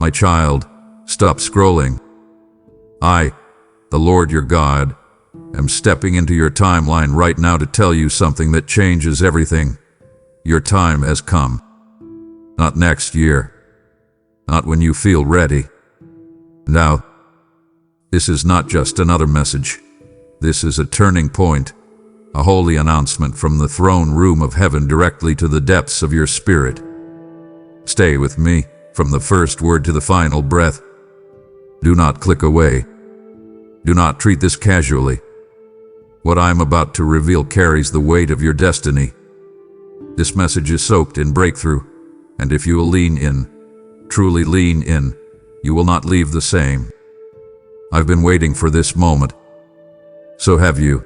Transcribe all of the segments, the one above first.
My child, stop scrolling. I, the Lord your God, am stepping into your timeline right now to tell you something that changes everything. Your time has come. Not next year. Not when you feel ready. Now, this is not just another message. This is a turning point, a holy announcement from the throne room of heaven directly to the depths of your spirit. Stay with me, from the first word to the final breath. Do not click away. Do not treat this casually. What I am about to reveal carries the weight of your destiny. This message is soaked in breakthrough, and if you will lean in, truly lean in, you will not leave the same. I've been waiting for this moment. So have you.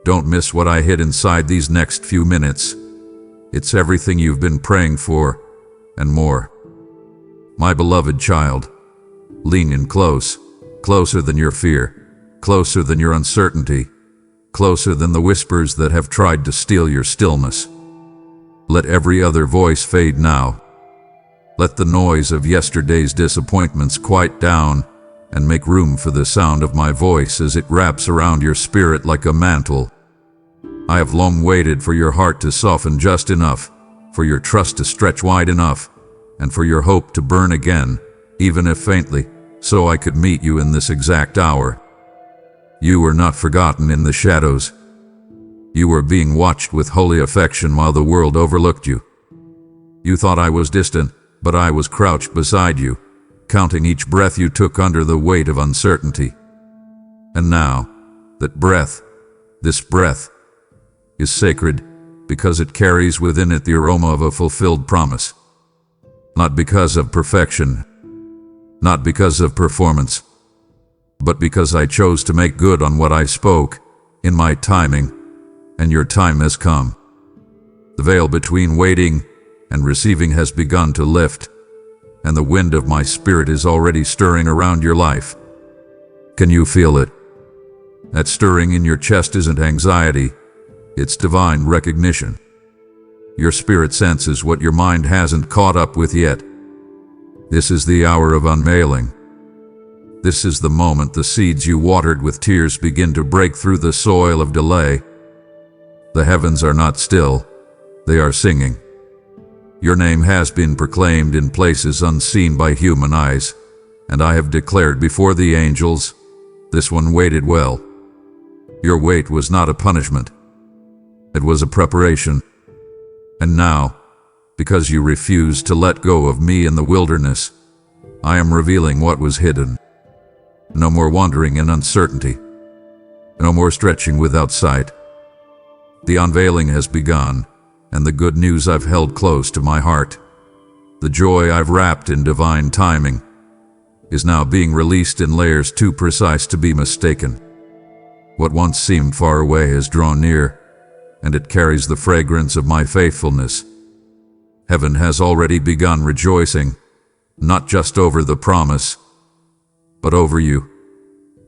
Don't miss what I hid inside these next few minutes. It's everything you've been praying for, and more. My beloved child, lean in close, closer than your fear, closer than your uncertainty, closer than the whispers that have tried to steal your stillness. Let every other voice fade now. Let the noise of yesterday's disappointments quiet down and make room for the sound of my voice as it wraps around your spirit like a mantle. I have long waited for your heart to soften just enough, for your trust to stretch wide enough, and for your hope to burn again, even if faintly, so I could meet you in this exact hour. You were not forgotten in the shadows. You were being watched with holy affection while the world overlooked you. You thought I was distant, but I was crouched beside you, counting each breath you took under the weight of uncertainty. And now, that breath, this breath, is sacred because it carries within it the aroma of a fulfilled promise. Not because of perfection, not because of performance, but because I chose to make good on what I spoke, in my timing, and your time has come. The veil between waiting and receiving has begun to lift, and the wind of my spirit is already stirring around your life. Can you feel it? That stirring in your chest isn't anxiety, it's divine recognition. Your spirit senses what your mind hasn't caught up with yet. This is the hour of unveiling. This is the moment the seeds you watered with tears begin to break through the soil of delay. The heavens are not still, they are singing. Your name has been proclaimed in places unseen by human eyes, and I have declared before the angels, this one waited well. Your wait was not a punishment. It was a preparation. And now, because you refused to let go of me in the wilderness, I am revealing what was hidden. No more wandering in uncertainty. No more stretching without sight. The unveiling has begun, and the good news I've held close to my heart, the joy I've wrapped in divine timing, is now being released in layers too precise to be mistaken. What once seemed far away has drawn near, and it carries the fragrance of my faithfulness. Heaven has already begun rejoicing, not just over the promise, but over you,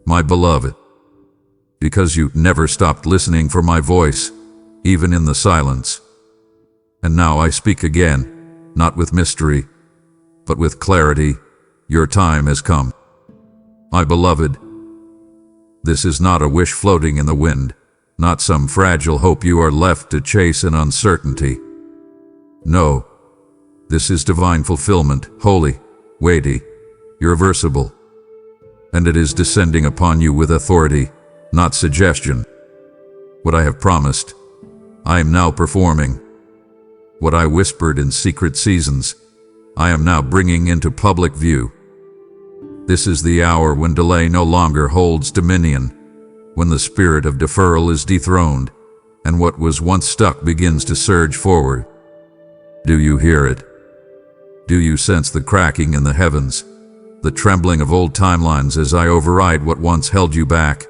my beloved, because you never stopped listening for my voice, even in the silence. And now I speak again, not with mystery, but with clarity. Your time has come. My beloved, this is not a wish floating in the wind, not some fragile hope you are left to chase in uncertainty. No, this is divine fulfillment, holy, weighty, irreversible, and it is descending upon you with authority, not suggestion. What I have promised, I am now performing. What I whispered in secret seasons, I am now bringing into public view. This is the hour when delay no longer holds dominion, when the spirit of deferral is dethroned, and what was once stuck begins to surge forward. Do you hear it? Do you sense the cracking in the heavens, the trembling of old timelines as I override what once held you back?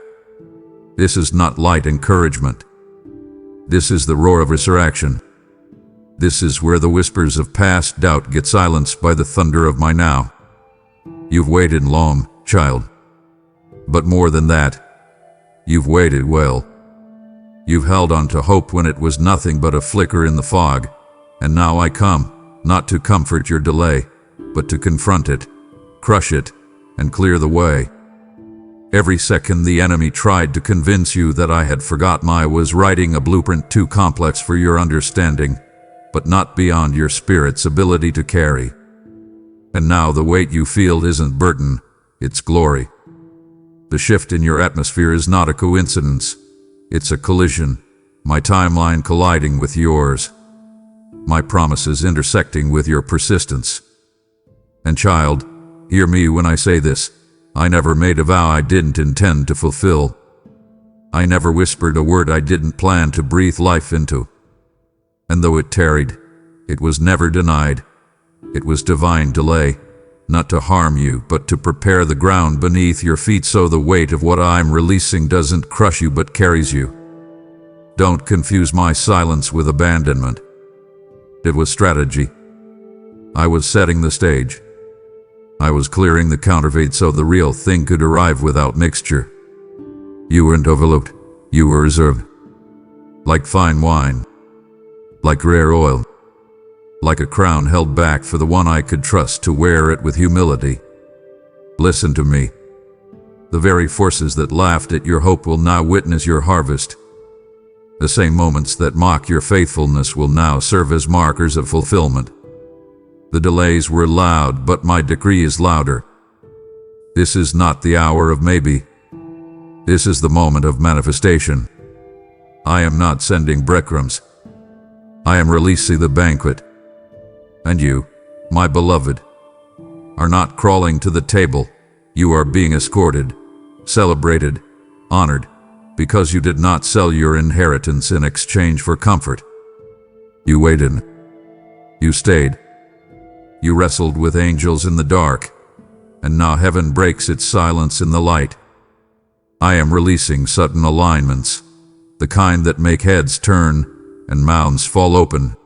This is not light encouragement. This is the roar of resurrection. This is where the whispers of past doubt get silenced by the thunder of my now. You've waited long, child. But more than that, you've waited well. You've held on to hope when it was nothing but a flicker in the fog, and now I come, not to comfort your delay, but to confront it, crush it, and clear the way. Every second the enemy tried to convince you that I had forgotten I was writing a blueprint too complex for your understanding, but not beyond your spirit's ability to carry. And now the weight you feel isn't burden, it's glory. The shift in your atmosphere is not a coincidence, it's a collision, my timeline colliding with yours, my promises intersecting with your persistence. And child, hear me when I say this. I never made a vow I didn't intend to fulfill. I never whispered a word I didn't plan to breathe life into. And though it tarried, it was never denied. It was divine delay, not to harm you, but to prepare the ground beneath your feet so the weight of what I'm releasing doesn't crush you but carries you. Don't confuse my silence with abandonment. It was strategy. I was setting the stage. I was clearing the counterfeit so the real thing could arrive without mixture. You weren't overlooked, you were reserved. Like fine wine, like rare oil, like a crown held back for the one I could trust to wear it with humility. Listen to me. The very forces that laughed at your hope will now witness your harvest. The same moments that mock your faithfulness will now serve as markers of fulfillment. The delays were loud, but my decree is louder. This is not the hour of maybe. This is the moment of manifestation. I am not sending breadcrumbs. I am releasing the banquet. And you, my beloved, are not crawling to the table. You are being escorted, celebrated, honored, because you did not sell your inheritance in exchange for comfort. You waited. You stayed. You wrestled with angels in the dark, and now heaven breaks its silence in the light. I am releasing sudden alignments, the kind that make heads turn and mouths fall open,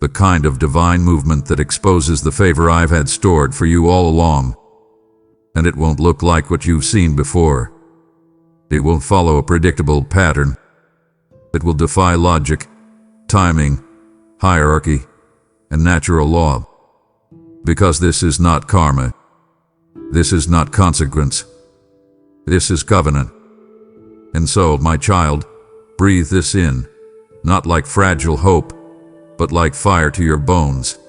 the kind of divine movement that exposes the favor I've had stored for you all along. And it won't look like what you've seen before. It won't follow a predictable pattern. It will defy logic, timing, hierarchy, and natural law. Because this is not karma. This is not consequence. This is covenant. And so, my child, breathe this in, not like fragile hope, but like fire to your bones.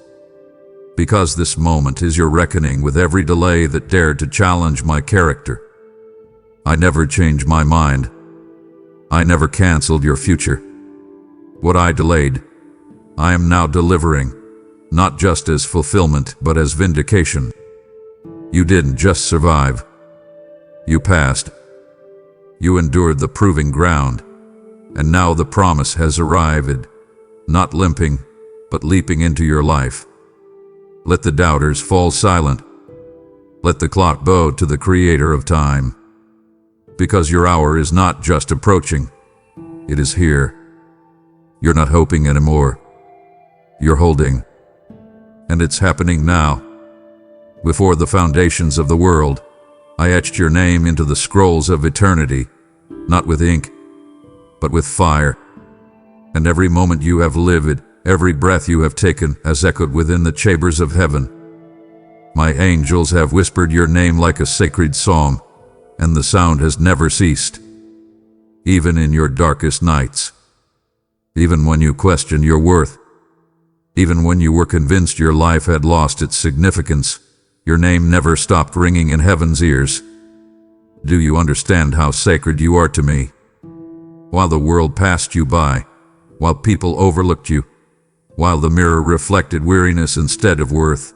Because this moment is your reckoning with every delay that dared to challenge my character. I never changed my mind. I never canceled your future. What I delayed, I am now delivering. Not just as fulfillment, but as vindication. You didn't just survive. You passed. You endured the proving ground. And now the promise has arrived, not limping, but leaping into your life. Let the doubters fall silent. Let the clock bow to the Creator of time. Because your hour is not just approaching. It is here. You're not hoping anymore. You're holding. And it's happening now. Before the foundations of the world, I etched your name into the scrolls of eternity, not with ink, but with fire. And every moment you have lived, every breath you have taken, has echoed within the chambers of heaven. My angels have whispered your name like a sacred song, and the sound has never ceased. Even in your darkest nights, even when you question your worth, even when you were convinced your life had lost its significance, your name never stopped ringing in heaven's ears. Do you understand how sacred you are to me? While the world passed you by, while people overlooked you, while the mirror reflected weariness instead of worth,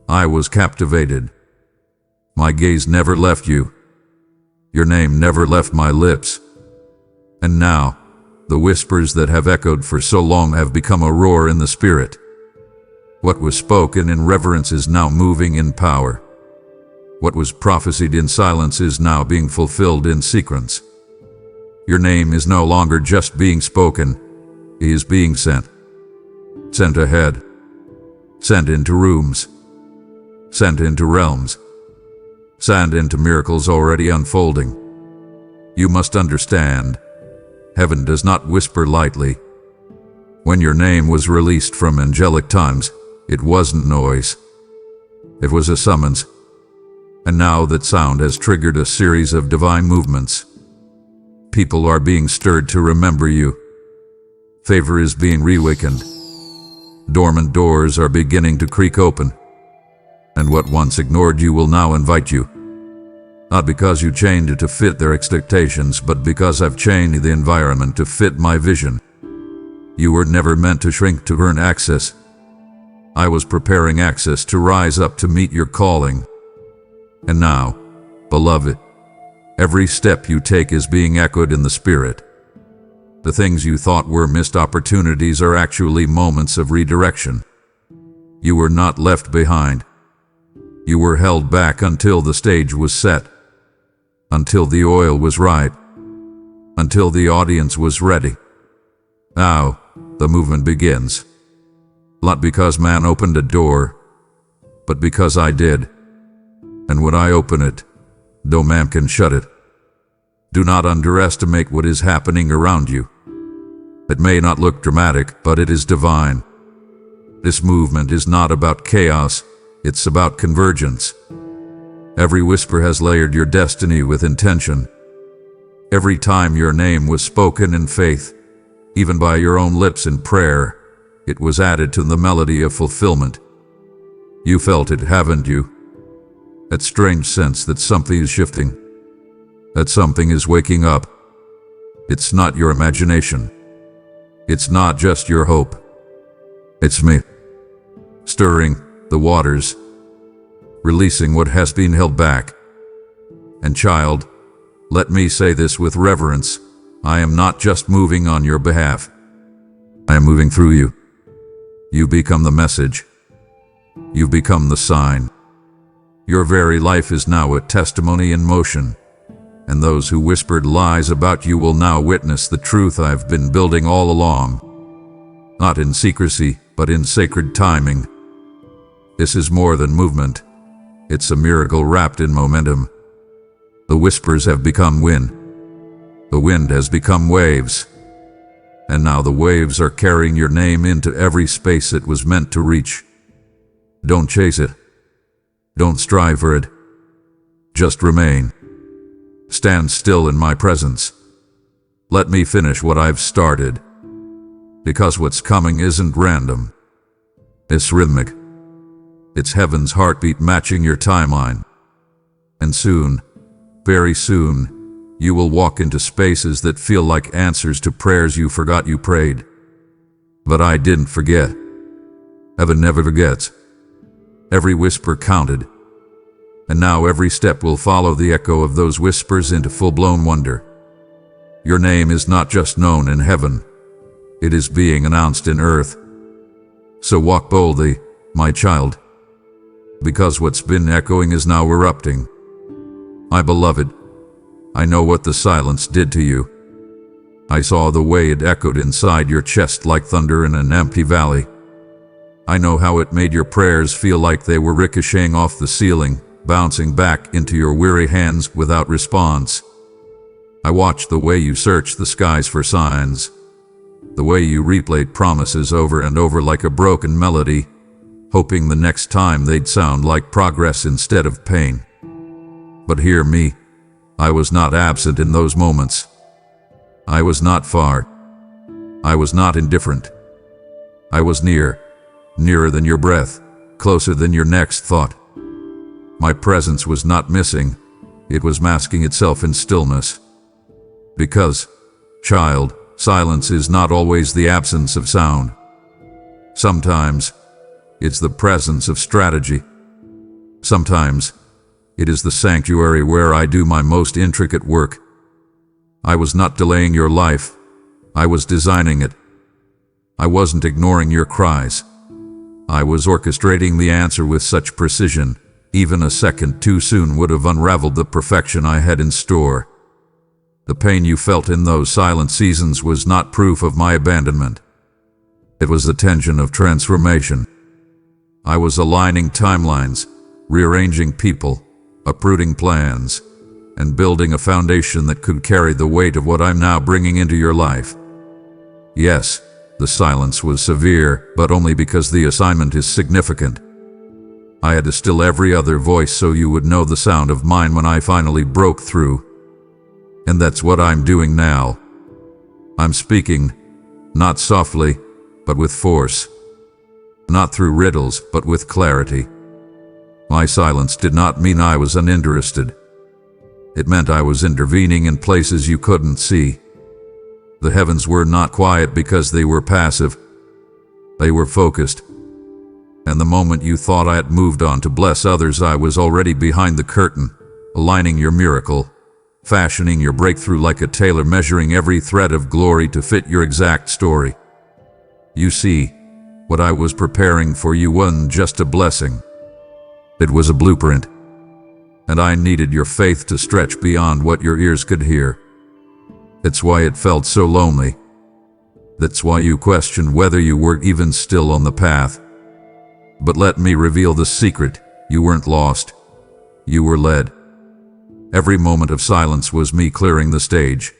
I was captivated. My gaze never left you. Your name never left my lips. And now, the whispers that have echoed for so long have become a roar in the spirit. What was spoken in reverence is now moving in power. What was prophesied in silence is now being fulfilled in sequence. Your name is no longer just being spoken, it is being sent. Sent ahead. Sent into rooms. Sent into realms. Sent into miracles already unfolding. You must understand. Heaven does not whisper lightly. When your name was released from angelic times, it wasn't noise. It was a summons. And now that sound has triggered a series of divine movements. People are being stirred to remember you. Favor is being reawakened. Dormant doors are beginning to creak open. And what once ignored you will now invite you. Not because you changed it to fit their expectations, but because I've changed the environment to fit my vision. You were never meant to shrink to earn access. I was preparing access to rise up to meet your calling. And now, beloved, every step you take is being echoed in the Spirit. The things you thought were missed opportunities are actually moments of redirection. You were not left behind. You were held back until the stage was set, until the oil was right, until the audience was ready. Now, the movement begins. Not because man opened a door, but because I did. And when I open it, no man can shut it. Do not underestimate what is happening around you. It may not look dramatic, but it is divine. This movement is not about chaos, it's about convergence. Every whisper has layered your destiny with intention. Every time your name was spoken in faith, even by your own lips in prayer, it was added to the melody of fulfillment. You felt it, haven't you? That strange sense that something is shifting, that something is waking up. It's not your imagination. It's not just your hope. It's me, stirring the waters, releasing what has been held back. And child, let me say this with reverence, I am not just moving on your behalf. I am moving through you. You become the message. You've become the sign. Your very life is now a testimony in motion, and those who whispered lies about you will now witness the truth I've been building all along. Not in secrecy, but in sacred timing. This is more than movement. It's a miracle wrapped in momentum. The whispers have become wind. The wind has become waves. And now the waves are carrying your name into every space it was meant to reach. Don't chase it. Don't strive for it. Just remain. Stand still in my presence. Let me finish what I've started. Because what's coming isn't random. It's rhythmic. It's heaven's heartbeat matching your timeline. And soon, very soon, you will walk into spaces that feel like answers to prayers you forgot you prayed. But I didn't forget. Heaven never forgets. Every whisper counted. And now every step will follow the echo of those whispers into full-blown wonder. Your name is not just known in heaven. It is being announced in earth. So walk boldly, my child. Because what's been echoing is now erupting. My beloved, I know what the silence did to you. I saw the way it echoed inside your chest like thunder in an empty valley. I know how it made your prayers feel like they were ricocheting off the ceiling, bouncing back into your weary hands without response. I watched the way you searched the skies for signs, the way you replayed promises over and over like a broken melody, hoping the next time they'd sound like progress instead of pain. But hear me, I was not absent in those moments. I was not far. I was not indifferent. I was near, nearer than your breath, closer than your next thought. My presence was not missing, it was masking itself in stillness. Because, child, silence is not always the absence of sound. Sometimes, it's the presence of strategy. Sometimes, it is the sanctuary where I do my most intricate work. I was not delaying your life, I was designing it. I wasn't ignoring your cries. I was orchestrating the answer with such precision, even a second too soon would have unraveled the perfection I had in store. The pain you felt in those silent seasons was not proof of my abandonment. It was the tension of transformation. I was aligning timelines, rearranging people, uprooting plans, and building a foundation that could carry the weight of what I'm now bringing into your life. Yes, the silence was severe, but only because the assignment is significant. I had to still every other voice so you would know the sound of mine when I finally broke through. And that's what I'm doing now. I'm speaking, not softly, but with force. Not through riddles, but with clarity. My silence did not mean I was uninterested. It meant I was intervening in places you couldn't see. The heavens were not quiet because they were passive. They were focused. And the moment you thought I had moved on to bless others, I was already behind the curtain, aligning your miracle, fashioning your breakthrough like a tailor, measuring every thread of glory to fit your exact story. You see, what I was preparing for you wasn't just a blessing. It was a blueprint. And I needed your faith to stretch beyond what your ears could hear. That's why it felt so lonely. That's why you questioned whether you were even still on the path. But let me reveal the secret. You weren't lost. You were led. Every moment of silence was me clearing the stage.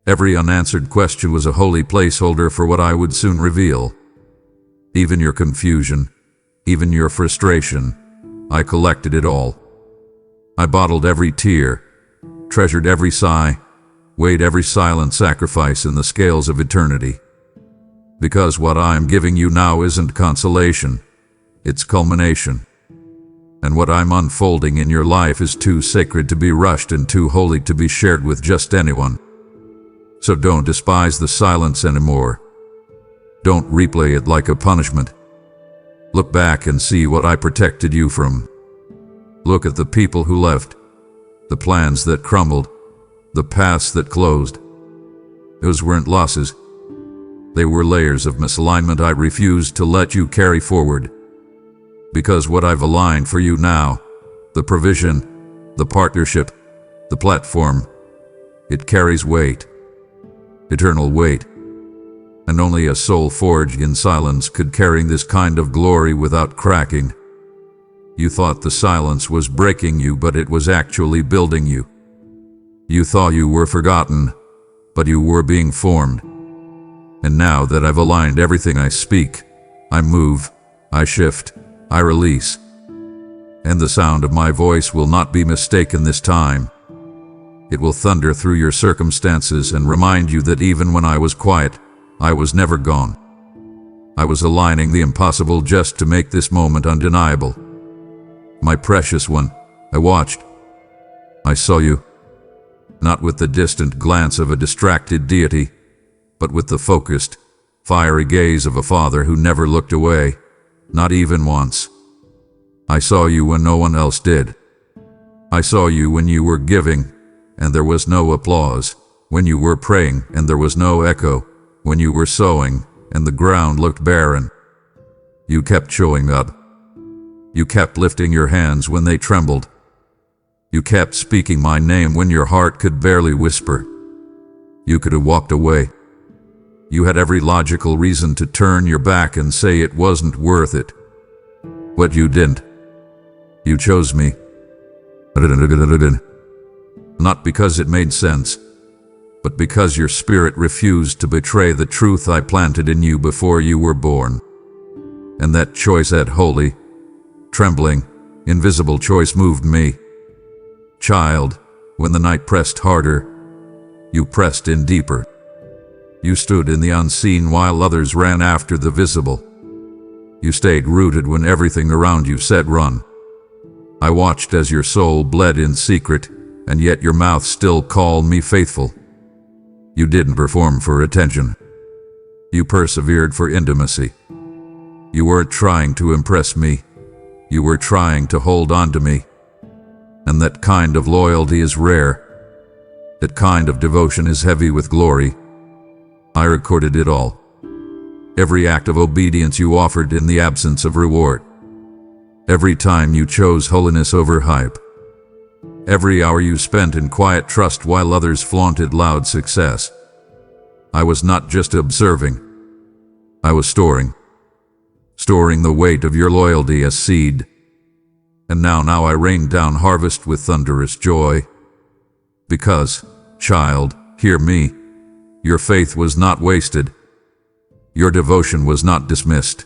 Every unanswered question was a holy placeholder for what I would soon reveal. Even your confusion, even your frustration, I collected it all. I bottled every tear, treasured every sigh, weighed every silent sacrifice in the scales of eternity. Because what I am giving you now isn't consolation, it's culmination. And what I'm unfolding in your life is too sacred to be rushed and too holy to be shared with just anyone. So don't despise the silence anymore. Don't replay it like a punishment. Look back and see what I protected you from. Look at the people who left, the plans that crumbled, the paths that closed. Those weren't losses. They were layers of misalignment I refused to let you carry forward. Because what I've aligned for you now, the provision, the partnership, the platform, it carries weight, eternal weight. And only a soul forged in silence could carry this kind of glory without cracking. You thought the silence was breaking you, but it was actually building you. You thought you were forgotten, but you were being formed. And now that I've aligned everything I speak, I move, I shift, I release. And the sound of my voice will not be mistaken this time. It will thunder through your circumstances and remind you that even when I was quiet, I was never gone. I was aligning the impossible just to make this moment undeniable. My precious one, I watched. I saw you. Not with the distant glance of a distracted deity, but with the focused, fiery gaze of a father who never looked away, not even once. I saw you when no one else did. I saw you when you were giving, and there was no applause, when you were praying and there was no echo, when you were sowing and the ground looked barren. You kept showing up. You kept lifting your hands when they trembled. You kept speaking my name when your heart could barely whisper. You could have walked away. You had every logical reason to turn your back and say it wasn't worth it. But you didn't. You chose me. Not because it made sense, but because your spirit refused to betray the truth I planted in you before you were born. And that choice, that holy, trembling, invisible choice moved me. Child, when the night pressed harder, you pressed in deeper. You stood in the unseen while others ran after the visible. You stayed rooted when everything around you said run. I watched as your soul bled in secret, and yet your mouth still called me faithful. You didn't perform for attention. You persevered for intimacy. You weren't trying to impress me. You were trying to hold on to me. And that kind of loyalty is rare. That kind of devotion is heavy with glory. I recorded it all. Every act of obedience you offered in the absence of reward. Every time you chose holiness over hype. Every hour you spent in quiet trust while others flaunted loud success. I was not just observing. I was storing. Storing the weight of your loyalty as seed. And now I rained down harvest with thunderous joy. Because, child, hear me, your faith was not wasted. Your devotion was not dismissed.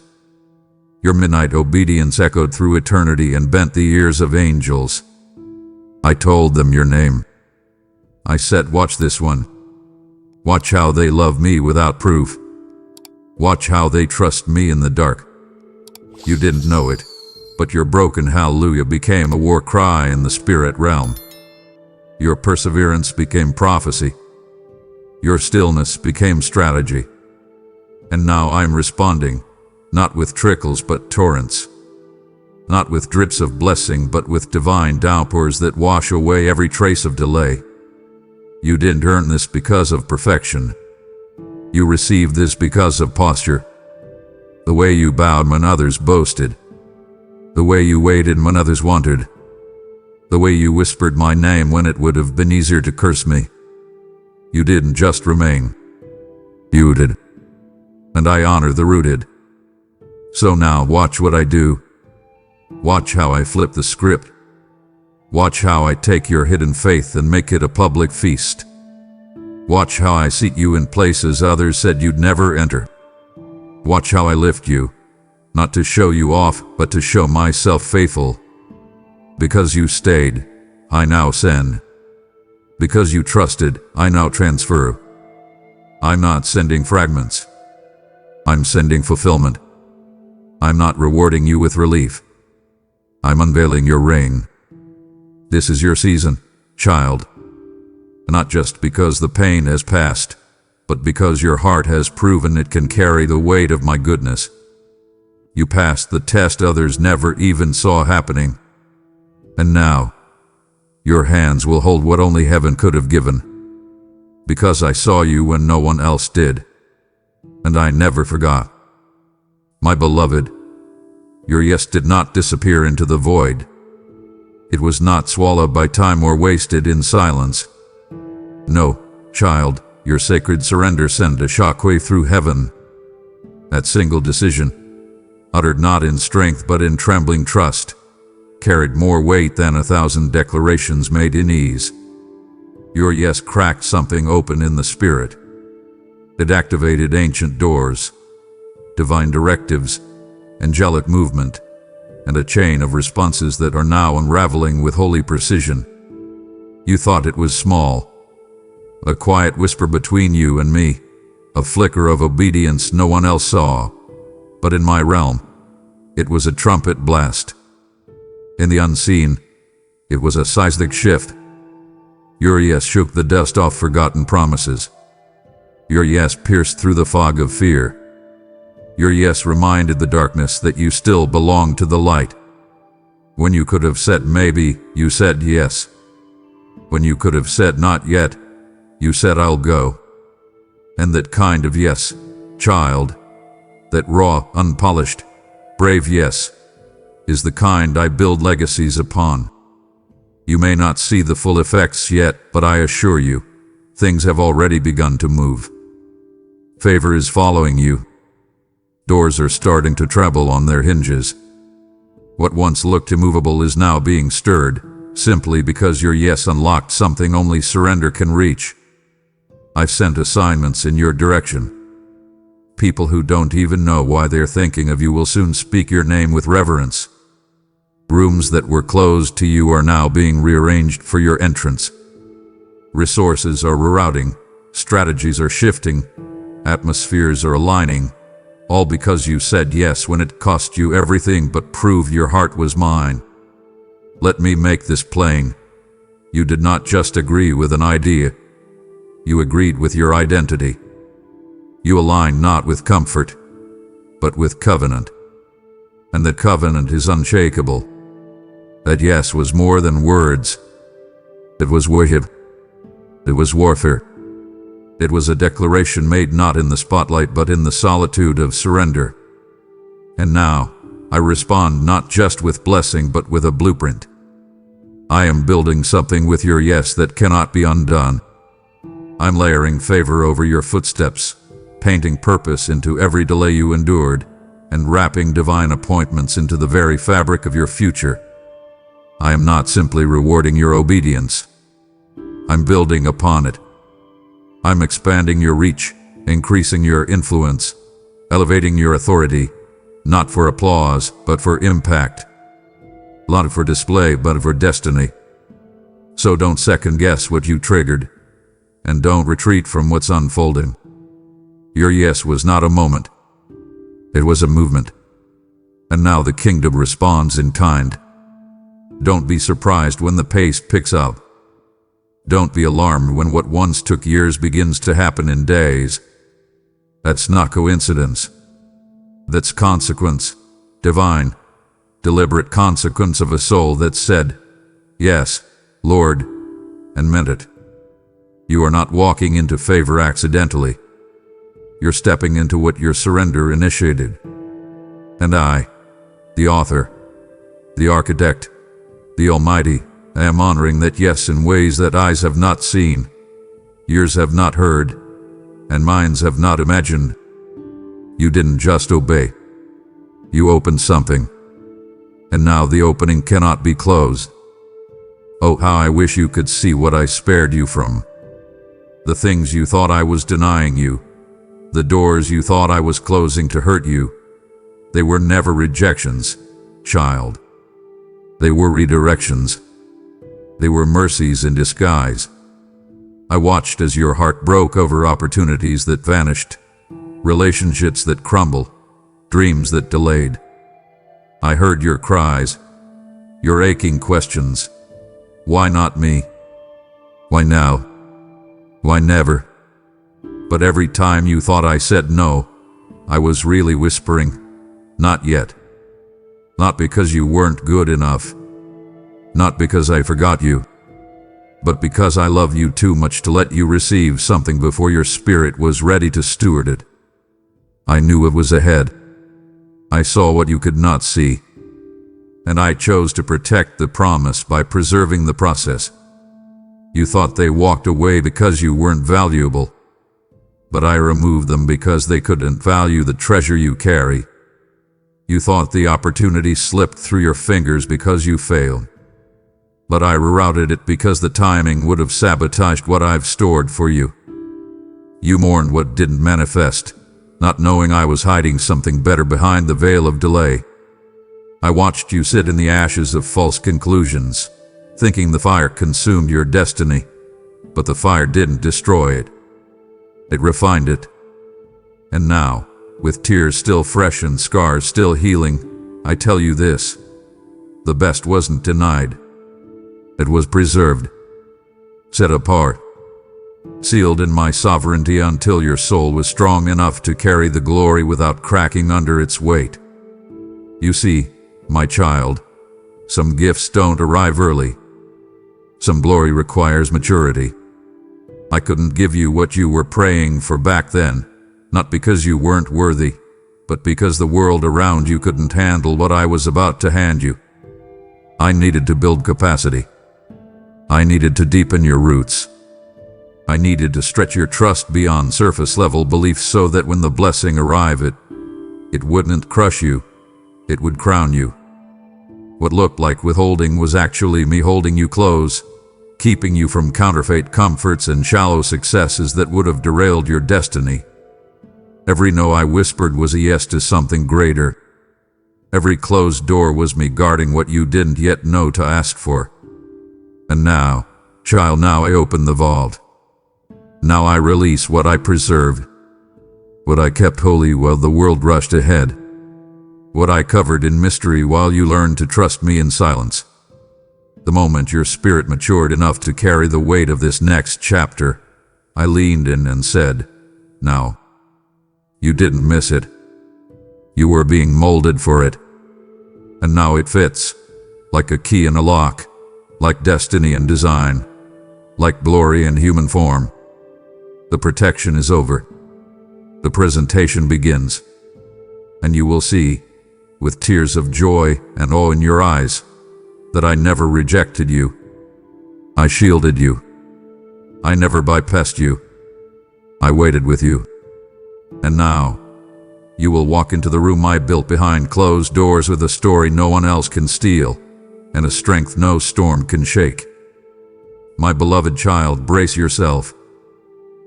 Your midnight obedience echoed through eternity and bent the ears of angels. I told them your name. I said, watch this one. Watch how they love me without proof. Watch how they trust me in the dark. You didn't know it, but your broken hallelujah became a war cry in the spirit realm. Your perseverance became prophecy. Your stillness became strategy. And now I'm responding, not with trickles but torrents. Not with drips of blessing but with divine downpours that wash away every trace of delay. You didn't earn this because of perfection. You received this because of posture. The way you bowed when others boasted. The way you waited when others wanted. The way you whispered my name when it would have been easier to curse me. You didn't just remain. You did. And I honor the rooted. So now watch what I do. Watch how I flip the script. Watch how I take your hidden faith and make it a public feast. Watch how I seat you in places others said you'd never enter. Watch how I lift you, not to show you off, but to show myself faithful. Because you stayed, I now send. Because you trusted, I now transfer. I'm not sending fragments. I'm sending fulfillment. I'm not rewarding you with relief. I'm unveiling your reign. This is your season, child. Not just because the pain has passed, but because your heart has proven it can carry the weight of my goodness. You passed the test others never even saw happening. And now, your hands will hold what only heaven could have given. Because I saw you when no one else did. And I never forgot. My beloved, your yes did not disappear into the void. It was not swallowed by time or wasted in silence. No, child, your sacred surrender sent a shockwave through heaven. That single decision, uttered not in strength but in trembling trust, carried more weight than 1,000 declarations made in ease. Your yes cracked something open in the spirit. It activated ancient doors, divine directives, angelic movement, and a chain of responses that are now unraveling with holy precision. You thought it was small, a quiet whisper between you and me, a flicker of obedience no one else saw, but in my realm, it was a trumpet blast. In the unseen, it was a seismic shift. Your yes shook the dust off forgotten promises. Your yes pierced through the fog of fear. Your yes reminded the darkness that you still belong to the light. When you could have said maybe, you said yes. When you could have said not yet, you said I'll go. And that kind of yes, child, that raw, unpolished, brave yes, is the kind I build legacies upon. You may not see the full effects yet, but I assure you, things have already begun to move. Favor is following you. Doors are starting to tremble on their hinges. What once looked immovable is now being stirred, simply because your yes unlocked something only surrender can reach. I've sent assignments in your direction. People who don't even know why they're thinking of you will soon speak your name with reverence. Rooms that were closed to you are now being rearranged for your entrance. Resources are rerouting, strategies are shifting, atmospheres are aligning, all because you said yes when it cost you everything but proved your heart was mine. Let me make this plain. You did not just agree with an idea. You agreed with your identity. You aligned not with comfort, but with covenant. And that covenant is unshakable. That yes was more than words. It was worship. It was warfare. It was a declaration made not in the spotlight but in the solitude of surrender. And now, I respond not just with blessing but with a blueprint. I am building something with your yes that cannot be undone. I'm layering favor over your footsteps, painting purpose into every delay you endured, and wrapping divine appointments into the very fabric of your future. I am not simply rewarding your obedience. I'm building upon it. I'm expanding your reach, increasing your influence, elevating your authority, Not for applause, but for impact. Not for display, but for destiny. So don't second guess what you triggered, and don't retreat from what's unfolding. Your yes was not a moment. It was a movement. And now the kingdom responds in kind. Don't be surprised when the pace picks up. Don't be alarmed when what once took years begins to happen in days. That's not coincidence. That's consequence, divine, deliberate consequence of a soul that said, "Yes, Lord," and meant it. You are not walking into favor accidentally. You're stepping into what your surrender initiated. And I, the author, the architect, the Almighty, I am honoring that yes in ways that eyes have not seen, ears have not heard, and minds have not imagined. You didn't just obey. You opened something. And now the opening cannot be closed. Oh, how I wish you could see what I spared you from. The things you thought I was denying you. The doors you thought I was closing to hurt you. They were never rejections, child. They were redirections. They were mercies in disguise. I watched as your heart broke over opportunities that vanished, relationships that crumbled, dreams that delayed. I heard your cries, your aching questions. Why not me? Why now? Why never? But every time you thought I said no, I was really whispering, not yet. Not because you weren't good enough. Not because I forgot you. But because I love you too much to let you receive something before your spirit was ready to steward it. I knew it was ahead. I saw what you could not see. And I chose to protect the promise by preserving the process. You thought they walked away because you weren't valuable. But I removed them because they couldn't value the treasure you carry. You thought the opportunity slipped through your fingers because you failed. But I rerouted it because the timing would have sabotaged what I've stored for you. You mourned what didn't manifest, not knowing I was hiding something better behind the veil of delay. I watched you sit in the ashes of false conclusions, thinking the fire consumed your destiny, but the fire didn't destroy it. It refined it. And now, with tears still fresh and scars still healing, I tell you this: the best wasn't denied. It was preserved, set apart, sealed in my sovereignty until your soul was strong enough to carry the glory without cracking under its weight. You see, my child, some gifts don't arrive early. Some glory requires maturity. I couldn't give you what you were praying for back then, not because you weren't worthy, but because the world around you couldn't handle what I was about to hand you. I needed to build capacity. I needed to deepen your roots. I needed to stretch your trust beyond surface-level beliefs so that when the blessing arrived, it wouldn't crush you, it would crown you. What looked like withholding was actually me holding you close, keeping you from counterfeit comforts and shallow successes that would have derailed your destiny. Every no I whispered was a yes to something greater. Every closed door was me guarding what you didn't yet know to ask for. And now, child, now I open the vault. Now I release what I preserved, what I kept holy while the world rushed ahead, what I covered in mystery while you learned to trust me in silence. The moment your spirit matured enough to carry the weight of this next chapter, I leaned in and said, "Now." You didn't miss it. You were being molded for it. And now it fits, like a key in a lock, like destiny and design, like glory and human form. The protection is over. The presentation begins. And you will see, with tears of joy and awe in your eyes, that I never rejected you. I shielded you. I never bypassed you. I waited with you. And now, you will walk into the room I built behind closed doors with a story no one else can steal, and a strength no storm can shake. My beloved child, brace yourself.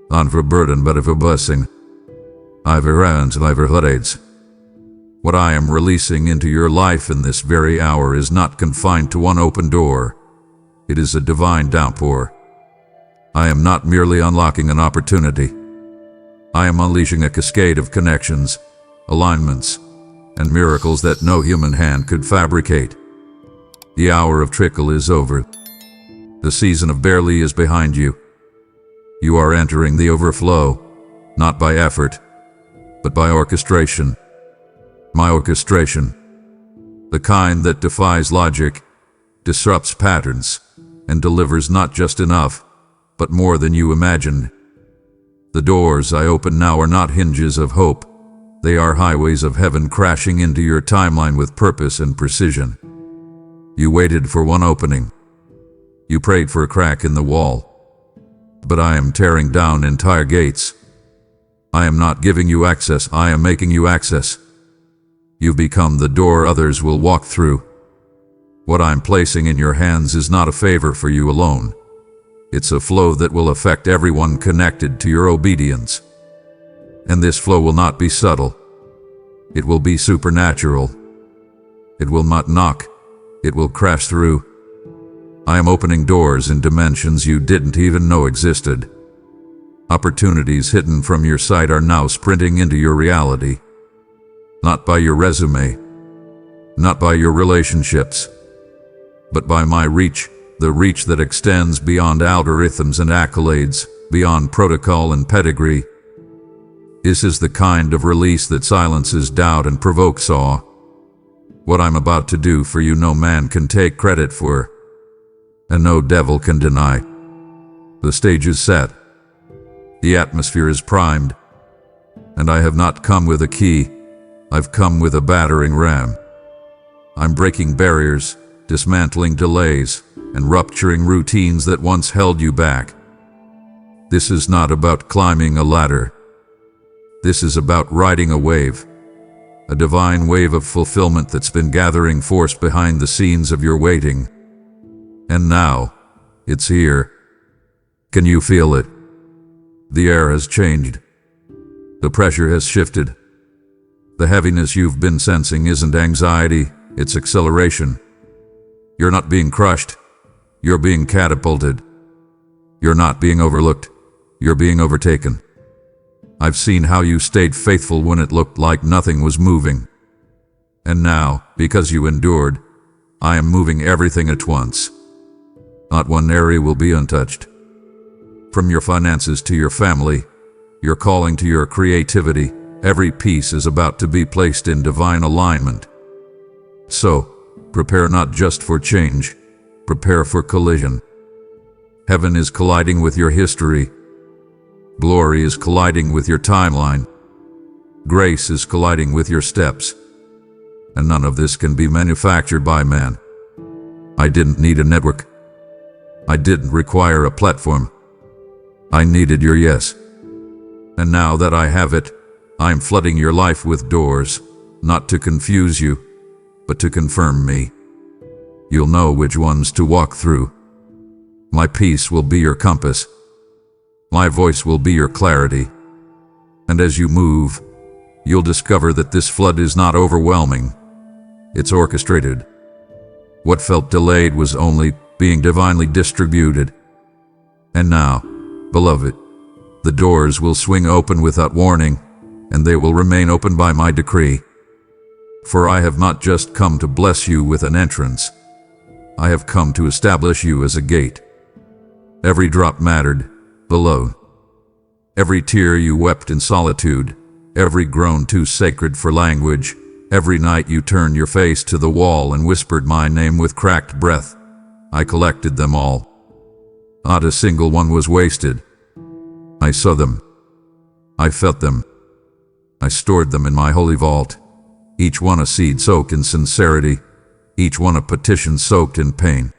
Not for burden, but for blessing. I've errands, I've holidays. What I am releasing into your life in this very hour is not confined to one open door. It is a divine downpour. I am not merely unlocking an opportunity. I am unleashing a cascade of connections, alignments, and miracles that no human hand could fabricate. The hour of trickle is over. The season of barely is behind you. You are entering the overflow, not by effort, but by orchestration. My orchestration, the kind that defies logic, disrupts patterns, and delivers not just enough, but more than you imagined. The doors I open now are not hinges of hope. They are highways of heaven crashing into your timeline with purpose and precision. You waited for one opening. You prayed for a crack in the wall. But I am tearing down entire gates. I am not giving you access, I am making you access. You've become the door others will walk through. What I'm placing in your hands is not a favor for you alone. It's a flow that will affect everyone connected to your obedience. And this flow will not be subtle. It will be supernatural. It will not knock. It will crash through. I am opening doors in dimensions you didn't even know existed. Opportunities hidden from your sight are now sprinting into your reality. Not by your resume, not by your relationships, but by my reach, the reach that extends beyond algorithms and accolades, beyond protocol and pedigree. This is the kind of release that silences doubt and provokes awe. What I'm about to do for you no man can take credit for, and no devil can deny. The stage is set. The atmosphere is primed, and I have not come with a key. I've come with a battering ram. I'm breaking barriers, dismantling delays, and rupturing routines that once held you back. This is not about climbing a ladder. This is about riding a wave, a divine wave of fulfillment that's been gathering force behind the scenes of your waiting. And now, it's here. Can you feel it? The air has changed. The pressure has shifted. The heaviness you've been sensing isn't anxiety, it's acceleration. You're not being crushed. You're being catapulted. You're not being overlooked. You're being overtaken. I've seen how you stayed faithful when it looked like nothing was moving. And now, because you endured, I am moving everything at once. Not one area will be untouched. From your finances to your family, your calling to your creativity, every piece is about to be placed in divine alignment. So, prepare not just for change, prepare for collision. Heaven is colliding with your history. Glory is colliding with your timeline. Grace is colliding with your steps. And none of this can be manufactured by man. I didn't need a network. I didn't require a platform. I needed your yes. And now that I have it, I'm flooding your life with doors, not to confuse you, but to confirm me. You'll know which ones to walk through. My peace will be your compass. My voice will be your clarity. And as you move, you'll discover that this flood is not overwhelming. It's orchestrated. What felt delayed was only being divinely distributed. And now, beloved, the doors will swing open without warning, and they will remain open by my decree. For I have not just come to bless you with an entrance. I have come to establish you as a gate. Every drop mattered, below. Every tear you wept in solitude, every groan too sacred for language, every night you turned your face to the wall and whispered my name with cracked breath. I collected them all. Not a single one was wasted. I saw them. I felt them. I stored them in my holy vault, each one a seed soaked in sincerity, each one a petition soaked in pain.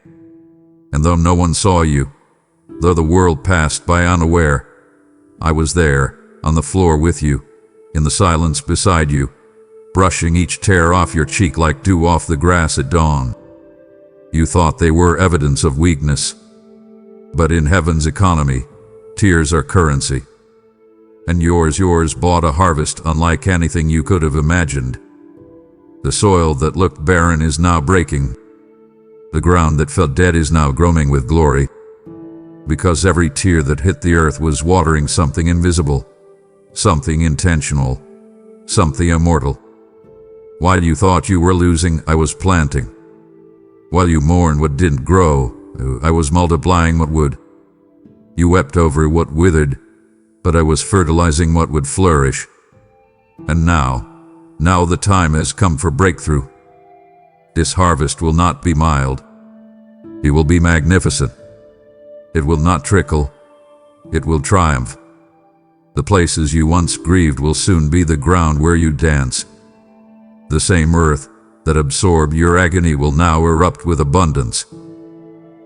And though no one saw you, though the world passed by unaware, I was there, on the floor with you, in the silence beside you, brushing each tear off your cheek like dew off the grass at dawn. You thought they were evidence of weakness, but in heaven's economy, tears are currency. And yours bought a harvest unlike anything you could have imagined. The soil that looked barren is now breaking. The ground that felt dead is now growing with glory, because every tear that hit the earth was watering something invisible, something intentional, something immortal. While you thought you were losing, I was planting. While you mourned what didn't grow, I was multiplying what would. You wept over what withered, but I was fertilizing what would flourish. And now the time has come for breakthrough. This harvest will not be mild. It will be magnificent. It will not trickle. It will triumph. The places you once grieved will soon be the ground where you dance. The same earth that absorbed your agony will now erupt with abundance.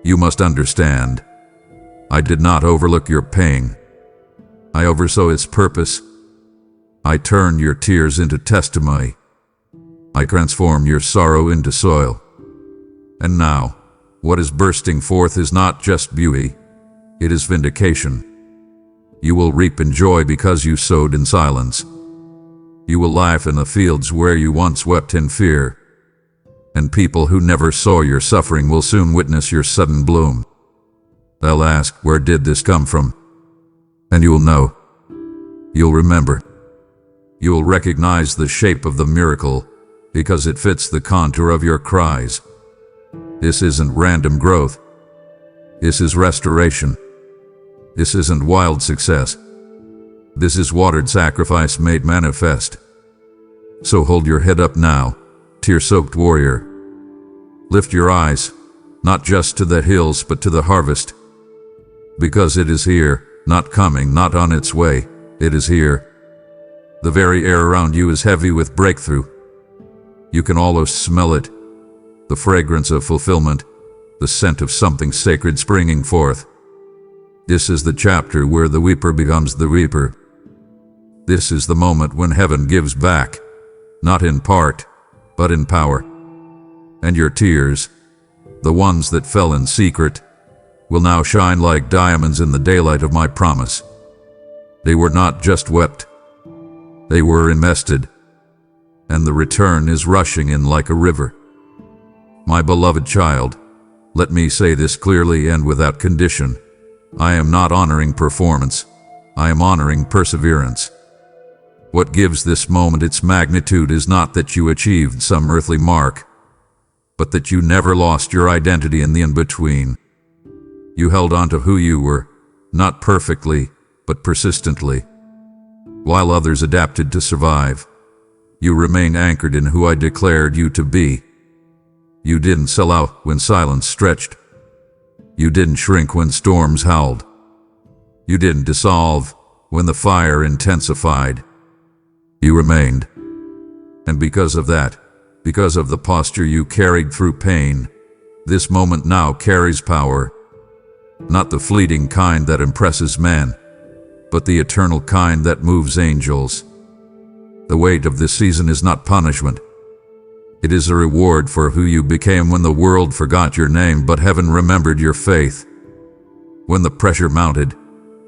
You must understand, I did not overlook your pain. I oversaw its purpose. I turned your tears into testimony. I transformed your sorrow into soil. And now, what is bursting forth is not just beauty, it is vindication. You will reap in joy because you sowed in silence. You will laugh in the fields where you once wept in fear. And people who never saw your suffering will soon witness your sudden bloom. They'll ask, where did this come from? And you will know. You'll remember. You will recognize the shape of the miracle because it fits the contour of your cries. This isn't random growth. This is restoration. This isn't wild success. This is watered sacrifice made manifest. So hold your head up now, tear-soaked warrior. Lift your eyes, not just to the hills but to the harvest. Because it is here, not coming, not on its way, it is here. The very air around you is heavy with breakthrough. You can almost smell it, the fragrance of fulfillment, the scent of something sacred springing forth. This is the chapter where the weeper becomes the reaper. This is the moment when heaven gives back, not in part, but in power. And your tears, the ones that fell in secret, will now shine like diamonds in the daylight of my promise. They were not just wept, they were invested, and the return is rushing in like a river. My beloved child, let me say this clearly and without condition. I am not honoring performance, I am honoring perseverance. What gives this moment its magnitude is not that you achieved some earthly mark, but that you never lost your identity in the in-between. You held on to who you were, not perfectly, but persistently. While others adapted to survive, you remained anchored in who I declared you to be. You didn't sell out when silence stretched. You didn't shrink when storms howled. You didn't dissolve when the fire intensified. You remained. And because of that, because of the posture you carried through pain, this moment now carries power. Not the fleeting kind that impresses man, but the eternal kind that moves angels. The weight of this season is not punishment. It is a reward for who you became when the world forgot your name, but heaven remembered your faith. When the pressure mounted,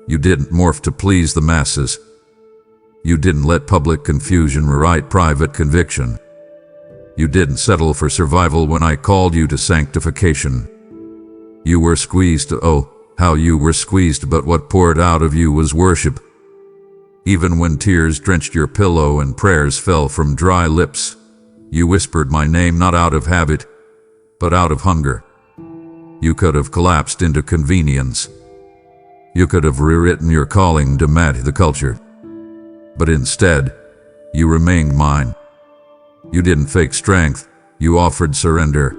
you didn't morph to please the masses. You didn't let public confusion rewrite private conviction. You didn't settle for survival when I called you to sanctification. You were squeezed, oh, how you were squeezed, but what poured out of you was worship. Even when tears drenched your pillow and prayers fell from dry lips, you whispered my name not out of habit, but out of hunger. You could have collapsed into convenience. You could have rewritten your calling to match the culture. But instead, you remained mine. You didn't fake strength, you offered surrender.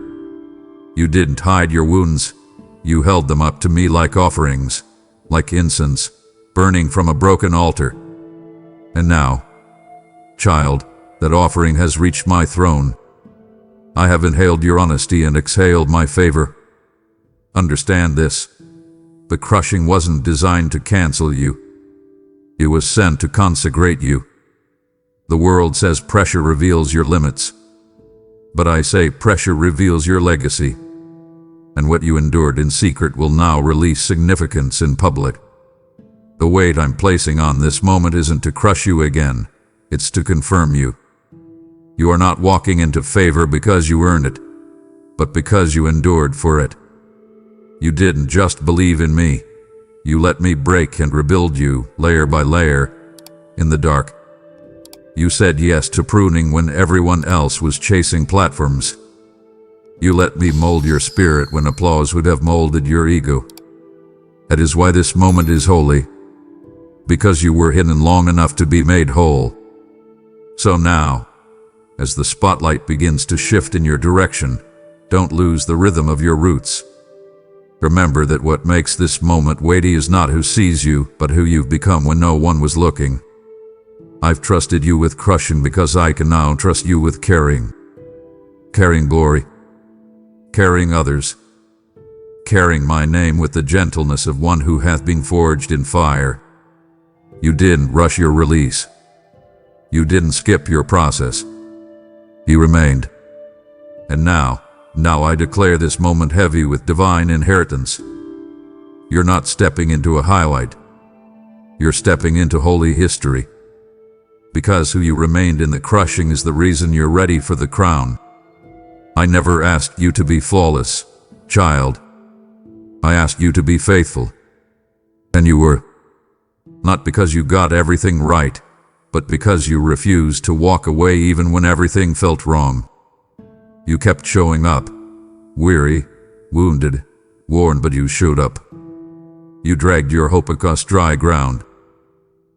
You didn't hide your wounds, you held them up to me like offerings, like incense, burning from a broken altar. And now, child, that offering has reached my throne. I have inhaled your honesty and exhaled my favor. Understand this. The crushing wasn't designed to cancel you. It was sent to consecrate you. The world says pressure reveals your limits. But I say pressure reveals your legacy. And what you endured in secret will now release significance in public. The weight I'm placing on this moment isn't to crush you again. It's to confirm you. You are not walking into favor because you earned it, but because you endured for it. You didn't just believe in me. You let me break and rebuild you, layer by layer, in the dark. You said yes to pruning when everyone else was chasing platforms. You let me mold your spirit when applause would have molded your ego. That is why this moment is holy, because you were hidden long enough to be made whole. So now, as the spotlight begins to shift in your direction, don't lose the rhythm of your roots. Remember that what makes this moment weighty is not who sees you, but who you've become when no one was looking. I've trusted you with crushing because I can now trust you with carrying. Carrying glory. Carrying others. Carrying my name with the gentleness of one who hath been forged in fire. You didn't rush your release. You didn't skip your process. You remained. And now I declare this moment heavy with divine inheritance. You're not stepping into a highlight. You're stepping into holy history. Because who you remained in the crushing is the reason you're ready for the crown. I never asked you to be flawless, child. I asked you to be faithful. And you were. Not because you got everything right, but because you refused to walk away even when everything felt wrong. You kept showing up, weary, wounded, worn, but you showed up. You dragged your hope across dry ground.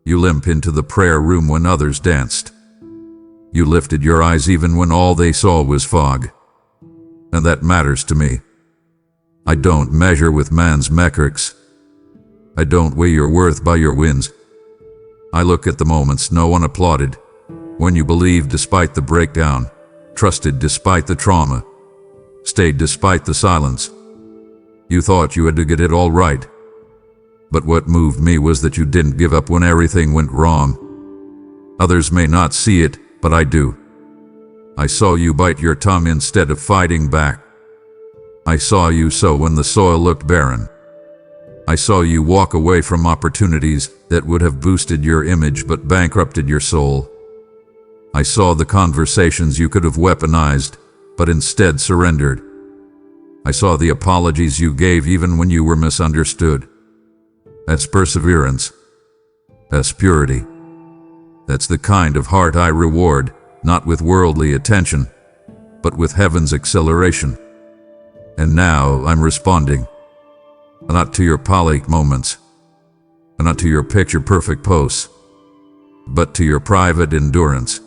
You limped into the prayer room when others danced. You lifted your eyes even when all they saw was fog. And that matters to me. I don't measure with man's metrics. I don't weigh your worth by your wins. I look at the moments no one applauded, when you believed despite the breakdown, trusted despite the trauma, stayed despite the silence. You thought you had to get it all right. But what moved me was that you didn't give up when everything went wrong. Others may not see it, but I do. I saw you bite your tongue instead of fighting back. I saw you sow when the soil looked barren. I saw you walk away from opportunities that would have boosted your image but bankrupted your soul. I saw the conversations you could have weaponized, but instead surrendered. I saw the apologies you gave even when you were misunderstood. That's perseverance. That's purity. That's the kind of heart I reward, not with worldly attention, but with heaven's acceleration. And now I'm responding. Not to your polished moments, not to your picture-perfect posts, but to your private endurance.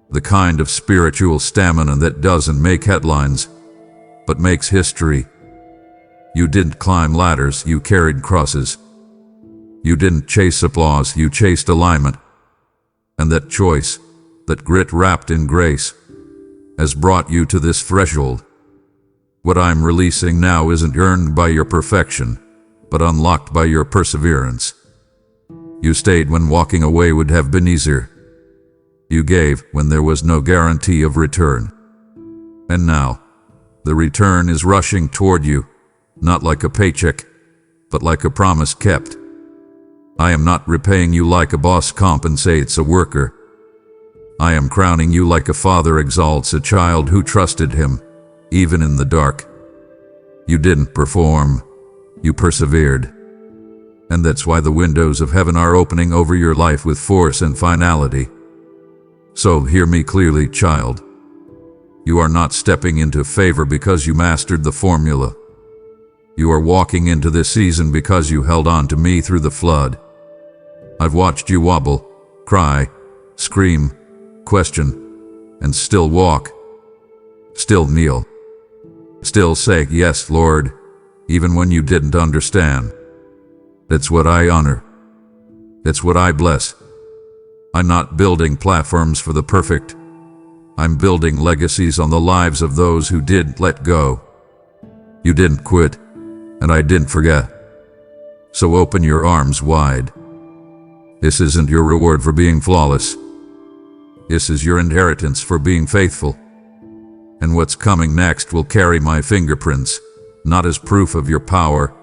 The kind of spiritual stamina that doesn't make headlines, but makes history. You didn't climb ladders, you carried crosses. You didn't chase applause, you chased alignment. And that choice, that grit wrapped in grace, has brought you to this threshold. What I'm releasing now isn't earned by your perfection, but unlocked by your perseverance. You stayed when walking away would have been easier. You gave when there was no guarantee of return. And now, the return is rushing toward you, not like a paycheck, but like a promise kept. I am not repaying you like a boss compensates a worker. I am crowning you like a father exalts a child who trusted him, even in the dark. You didn't perform, you persevered. And that's why the windows of heaven are opening over your life with force and finality. So hear me clearly, child. You are not stepping into favor because you mastered the formula. You are walking into this season because you held on to me through the flood. I've watched you wobble, cry, scream, question, and still walk. Still kneel. Still say, yes, Lord, even when you didn't understand. That's what I honor. That's what I bless. I'm not building platforms for the perfect. I'm building legacies on the lives of those who did let go. You didn't quit, and I didn't forget. So open your arms wide. This isn't your reward for being flawless. This is your inheritance for being faithful. And what's coming next will carry my fingerprints, not as proof of your power,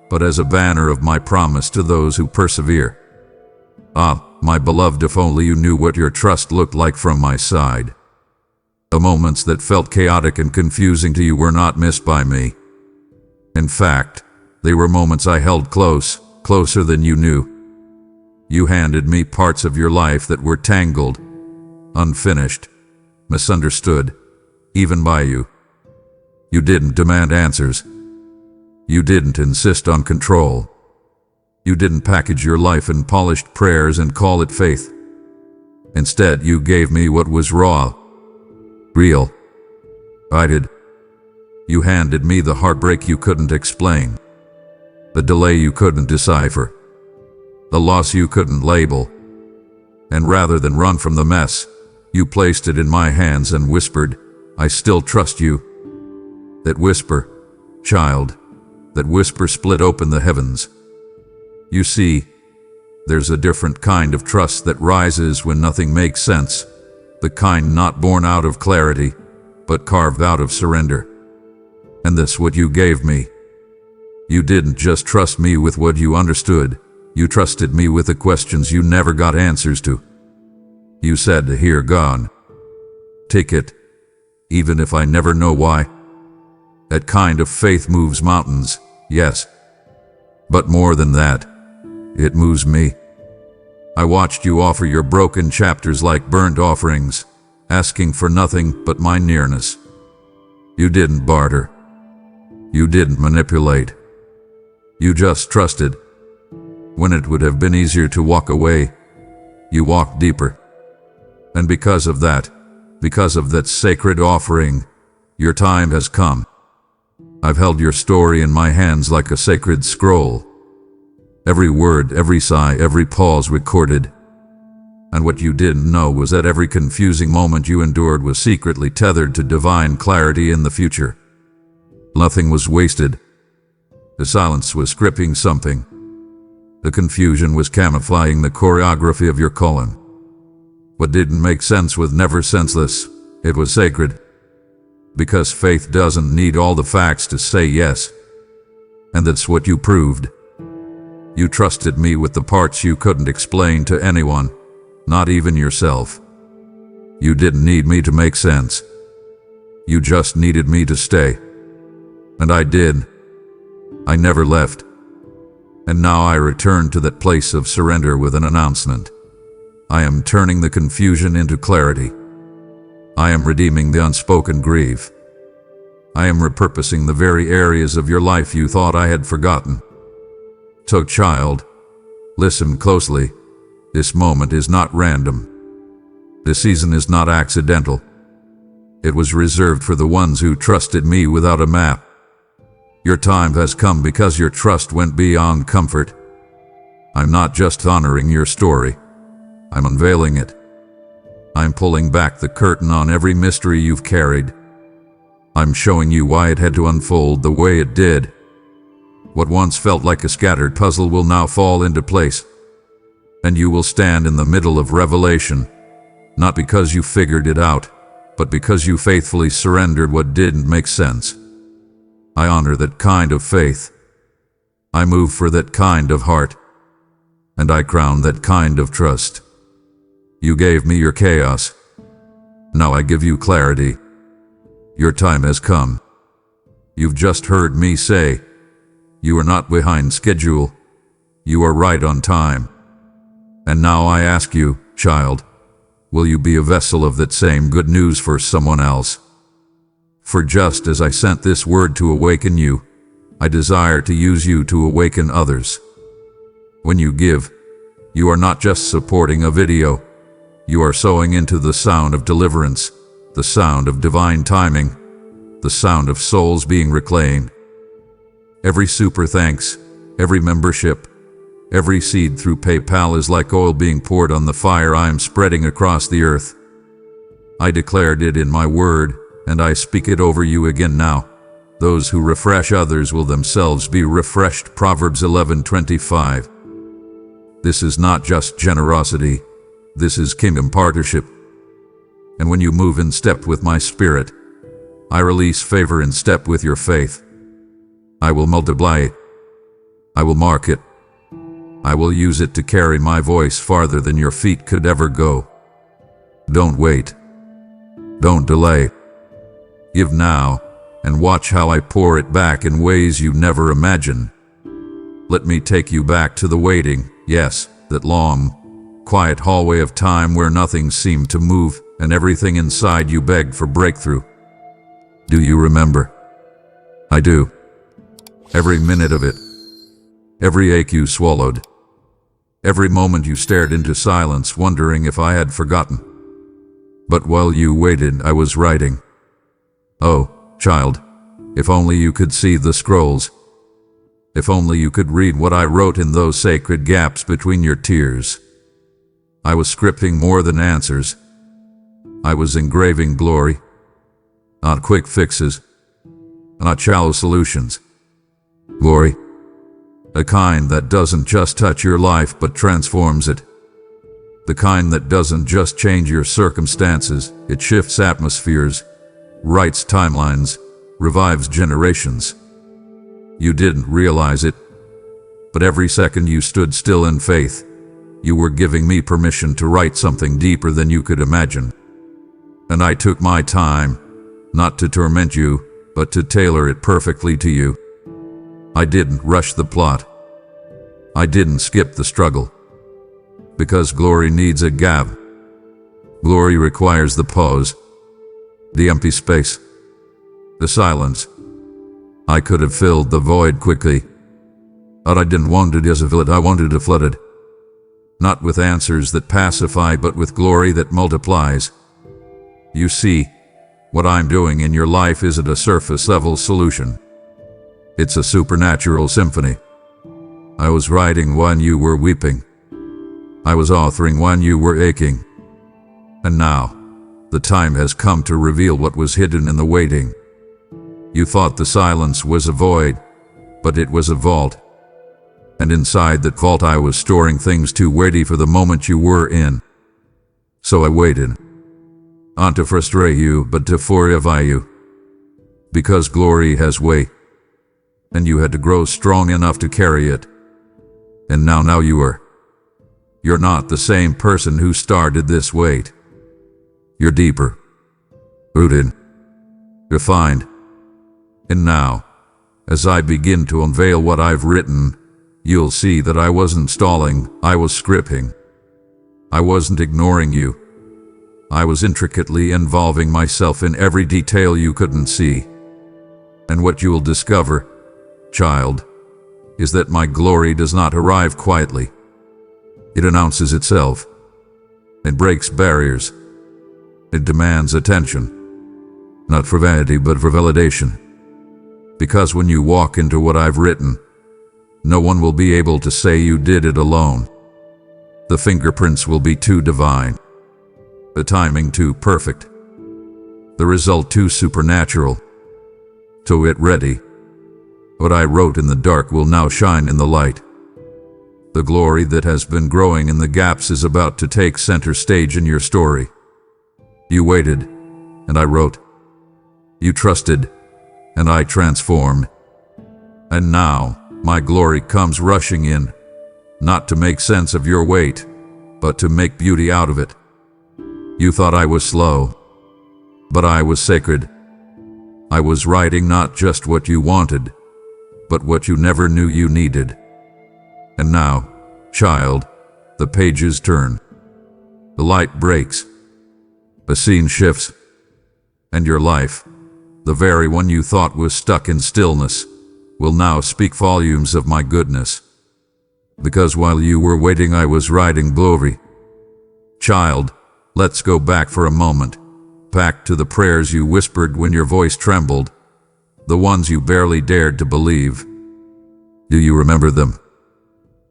but as a banner of my promise to those who persevere. Ah, my beloved, if only you knew what your trust looked like from my side. The moments that felt chaotic and confusing to you were not missed by me. In fact, they were moments I held close, closer than you knew. You handed me parts of your life that were tangled, unfinished, misunderstood, even by you. You didn't demand answers. You didn't insist on control. You didn't package your life in polished prayers and call it faith. Instead, you gave me what was raw, real. I did. You handed me the heartbreak you couldn't explain, the delay you couldn't decipher, the loss you couldn't label. And rather than run from the mess, you placed it in my hands and whispered, "I still trust you." That whisper, child, that whisper split open the heavens. You see, there's a different kind of trust that rises when nothing makes sense, the kind not born out of clarity, but carved out of surrender. And that's what you gave me. You didn't just trust me with what you understood, you trusted me with the questions you never got answers to. You said, "Here, God. Take it, even if I never know why." That kind of faith moves mountains, yes. But more than that, it moves me. I watched you offer your broken chapters like burnt offerings, asking for nothing but my nearness. You didn't barter. You didn't manipulate. You just trusted. When it would have been easier to walk away, you walked deeper. And because of that sacred offering, your time has come. I've held your story in my hands like a sacred scroll. Every word, every sigh, every pause recorded. And what you didn't know was that every confusing moment you endured was secretly tethered to divine clarity in the future. Nothing was wasted. The silence was scripting something. The confusion was camouflaging the choreography of your calling. What didn't make sense was never senseless. It was sacred. Because faith doesn't need all the facts to say yes. And that's what you proved. You trusted me with the parts you couldn't explain to anyone, not even yourself. You didn't need me to make sense. You just needed me to stay. And I did. I never left. And now I return to that place of surrender with an announcement. I am turning the confusion into clarity. I am redeeming the unspoken grief. I am repurposing the very areas of your life you thought I had forgotten. So, child, listen closely. This moment is not random. This season is not accidental. It was reserved for the ones who trusted me without a map. Your time has come because your trust went beyond comfort. I'm not just honoring your story. I'm unveiling it. I'm pulling back the curtain on every mystery you've carried. I'm showing you why it had to unfold the way it did. What once felt like a scattered puzzle will now fall into place. And you will stand in the middle of revelation, not because you figured it out, but because you faithfully surrendered what didn't make sense. I honor that kind of faith. I move for that kind of heart. And I crown that kind of trust. You gave me your chaos. Now I give you clarity. Your time has come. You've just heard me say, you are not behind schedule. You are right on time. And now I ask you, child, will you be a vessel of that same good news for someone else? For just as I sent this word to awaken you, I desire to use you to awaken others. When you give, you are not just supporting a video. You are sowing into the sound of deliverance, the sound of divine timing, the sound of souls being reclaimed. Every super thanks, every membership, every seed through PayPal is like oil being poured on the fire I am spreading across the earth. I declared it in my word, and I speak it over you again now. Those who refresh others will themselves be refreshed. Proverbs 11:25. This is not just generosity. This is kingdom partnership. And when you move in step with my spirit, I release favor in step with your faith. I will multiply it. I will mark it. I will use it to carry my voice farther than your feet could ever go. Don't wait. Don't delay. Give now, and watch how I pour it back in ways you never imagined. Let me take you back to the waiting, yes, that long, quiet hallway of time where nothing seemed to move and everything inside you begged for breakthrough. Do you remember? I do. Every minute of it. Every ache you swallowed. Every moment you stared into silence, wondering if I had forgotten. But while you waited, I was writing. Oh, child, if only you could see the scrolls. If only you could read what I wrote in those sacred gaps between your tears. I was scripting more than answers. I was engraving glory. Not quick fixes. Not shallow solutions. Glory. A kind that doesn't just touch your life but transforms it. The kind that doesn't just change your circumstances, it shifts atmospheres, writes timelines, revives generations. You didn't realize it, but every second you stood still in faith, you were giving me permission to write something deeper than you could imagine. And I took my time, not to torment you, but to tailor it perfectly to you. I didn't rush the plot. I didn't skip the struggle. Because glory needs a gap. Glory requires the pause, the empty space, the silence. I could have filled the void quickly, but I didn't want it as a village. I wanted to flood it, not with answers that pacify, but with glory that multiplies. You see, what I'm doing in your life isn't a surface-level solution. It's a supernatural symphony. I was writing when you were weeping. I was authoring when you were aching. And now, the time has come to reveal what was hidden in the waiting. You thought the silence was a void, but it was a vault. And inside that vault I was storing things too weighty for the moment you were in. So I waited. Not to frustrate you, but to fortify you. Because glory has weight, and you had to grow strong enough to carry it. And now you are. You're not the same person who started this weight. You're deeper, rooted, refined. And now, as I begin to unveil what I've written, you'll see that I wasn't stalling, I was scripting. I wasn't ignoring you. I was intricately involving myself in every detail you couldn't see. And what you'll discover, child, is that my glory does not arrive quietly. It announces itself. It breaks barriers. It demands attention. Not for vanity, but for validation. Because when you walk into what I've written, no one will be able to say you did it alone. The fingerprints will be too divine. The timing too perfect. The result too supernatural. To get ready. What I wrote in the dark will now shine in the light. The glory that has been growing in the gaps is about to take center stage in your story. You waited, and I wrote. You trusted, and I transformed. And now, my glory comes rushing in, not to make sense of your weight, but to make beauty out of it. You thought I was slow, but I was sacred. I was writing not just what you wanted, but what you never knew you needed. And now, child, the pages turn. The light breaks. The scene shifts. And your life, the very one you thought was stuck in stillness, will now speak volumes of my goodness. Because while you were waiting, I was writing glory. Child, let's go back for a moment, back to the prayers you whispered when your voice trembled, the ones you barely dared to believe. Do you remember them?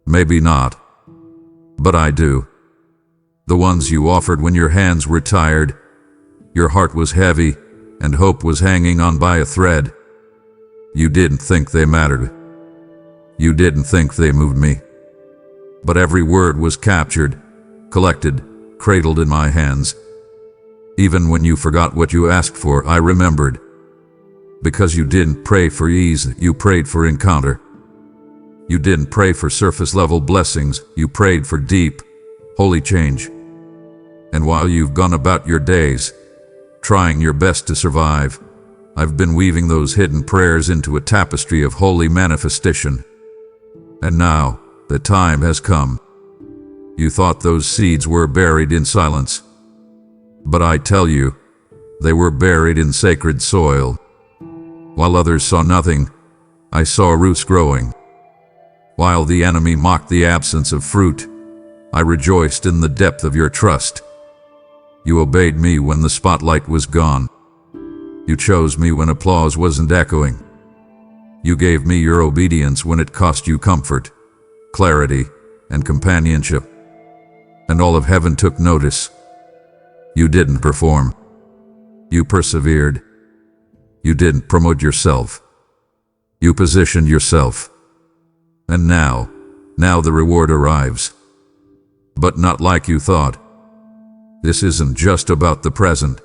Maybe not, but I do. The ones you offered when your hands were tired, your heart was heavy, and hope was hanging on by a thread. You didn't think they mattered. You didn't think they moved me. But every word was captured, collected, cradled in my hands. Even when you forgot what you asked for, I remembered. Because you didn't pray for ease, you prayed for encounter. You didn't pray for surface-level blessings, you prayed for deep, holy change. And while you've gone about your days, trying your best to survive. I've been weaving those hidden prayers into a tapestry of holy manifestation. And now, the time has come. You thought those seeds were buried in silence. But I tell you, they were buried in sacred soil. While others saw nothing, I saw roots growing. While the enemy mocked the absence of fruit, I rejoiced in the depth of your trust. You obeyed me when the spotlight was gone. You chose me when applause wasn't echoing. You gave me your obedience when it cost you comfort, clarity, and companionship. And all of heaven took notice. You didn't perform. You persevered. You didn't promote yourself. You positioned yourself. And now the reward arrives. But not like you thought. This isn't just about the present.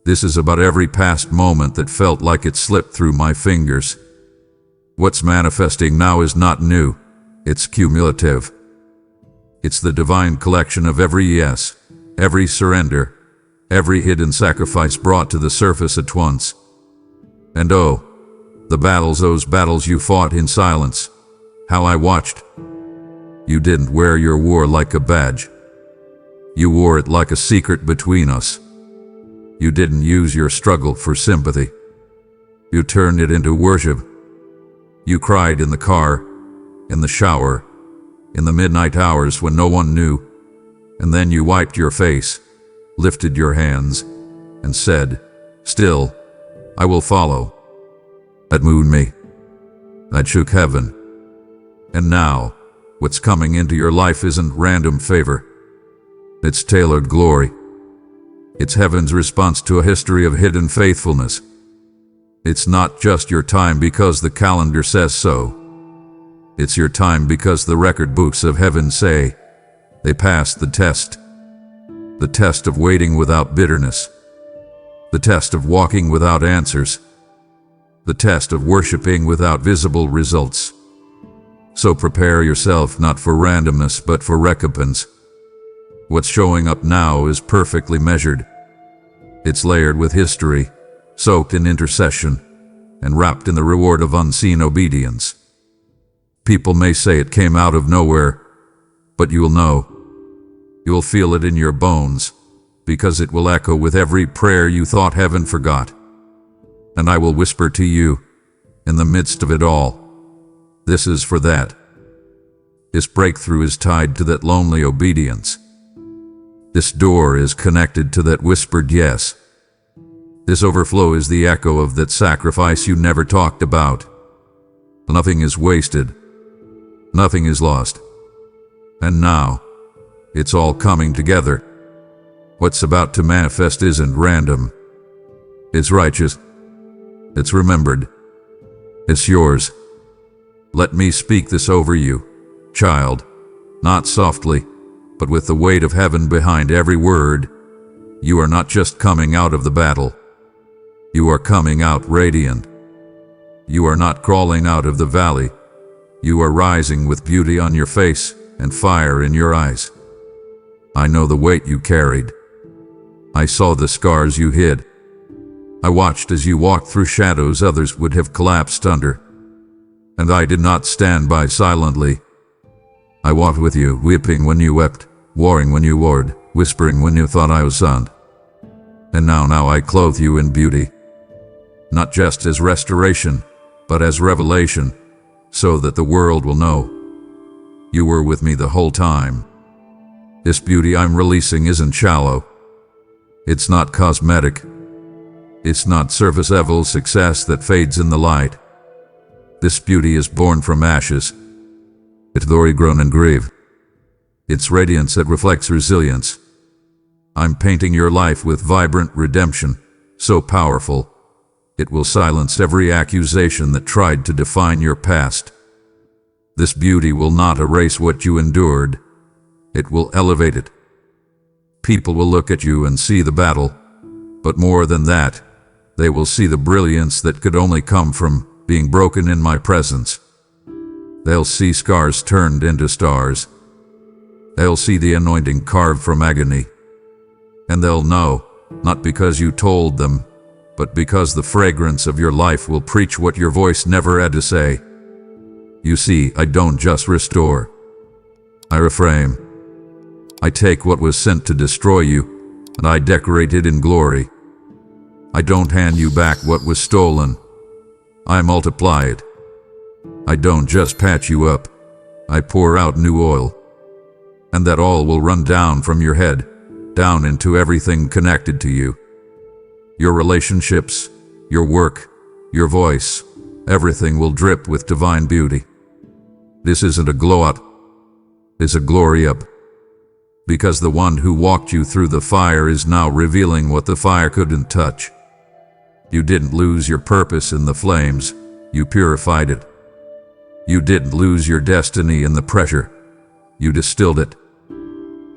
This is about every past moment that felt like it slipped through my fingers. What's manifesting now is not new. It's cumulative. It's the divine collection of every yes, every surrender, every hidden sacrifice brought to the surface at once. And oh, those battles you fought in silence, how I watched. You didn't wear your war like a badge. You wore it like a secret between us. You didn't use your struggle for sympathy. You turned it into worship. You cried in the car, in the shower, in the midnight hours when no one knew, and then you wiped your face, lifted your hands, and said, "Still, I will follow." That moved me. That shook heaven. And now, what's coming into your life isn't random favor. It's tailored glory. It's heaven's response to a history of hidden faithfulness. It's not just your time because the calendar says so. It's your time because the record books of heaven say they passed the test. The test of waiting without bitterness. The test of walking without answers. The test of worshiping without visible results. So prepare yourself not for randomness but for recompense. What's showing up now is perfectly measured. It's layered with history, soaked in intercession, and wrapped in the reward of unseen obedience. People may say it came out of nowhere, but you'll know. You'll feel it in your bones, because it will echo with every prayer you thought heaven forgot. And I will whisper to you, in the midst of it all, this is for that. This breakthrough is tied to that lonely obedience. This door is connected to that whispered yes. This overflow is the echo of that sacrifice you never talked about. Nothing is wasted. Nothing is lost. And now, it's all coming together. What's about to manifest isn't random. It's righteous. It's remembered. It's yours. Let me speak this over you, child, not softly, but with the weight of heaven behind every word. You are not just coming out of the battle. You are coming out radiant. You are not crawling out of the valley. You are rising with beauty on your face and fire in your eyes. I know the weight you carried. I saw the scars you hid. I watched as you walked through shadows others would have collapsed under. And I did not stand by silently. I walked with you, weeping when you wept, warring when you warred, whispering when you thought I was stunned. And now I clothe you in beauty. Not just as restoration, but as revelation, so that the world will know. You were with me the whole time. This beauty I'm releasing isn't shallow. It's not cosmetic. It's not surface level success that fades in the light. This beauty is born from ashes. It's thorny grown and grief. It's radiance that reflects resilience. I'm painting your life with vibrant redemption, so powerful, it will silence every accusation that tried to define your past. This beauty will not erase what you endured. It will elevate it. People will look at you and see the battle, but more than that, they will see the brilliance that could only come from being broken in my presence. They'll see scars turned into stars. They'll see the anointing carved from agony. And they'll know not because you told them, but because the fragrance of your life will preach what your voice never had to say. You see, I don't just restore. I reframe. I take what was sent to destroy you, and I decorate it in glory. I don't hand you back what was stolen. I multiply it. I don't just patch you up. I pour out new oil. And that oil will run down from your head, down into everything connected to you. Your relationships, your work, your voice, everything will drip with divine beauty. This isn't a glow up, it's a glory up. Because the one who walked you through the fire is now revealing what the fire couldn't touch. You didn't lose your purpose in the flames, you purified it. You didn't lose your destiny in the pressure, you distilled it.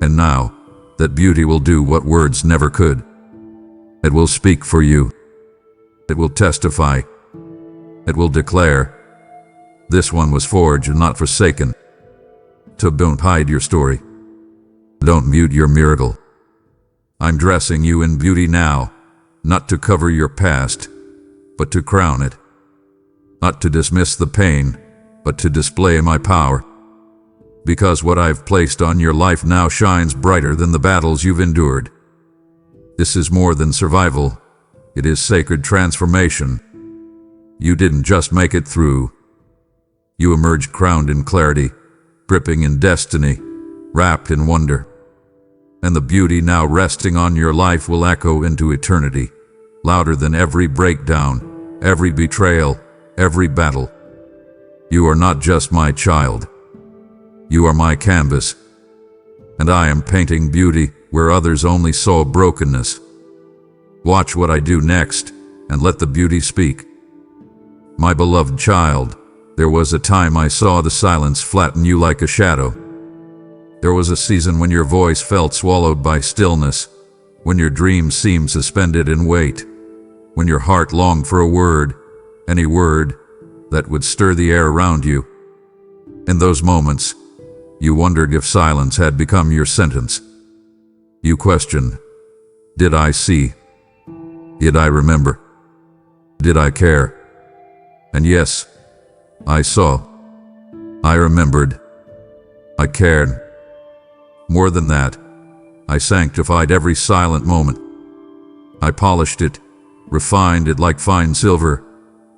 And now, that beauty will do what words never could. It will speak for you. It will testify. It will declare, this one was forged and not forsaken. So don't hide your story. Don't mute your miracle. I'm dressing you in beauty now, not to cover your past, but to crown it. Not to dismiss the pain, but to display my power. Because what I've placed on your life now shines brighter than the battles you've endured. This is more than survival. It is sacred transformation. You didn't just make it through. You emerged crowned in clarity, dripping in destiny, wrapped in wonder. And the beauty now resting on your life will echo into eternity, louder than every breakdown, every betrayal, every battle. You are not just my child. You are my canvas. And I am painting beauty where others only saw brokenness. Watch what I do next, and let the beauty speak. My beloved child, there was a time I saw the silence flatten you like a shadow. There was a season when your voice felt swallowed by stillness, when your dreams seemed suspended in weight, when your heart longed for a word, any word, that would stir the air around you. In those moments, you wondered if silence had become your sentence. You questioned, did I see? Did I remember? Did I care? And yes, I saw. I remembered. I cared. More than that, I sanctified every silent moment. I polished it, refined it like fine silver,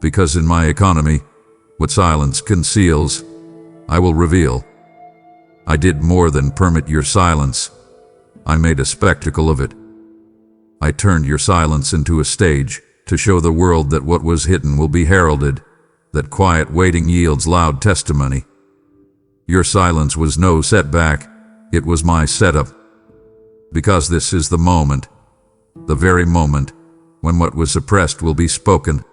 because in my economy, what silence conceals, I will reveal. I did more than permit your silence. I made a spectacle of it. I turned your silence into a stage to show the world that what was hidden will be heralded, that quiet waiting yields loud testimony. Your silence was no setback, it was my setup. Because this is the moment, the very moment, when what was suppressed will be spoken.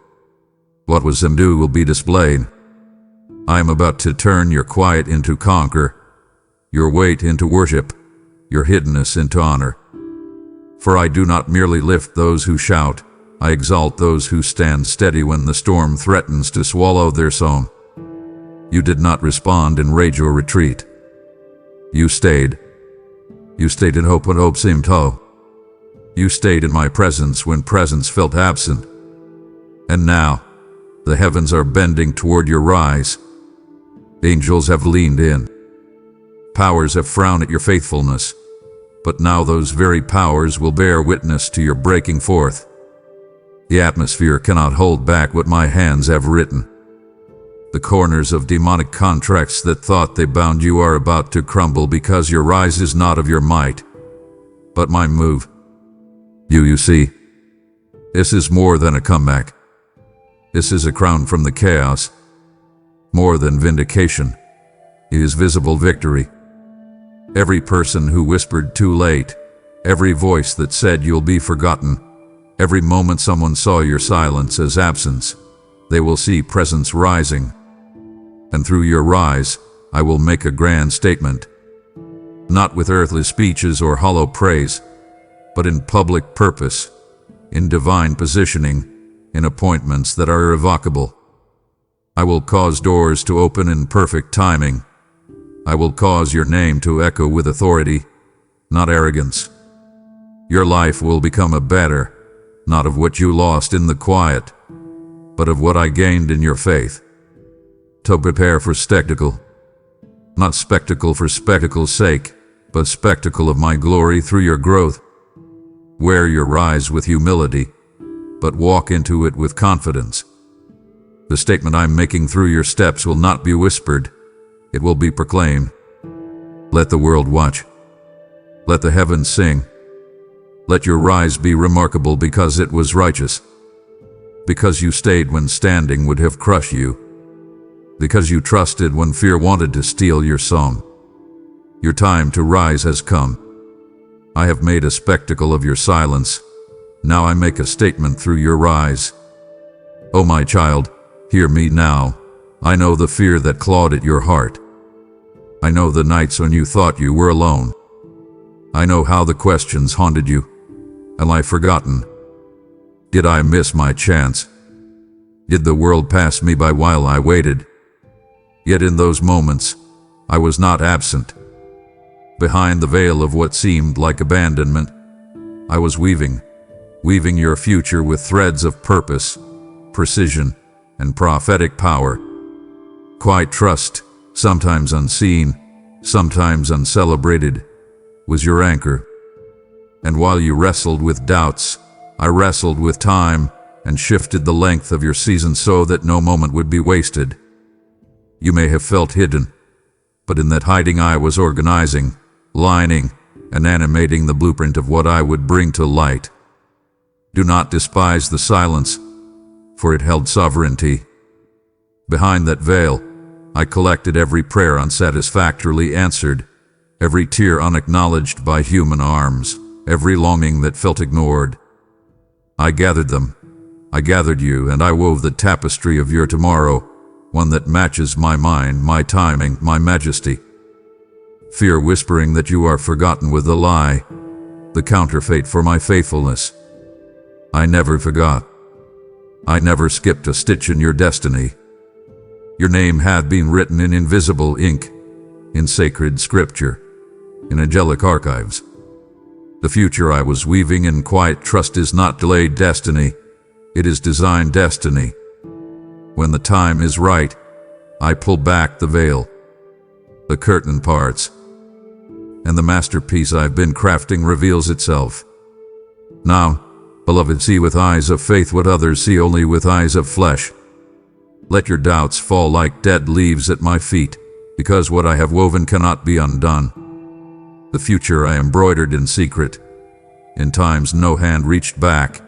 What was subdued will be displayed. I am about to turn your quiet into conquer, your weight into worship, your hiddenness into honor. For I do not merely lift those who shout, I exalt those who stand steady when the storm threatens to swallow their song. You did not respond in rage or retreat. You stayed. You stayed in hope when hope seemed low. You stayed in my presence when presence felt absent. And now, the heavens are bending toward your rise. Angels have leaned in. Powers have frowned at your faithfulness. But now those very powers will bear witness to your breaking forth. The atmosphere cannot hold back what my hands have written. The corners of demonic contracts that thought they bound you are about to crumble because your rise is not of your might, but my move. You see, this is more than a comeback. This is a crown from the chaos. More than vindication, it is visible victory. Every person who whispered too late, every voice that said you'll be forgotten, every moment someone saw your silence as absence, they will see presence rising. And through your rise, I will make a grand statement. Not with earthly speeches or hollow praise, but in public purpose, in divine positioning, in appointments that are irrevocable. I will cause doors to open in perfect timing. I will cause your name to echo with authority, not arrogance. Your life will become a better, not of what you lost in the quiet, but of what I gained in your faith. To prepare for spectacle, not spectacle for spectacle's sake, but spectacle of my glory through your growth. Wear your rise with humility, but walk into it with confidence. The statement I'm making through your steps will not be whispered, it will be proclaimed. Let the world watch. Let the heavens sing. Let your rise be remarkable because it was righteous. Because you stayed when standing would have crushed you. Because you trusted when fear wanted to steal your song. Your time to rise has come. I have made a spectacle of your silence. Now I make a statement through your rise. Oh my child, hear me now. I know the fear that clawed at your heart. I know the nights when you thought you were alone. I know how the questions haunted you. Am I forgotten? Did I miss my chance? Did the world pass me by while I waited? Yet in those moments, I was not absent. Behind the veil of what seemed like abandonment, I was weaving your future with threads of purpose, precision, and prophetic power. Quiet trust, sometimes unseen, sometimes uncelebrated, was your anchor. And while you wrestled with doubts, I wrestled with time and shifted the length of your season so that no moment would be wasted. You may have felt hidden, but in that hiding I was organizing, lining, and animating the blueprint of what I would bring to light. Do not despise the silence, for it held sovereignty. Behind that veil, I collected every prayer unsatisfactorily answered, every tear unacknowledged by human arms, every longing that felt ignored. I gathered them. I gathered you, and I wove the tapestry of your tomorrow, one that matches my mind, my timing, my majesty. Fear whispering that you are forgotten with a lie, the counterfeit for my faithfulness. I never forgot. I never skipped a stitch in your destiny. Your name had been written in invisible ink, in sacred scripture, in angelic archives. The future I was weaving in quiet trust is not delayed destiny, it is designed destiny. When the time is right, I pull back the veil, the curtain parts, and the masterpiece I've been crafting reveals itself. Now, beloved, see with eyes of faith what others see only with eyes of flesh. Let your doubts fall like dead leaves at my feet, because what I have woven cannot be undone. The future I embroidered in secret. In times no hand reached back,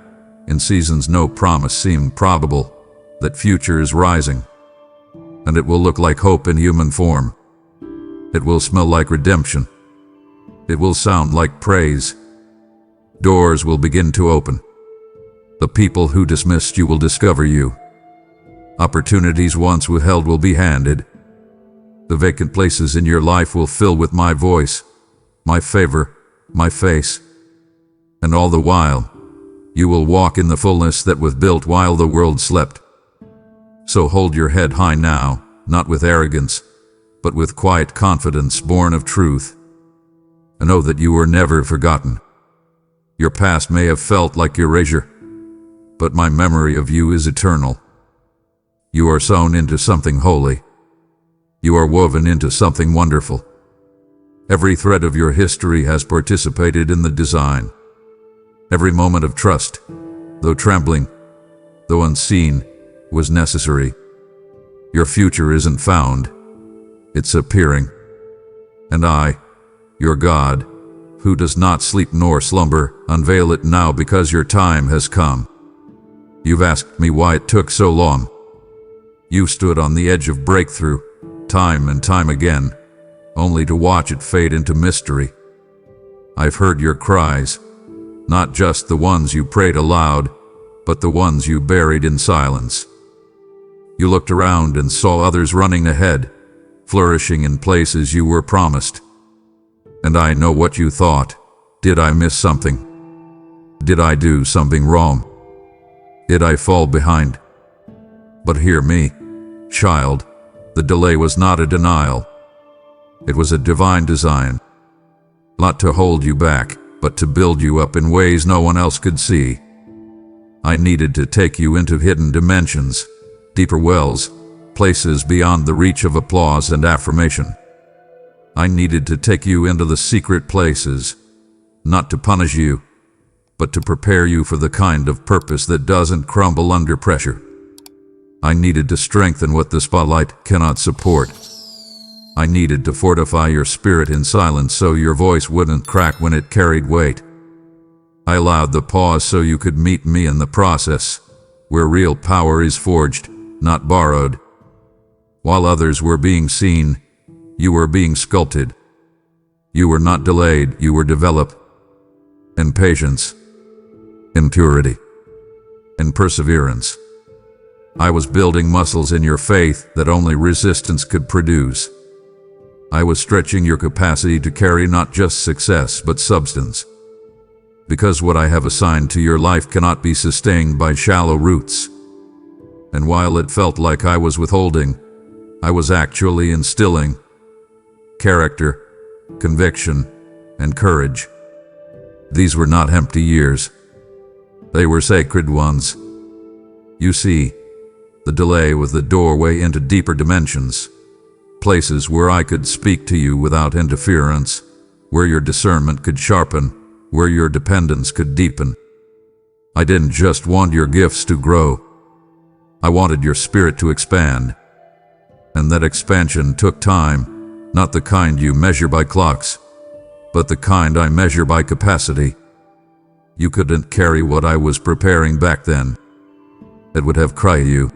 in seasons no promise seemed probable. That future is rising, and it will look like hope in human form. It will smell like redemption. It will sound like praise. Doors will begin to open. The people who dismissed you will discover you. Opportunities once withheld will be handed. The vacant places in your life will fill with my voice, my favor, my face. And all the while, you will walk in the fullness that was built while the world slept. So hold your head high now, not with arrogance, but with quiet confidence born of truth. And know that you were never forgotten. Your past may have felt like erasure, but my memory of you is eternal. You are sown into something holy. You are woven into something wonderful. Every thread of your history has participated in the design. Every moment of trust, though trembling, though unseen, was necessary. Your future isn't found, it's appearing. And I, your God, who does not sleep nor slumber, unveil it now because your time has come. You've asked me why it took so long. You stood on the edge of breakthrough, time and time again, only to watch it fade into mystery. I've heard your cries, not just the ones you prayed aloud, but the ones you buried in silence. You looked around and saw others running ahead, flourishing in places you were promised. And I know what you thought. Did I miss something? Did I do something wrong? Did I fall behind? But hear me, child, the delay was not a denial. It was a divine design. Not to hold you back, but to build you up in ways no one else could see. I needed to take you into hidden dimensions, deeper wells, places beyond the reach of applause and affirmation. I needed to take you into the secret places, not to punish you, but to prepare you for the kind of purpose that doesn't crumble under pressure. I needed to strengthen what the spotlight cannot support. I needed to fortify your spirit in silence so your voice wouldn't crack when it carried weight. I allowed the pause so you could meet me in the process, where real power is forged, not borrowed. While others were being seen, you were being sculpted. You were not delayed, you were developed. In patience, in purity, in perseverance. I was building muscles in your faith that only resistance could produce. I was stretching your capacity to carry not just success but substance. Because what I have assigned to your life cannot be sustained by shallow roots. And while it felt like I was withholding, I was actually instilling character, conviction, and courage. These were not empty years. They were sacred ones. You see, the delay was the doorway into deeper dimensions. Places where I could speak to you without interference, where your discernment could sharpen, where your dependence could deepen. I didn't just want your gifts to grow. I wanted your spirit to expand. And that expansion took time, not the kind you measure by clocks, but the kind I measure by capacity. You couldn't carry what I was preparing back then. It would have crushed you.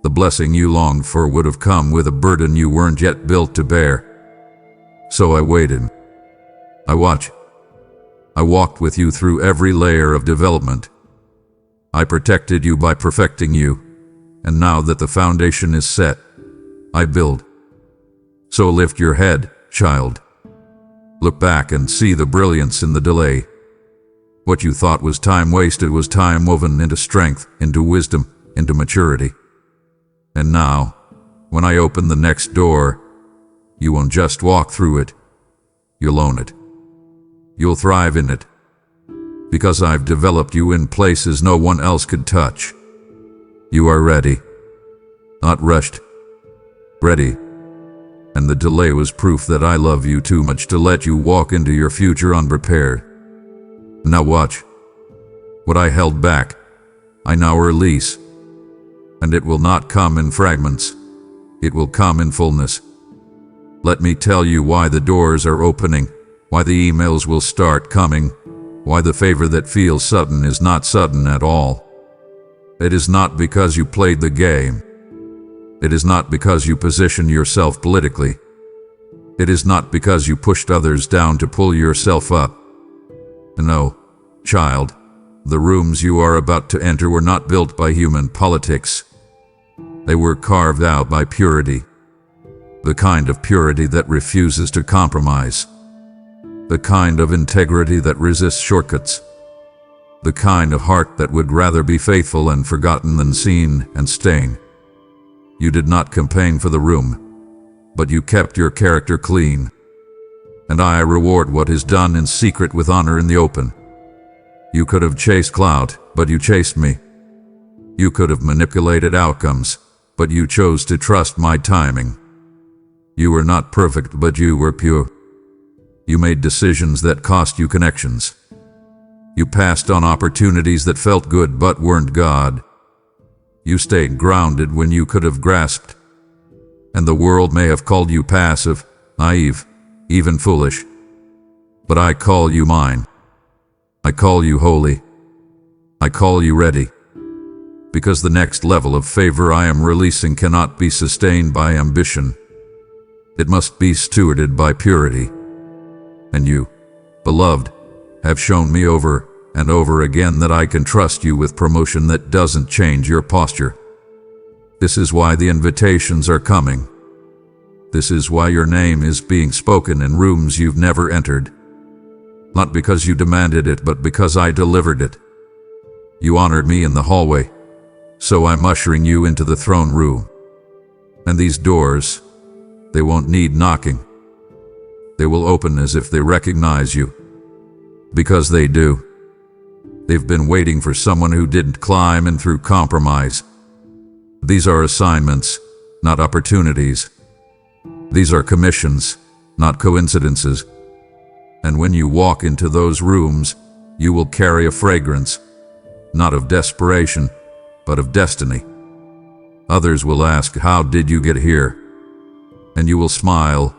The blessing you longed for would have come with a burden you weren't yet built to bear. So I waited. I watched. I walked with you through every layer of development. I protected you by perfecting you, and now that the foundation is set, I build. So lift your head, child. Look back and see the brilliance in the delay. What you thought was time wasted was time woven into strength, into wisdom, into maturity. And now, when I open the next door, you won't just walk through it, you'll own it. You'll thrive in it. Because I've developed you in places no one else could touch. You are ready. Not rushed. Ready. And the delay was proof that I love you too much to let you walk into your future unprepared. Now watch. What I held back, I now release. And it will not come in fragments. It will come in fullness. Let me tell you why the doors are opening, why the emails will start coming, why the favor that feels sudden is not sudden at all. It is not because you played the game. It is not because you positioned yourself politically. It is not because you pushed others down to pull yourself up. No, child, the rooms you are about to enter were not built by human politics. They were carved out by purity. The kind of purity that refuses to compromise. The kind of integrity that resists shortcuts. The kind of heart that would rather be faithful and forgotten than seen and staying. You did not campaign for the room, but you kept your character clean. And I reward what is done in secret with honor in the open. You could have chased clout, but you chased me. You could have manipulated outcomes, but you chose to trust my timing. You were not perfect, but you were pure. You made decisions that cost you connections. You passed on opportunities that felt good but weren't God. You stayed grounded when you could have grasped. And the world may have called you passive, naive, even foolish. But I call you mine. I call you holy. I call you ready. Because the next level of favor I am releasing cannot be sustained by ambition. It must be stewarded by purity. And you, beloved, have shown me over and over again that I can trust you with promotion that doesn't change your posture. This is why the invitations are coming. This is why your name is being spoken in rooms you've never entered. Not because you demanded it, but because I delivered it. You honored me in the hallway, so I'm ushering you into the throne room. And these doors, they won't need knocking. They will open as if they recognize you. Because they do. They've been waiting for someone who didn't climb in through compromise. These are assignments, not opportunities. These are commissions, not coincidences. And when you walk into those rooms, you will carry a fragrance, not of desperation, but of destiny. Others will ask, "How did you get here?" And you will smile,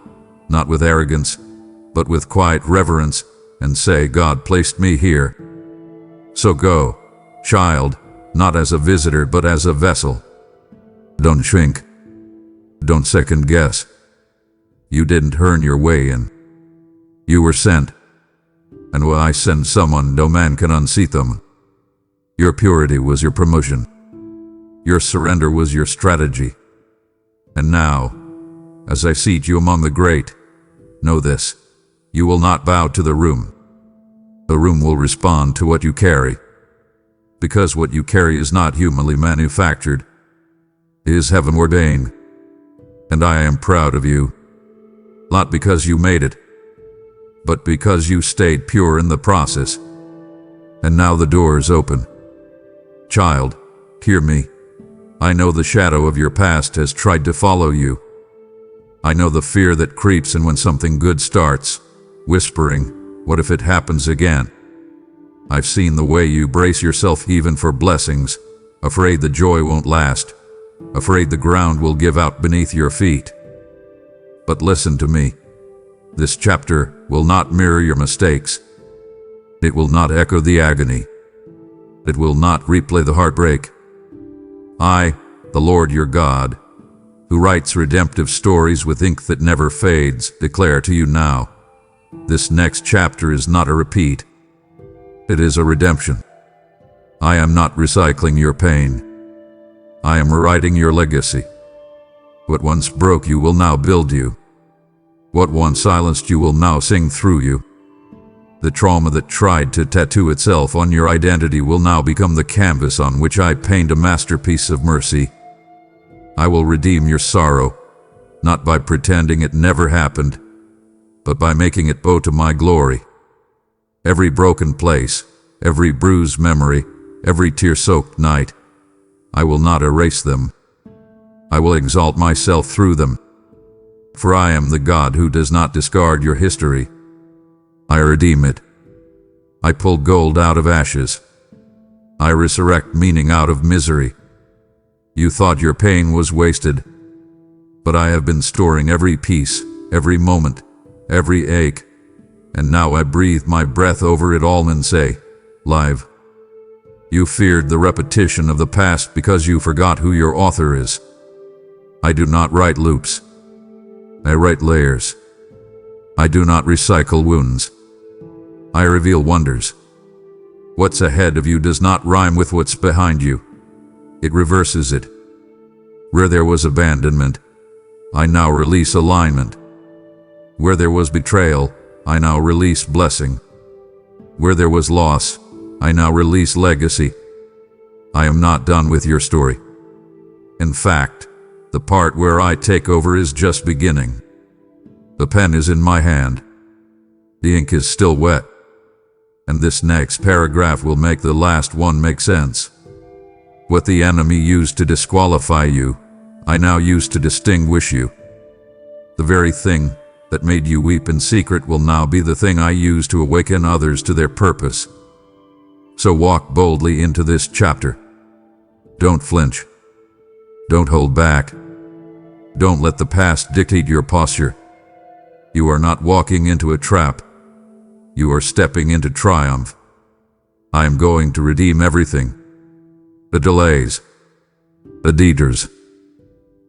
not with arrogance, but with quiet reverence, and say, "God placed me here." So go, child, not as a visitor, but as a vessel. Don't shrink. Don't second guess. You didn't earn your way in. You were sent. And when I send someone, no man can unseat them. Your purity was your promotion. Your surrender was your strategy. And now, as I seat you among the great, know this: you will not bow to the room. The room will respond to what you carry. Because what you carry is not humanly manufactured. It is heaven ordained. And I am proud of you. Not because you made it, but because you stayed pure in the process. And now the door is open. Child, hear me. I know the shadow of your past has tried to follow you. I know the fear that creeps in when something good starts, whispering, "What if it happens again?" I've seen the way you brace yourself even for blessings, afraid the joy won't last, afraid the ground will give out beneath your feet. But listen to me. This chapter will not mirror your mistakes. It will not echo the agony. It will not replay the heartbreak. I, the Lord your God, who writes redemptive stories with ink that never fades, declare to you now, this next chapter is not a repeat. It is a redemption. I am not recycling your pain. I am rewriting your legacy. What once broke you will now build you. What once silenced you will now sing through you. The trauma that tried to tattoo itself on your identity will now become the canvas on which I paint a masterpiece of mercy. I will redeem your sorrow, not by pretending it never happened, but by making it bow to my glory. Every broken place, every bruised memory, every tear-soaked night, I will not erase them. I will exalt myself through them. For I am the God who does not discard your history. I redeem it. I pull gold out of ashes. I resurrect meaning out of misery. You thought your pain was wasted, but I have been storing every piece, every moment, every ache, and now I breathe my breath over it all and say, "Live." You feared the repetition of the past because you forgot who your author is. I do not write loops. I write layers. I do not recycle wounds. I reveal wonders. What's ahead of you does not rhyme with what's behind you. It reverses it. Where there was abandonment, I now release alignment. Where there was betrayal, I now release blessing. Where there was loss, I now release legacy. I am not done with your story. In fact, the part where I take over is just beginning. The pen is in my hand. The ink is still wet. And this next paragraph will make the last one make sense. What the enemy used to disqualify you, I now use to distinguish you. The very thing that made you weep in secret will now be the thing I use to awaken others to their purpose. So walk boldly into this chapter. Don't flinch. Don't hold back. Don't let the past dictate your posture. You are not walking into a trap. You are stepping into triumph. I am going to redeem everything. The delays, the detours,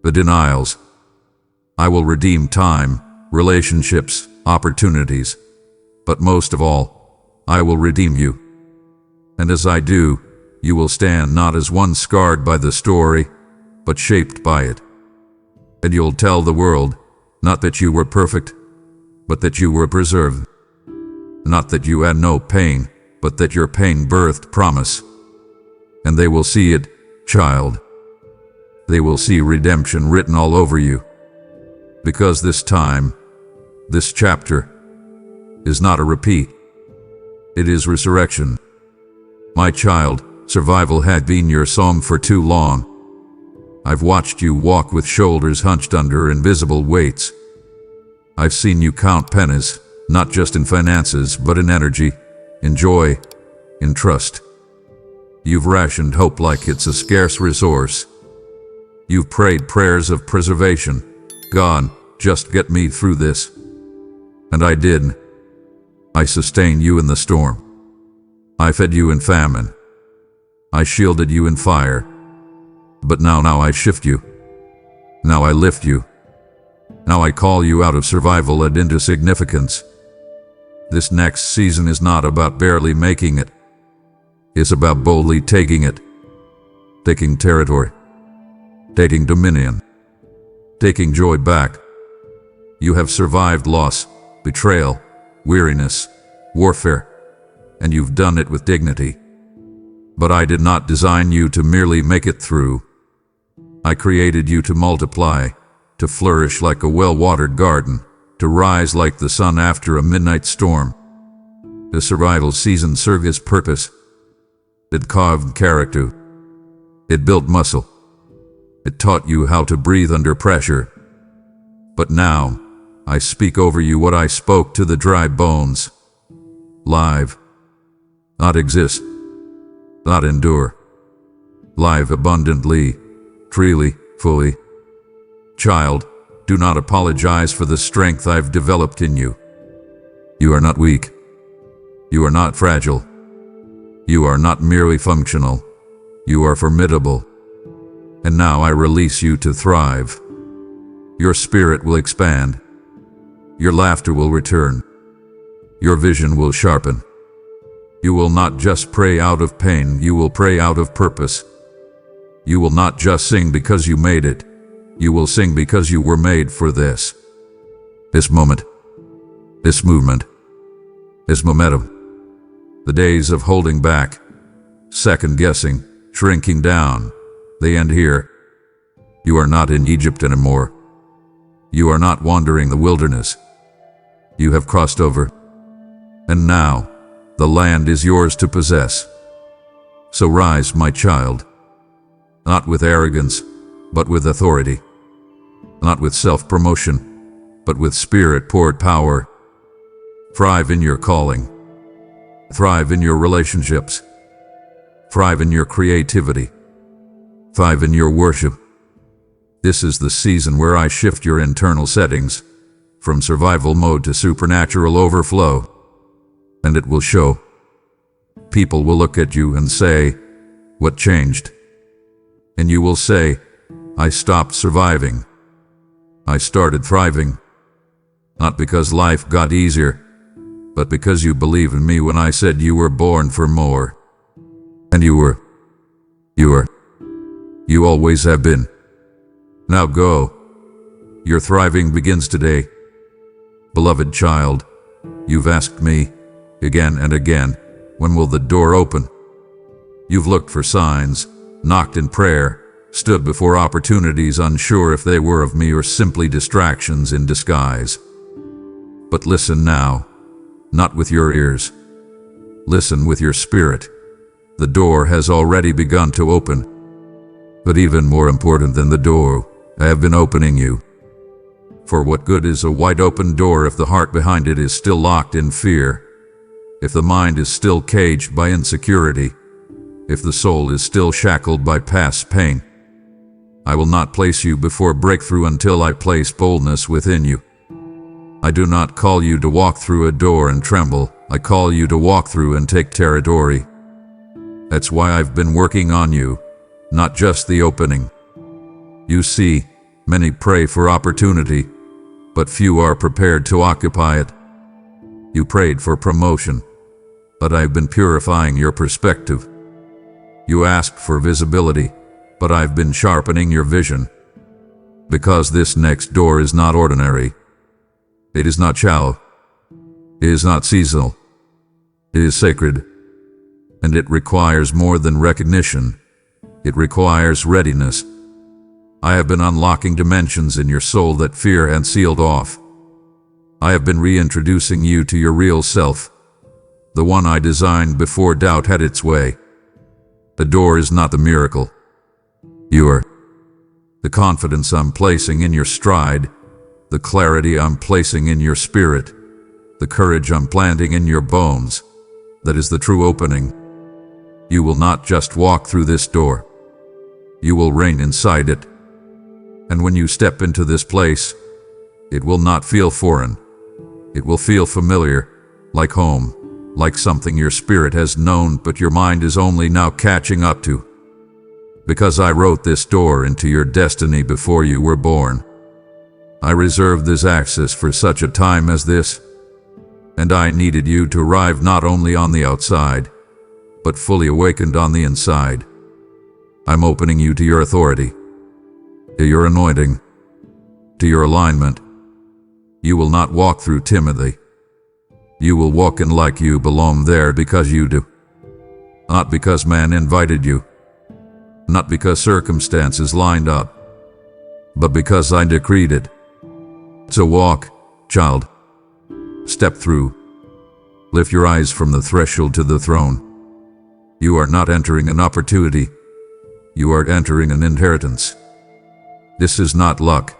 the denials. I will redeem time, relationships, opportunities. But most of all, I will redeem you. And as I do, you will stand not as one scarred by the story, but shaped by it. And you'll tell the world, not that you were perfect, but that you were preserved. Not that you had no pain, but that your pain birthed promise. And they will see it, child. They will see redemption written all over you. Because this time, this chapter, is not a repeat. It is resurrection. My child, survival had been your song for too long. I've watched you walk with shoulders hunched under invisible weights. I've seen you count pennies, not just in finances, but in energy, in joy, in trust. You've rationed hope like it's a scarce resource. You've prayed prayers of preservation. God, just get me through this. And I did. I sustained you in the storm. I fed you in famine. I shielded you in fire. But now I shift you. Now I lift you. Now I call you out of survival and into significance. This next season is not about barely making it. It's about boldly taking it. Taking territory. Taking dominion. Taking joy back. You have survived loss, betrayal, weariness, warfare, and you've done it with dignity. But I did not design you to merely make it through. I created you to multiply, to flourish like a well-watered garden, to rise like the sun after a midnight storm. The survival season served its purpose. It carved character. It built muscle. It taught you how to breathe under pressure. But now, I speak over you what I spoke to the dry bones. Live. Not exist. Not endure. Live abundantly, freely, fully. Child, do not apologize for the strength I've developed in you. You are not weak. You are not fragile. You are not merely functional. You are formidable. And now I release you to thrive. Your spirit will expand. Your laughter will return. Your vision will sharpen. You will not just pray out of pain, you will pray out of purpose. You will not just sing because you made it. You will sing because you were made for this. This moment. This movement. This momentum. The days of holding back, second guessing, shrinking down, they end here. You are not in Egypt anymore. You are not wandering the wilderness. You have crossed over. And now, the land is yours to possess. So rise, my child. Not with arrogance, but with authority. Not with self-promotion, but with spirit-poured power. Thrive in your calling. Thrive in your relationships. Thrive in your creativity. Thrive in your worship. This is the season where I shift your internal settings from survival mode to supernatural overflow. And it will show. People will look at you and say, "What changed?" And you will say, "I stopped surviving. I started thriving." Not because life got easier, but because you believed in me when I said you were born for more. And you were. You always have been. Now go. Your thriving begins today. Beloved child, you've asked me, again and again, when will the door open? You've looked for signs, knocked in prayer, stood before opportunities unsure if they were of me or simply distractions in disguise. But listen now, not with your ears. Listen with your spirit. The door has already begun to open. But even more important than the door, I have been opening you. For what good is a wide open door if the heart behind it is still locked in fear? If the mind is still caged by insecurity? If the soul is still shackled by past pain? I will not place you before breakthrough until I place boldness within you. I do not call you to walk through a door and tremble. I call you to walk through and take territory. That's why I've been working on you, not just the opening. You see, many pray for opportunity, but few are prepared to occupy it. You prayed for promotion, but I've been purifying your perspective. You asked for visibility, but I've been sharpening your vision. Because this next door is not ordinary. It is not shallow. It is not seasonal. It is sacred. And it requires more than recognition. It requires readiness. I have been unlocking dimensions in your soul that fear had sealed off. I have been reintroducing you to your real self. the one I designed before doubt had its way. The door is not the miracle. You are. The confidence I'm placing in your stride, the clarity I'm placing in your spirit, the courage I'm planting in your bones, that is the true opening. You will not just walk through this door. You will reign inside it. And when you step into this place, it will not feel foreign. It will feel familiar, like home, like something your spirit has known but your mind is only now catching up to. Because I wrote this door into your destiny before you were born. I reserved this access for such a time as this, and I needed you to arrive not only on the outside, but fully awakened on the inside. I'm opening you to your authority, to your anointing, to your alignment. You will not walk through timidly. You will walk in like you belong there because you do. Not because man invited you. Not because circumstances lined up, but because I decreed it. So walk, child. Step through. Lift your eyes from the threshold to the throne. You are not entering an opportunity. You are entering an inheritance. This is not luck.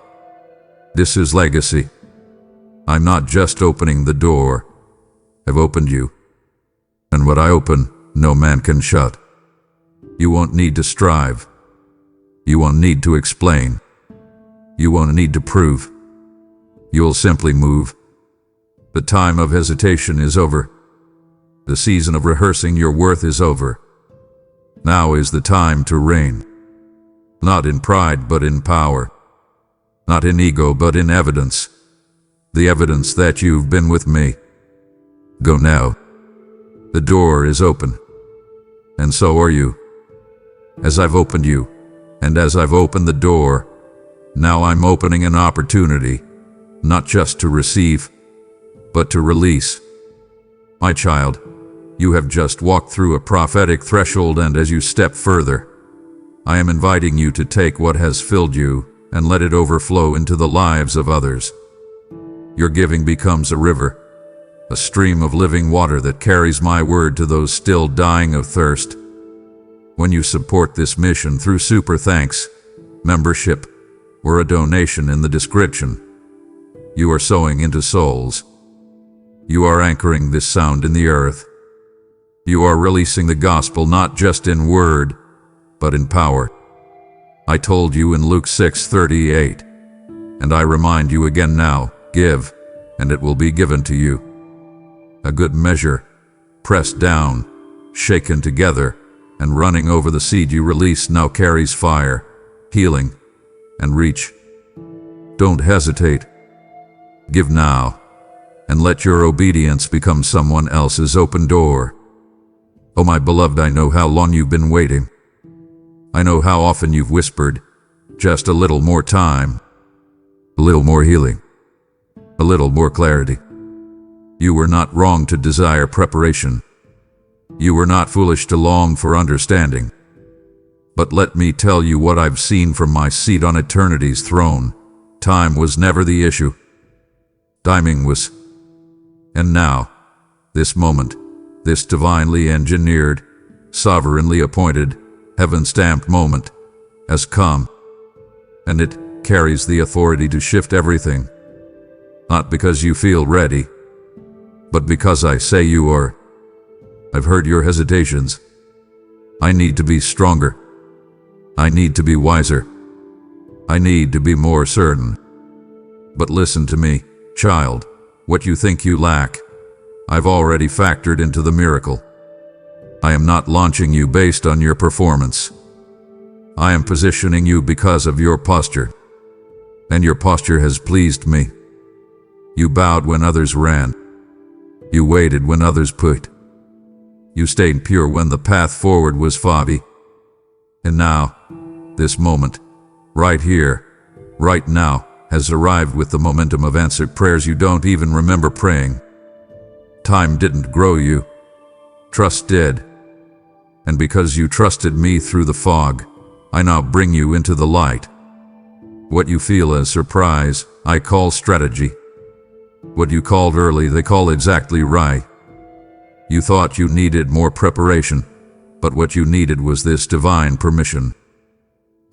This is legacy. I'm not just opening the door. I've opened you. And what I open, no man can shut. You won't need to strive. You won't need to explain. You won't need to prove. You'll simply move. The time of hesitation is over. The season of rehearsing your worth is over. Now is the time to reign. Not in pride, but in power. Not in ego, but in evidence. The evidence that you've been with me. Go now. The door is open. And so are you. As I've opened you, and as I've opened the door, now I'm opening an opportunity, not just to receive, but to release. My child, you have just walked through a prophetic threshold, and as you step further, I am inviting you to take what has filled you and let it overflow into the lives of others. Your giving becomes a river, a stream of living water that carries my word to those still dying of thirst. When you support this mission through super thanks, membership, or a donation in the description, you are sowing into souls. You are anchoring this sound in the earth. You are releasing the gospel not just in word, but in power. I told you in Luke 6:38, and I remind you again now, give, and it will be given to you. A good measure, pressed down, shaken together, and running over the seed you release now carries fire, healing, and reach. Don't hesitate. Give now, and let your obedience become someone else's open door. Oh, my beloved, I know how long you've been waiting. I know how often you've whispered, just a little more time, a little more healing, a little more clarity. You were not wrong to desire preparation. You were not foolish to long for understanding. But let me tell you what I've seen from my seat on eternity's throne. Time was never the issue. Timing was. And now, this moment, this divinely engineered, sovereignly appointed, heaven-stamped moment, has come. And it carries the authority to shift everything. Not because you feel ready, but because I say you are. I've heard your hesitations. I need to be stronger. I need to be wiser. I need to be more certain. But listen to me, child. What you think you lack, I've already factored into the miracle. I am not launching you based on your performance. I am positioning you because of your posture. And your posture has pleased me. You bowed when others ran. You waited when others put. You stayed pure when the path forward was foggy. And now, this moment, right here, right now, has arrived with the momentum of answered prayers you don't even remember praying. Time didn't grow you. Trust did. And because you trusted me through the fog, I now bring you into the light. What you feel as surprise, I call strategy. What you called early, they call exactly right. You thought you needed more preparation, but what you needed was this divine permission.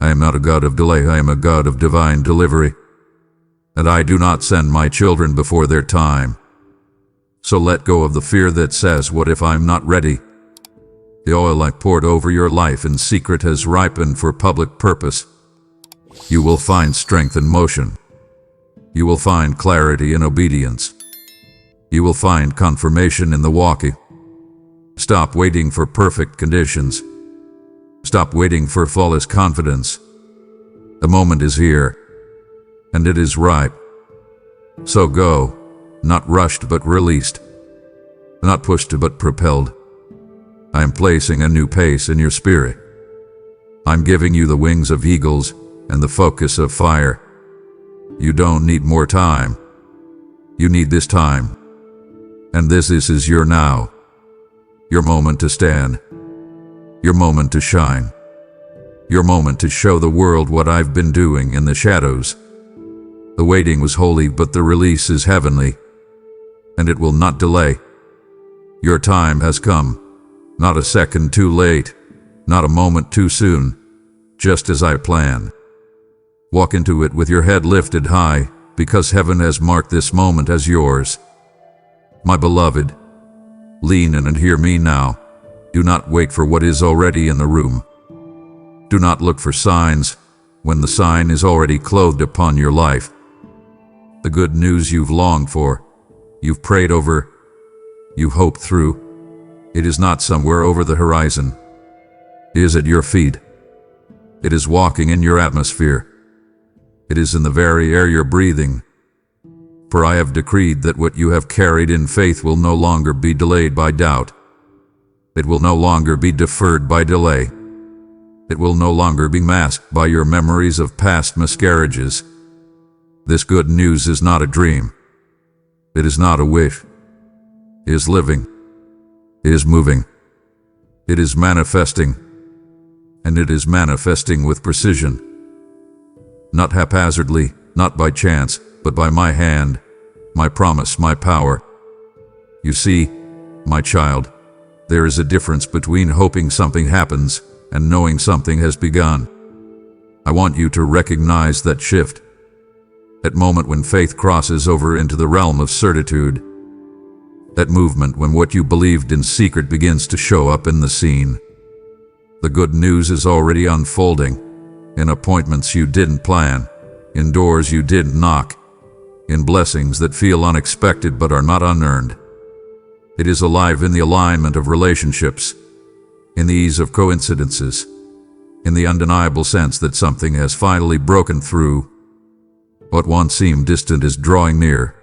I am not a God of delay, I am a God of divine delivery. And I do not send my children before their time. So let go of the fear that says, what if I'm not ready? The oil I poured over your life in secret has ripened for public purpose. You will find strength in motion. You will find clarity in obedience. You will find confirmation in the walking. Stop waiting for perfect conditions. Stop waiting for flawless confidence. The moment is here, and it is ripe. So go, not rushed but released, not pushed but propelled. I am placing a new pace in your spirit. I'm giving you the wings of eagles and the focus of fire. You don't need more time. You need this time. And this is your now. Your moment to stand. Your moment to shine. Your moment to show the world what I've been doing in the shadows. The waiting was holy, but the release is heavenly. And it will not delay. Your time has come. Not a second too late. Not a moment too soon. Just as I planned. Walk into it with your head lifted high, because heaven has marked this moment as yours. My beloved, lean in and hear me now. Do not wait for what is already in the room. Do not look for signs when the sign is already clothed upon your life. The good news you've longed for, you've prayed over, you've hoped through, it is not somewhere over the horizon. It is at your feet. It is walking in your atmosphere. It is in the very air you're breathing. For I have decreed that what you have carried in faith will no longer be delayed by doubt. It will no longer be deferred by delay. It will no longer be masked by your memories of past miscarriages. This good news is not a dream. It is not a wish. It is living. It is moving. It is manifesting. And it is manifesting with precision. Not haphazardly, not by chance, but by my hand, my promise, my power. You see, my child, there is a difference between hoping something happens and knowing something has begun. I want you to recognize that shift, that moment when faith crosses over into the realm of certitude, that movement when what you believed in secret begins to show up in the scene. The good news is already unfolding, in appointments you didn't plan, in doors you didn't knock, in blessings that feel unexpected but are not unearned. It is alive in the alignment of relationships, in the ease of coincidences, in the undeniable sense that something has finally broken through. What once seemed distant is drawing near.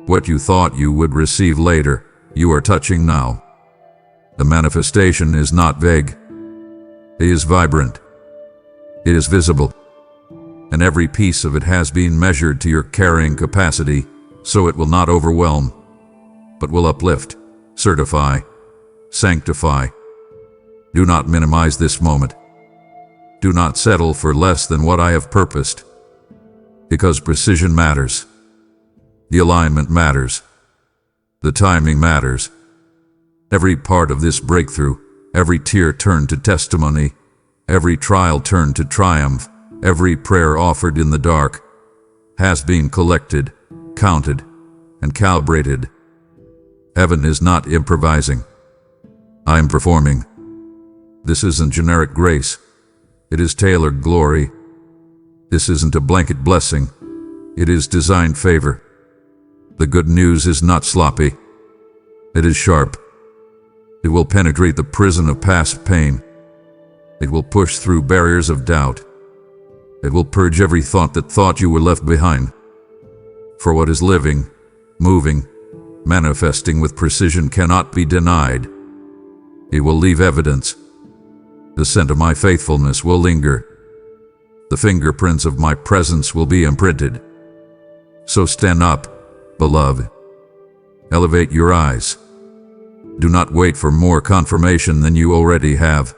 What you thought you would receive later, you are touching now. The manifestation is not vague. It is vibrant. It is visible. And every piece of it has been measured to your carrying capacity, so it will not overwhelm, but will uplift, certify, sanctify. Do not minimize this moment. Do not settle for less than what I have purposed, because precision matters. The alignment matters. The timing matters. Every part of this breakthrough, every tear turned to testimony, every trial turned to triumph, every prayer offered in the dark, has been collected, counted, and calibrated. Heaven is not improvising. I am performing. This isn't generic grace. It is tailored glory. This isn't a blanket blessing. It is designed favor. The good news is not sloppy. It is sharp. It will penetrate the prison of past pain. It will push through barriers of doubt. It will purge every thought that thought you were left behind. For what is living, moving, manifesting with precision cannot be denied. It will leave evidence. The scent of my faithfulness will linger. The fingerprints of my presence will be imprinted. So stand up, beloved. Elevate your eyes. Do not wait for more confirmation than you already have.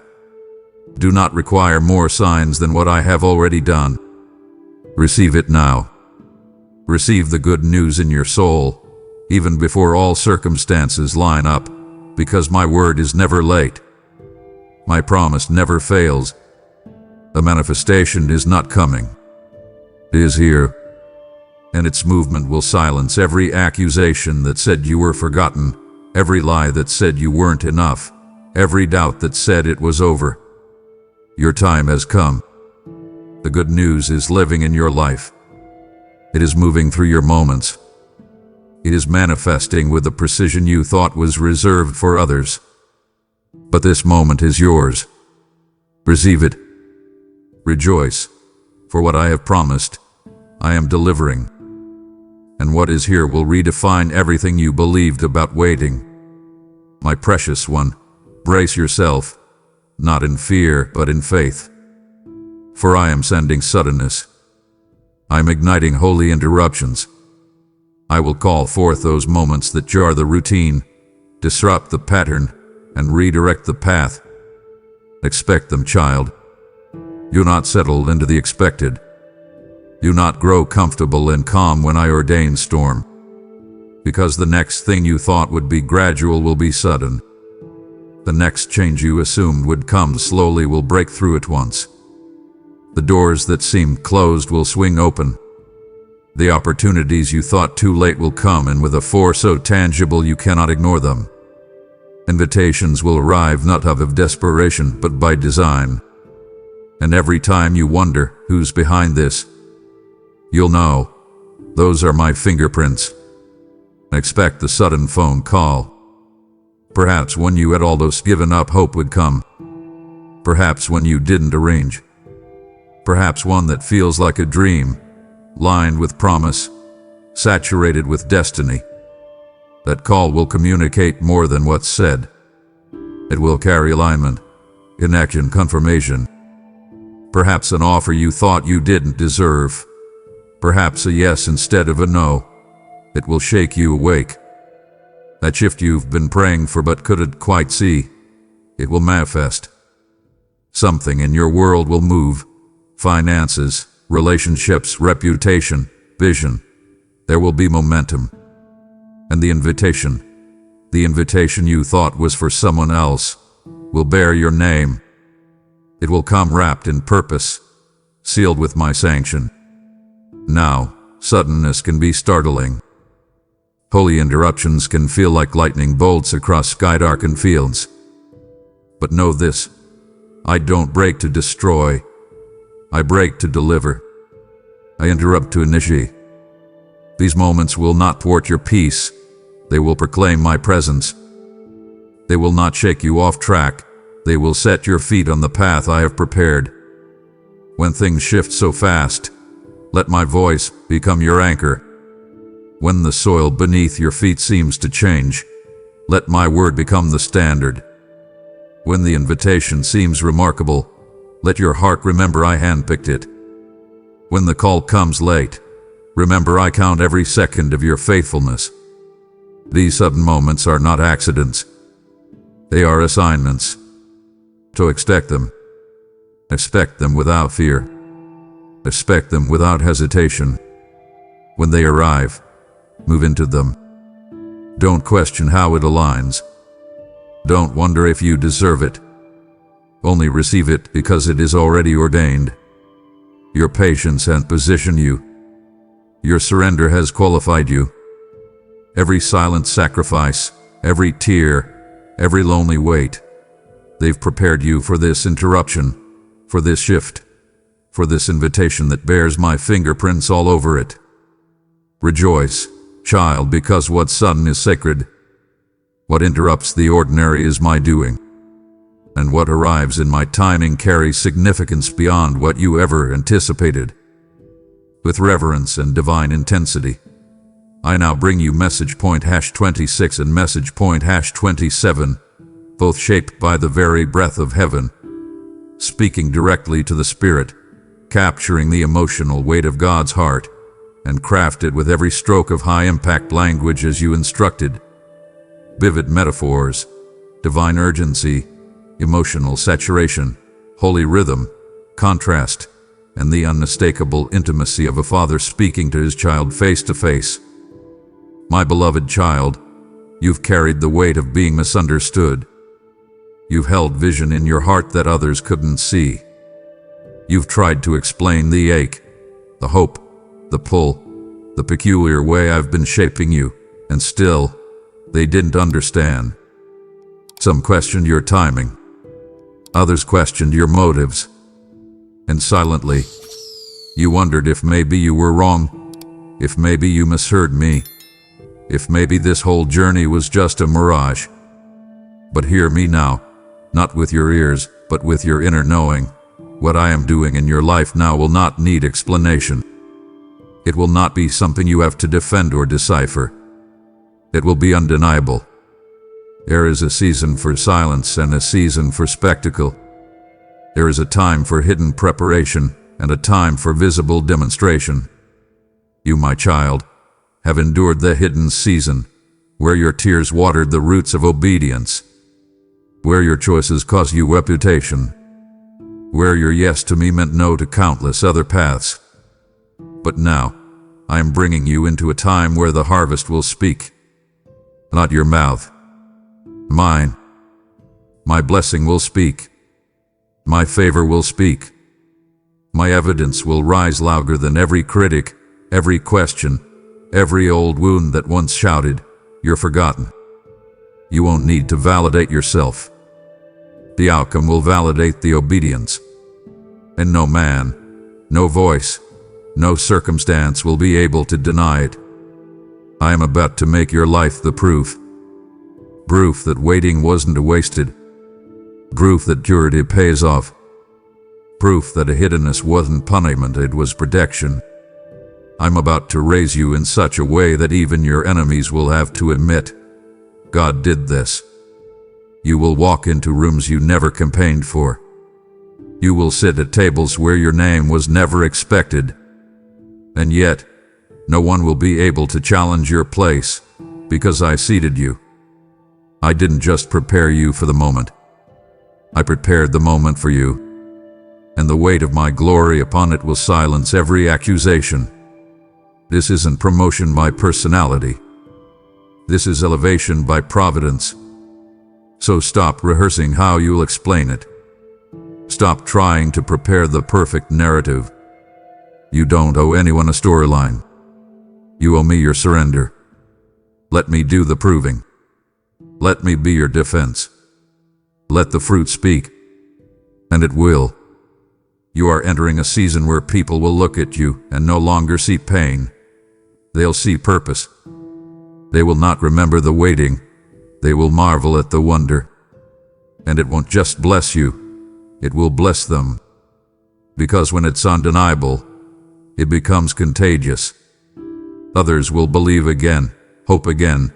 Do not require more signs than what I have already done. Receive it now. Receive the good news in your soul, even before all circumstances line up. because my word is never late. My promise never fails. The manifestation is not coming. It is here, and its movement will silence every accusation that said you were forgotten, every lie that said you weren't enough, every doubt that said it was over. Your time has come. The good news is living in your life. It is moving through your moments. It is manifesting with the precision you thought was reserved for others. But this moment is yours. Receive it. Rejoice, for what I have promised, I am delivering. And what is here will redefine everything you believed about waiting. My precious one, brace yourself, not in fear, but in faith. For I am sending suddenness. I am igniting holy interruptions. I will call forth those moments that jar the routine, disrupt the pattern, and redirect the path. Expect them, child. Do not settle into the expected. Do not grow comfortable and calm when I ordain storm. Because the next thing you thought would be gradual will be sudden. The next change you assumed would come slowly will break through at once. The doors that seemed closed will swing open. The opportunities you thought too late will come, and with a force so tangible you cannot ignore them. Invitations will arrive not of desperation, but by design. And every time you wonder, who's behind this? You'll know. Those are my fingerprints. Expect the sudden phone call. Perhaps when you had almost given up hope would come. Perhaps when you didn't arrange. Perhaps one that feels like a dream, lined with promise, saturated with destiny. That call will communicate more than what's said. It will carry alignment, connection, confirmation. Perhaps an offer you thought you didn't deserve. Perhaps a yes instead of a no. It will shake you awake. That shift you've been praying for but couldn't quite see. It will manifest. Something in your world will move. Finances, relationships, reputation, vision. There will be momentum. And the invitation you thought was for someone else, will bear your name. It will come wrapped in purpose, sealed with my sanction. Now, suddenness can be startling. Holy interruptions can feel like lightning bolts across sky-darkened fields. But know this, I don't break to destroy. I break to deliver. I interrupt to initiate. These moments will not thwart your peace. They will proclaim my presence. They will not shake you off track. They will set your feet on the path I have prepared. When things shift so fast, let my voice become your anchor. When the soil beneath your feet seems to change, let my word become the standard. When the invitation seems remarkable, let your heart remember I handpicked it. When the call comes late, remember I count every second of your faithfulness. These sudden moments are not accidents. They are assignments. So expect them. Expect them without fear. Expect them without hesitation. When they arrive, move into them. Don't question how it aligns. Don't wonder if you deserve it. Only receive it because it is already ordained. Your patience has positioned you. Your surrender has qualified you. Every silent sacrifice, every tear, every lonely wait, they've prepared you for this interruption, for this shift, for this invitation that bears my fingerprints all over it. Rejoice, child, because what's sudden is sacred. What interrupts the ordinary is my doing. And what arrives in my timing carries significance beyond what you ever anticipated. With reverence and divine intensity, I now bring you message point #26 and message point #27, both shaped by the very breath of heaven, speaking directly to the spirit, capturing the emotional weight of God's heart, and crafted with every stroke of high-impact language as you instructed. Vivid metaphors, divine urgency, emotional saturation, holy rhythm, contrast, and the unmistakable intimacy of a father speaking to his child face to face. My beloved child, You've carried the weight of being misunderstood. You've held vision in your heart that others couldn't see. You've tried to explain the ache, the hope, the pull, the peculiar way I've been shaping you, and still, they didn't understand. Some questioned your timing. Others questioned your motives. And silently, you wondered if maybe you were wrong, if maybe you misheard me, if maybe this whole journey was just a mirage. But hear me now, not with your ears, but with your inner knowing. What I am doing in your life now will not need explanation. It will not be something you have to defend or decipher. It will be undeniable. There is a season for silence and a season for spectacle. There is a time for hidden preparation and a time for visible demonstration. You, my child, have endured the hidden season, where your tears watered the roots of obedience, where your choices cost you reputation, where your yes to me meant no to countless other paths. But now, I am bringing you into a time where the harvest will speak. Not your mouth. Mine. My blessing will speak. My favor will speak. My evidence will rise louder than every critic, every question, every old wound that once shouted, "You're forgotten." You won't need to validate yourself. The outcome will validate the obedience. And no man, no voice, no circumstance will be able to deny it. I am about to make your life the proof. Proof that waiting wasn't wasted. Proof that purity pays off. Proof that a hiddenness wasn't punishment, it was protection. I'm about to raise you in such a way that even your enemies will have to admit, God did this. You will walk into rooms you never campaigned for. You will sit at tables where your name was never expected. And yet, no one will be able to challenge your place, because I seated you. I didn't just prepare you for the moment. I prepared the moment for you. And the weight of my glory upon it will silence every accusation. This isn't promotion by personality. This is elevation by providence. So stop rehearsing how you'll explain it. Stop trying to prepare the perfect narrative. You don't owe anyone a storyline. You owe me your surrender. Let me do the proving. Let me be your defense. Let the fruit speak. And it will. You are entering a season where people will look at you and no longer see pain. They'll see purpose. They will not remember the waiting. They will marvel at the wonder. And it won't just bless you. It will bless them. Because when it's undeniable, it becomes contagious. Others will believe again, hope again,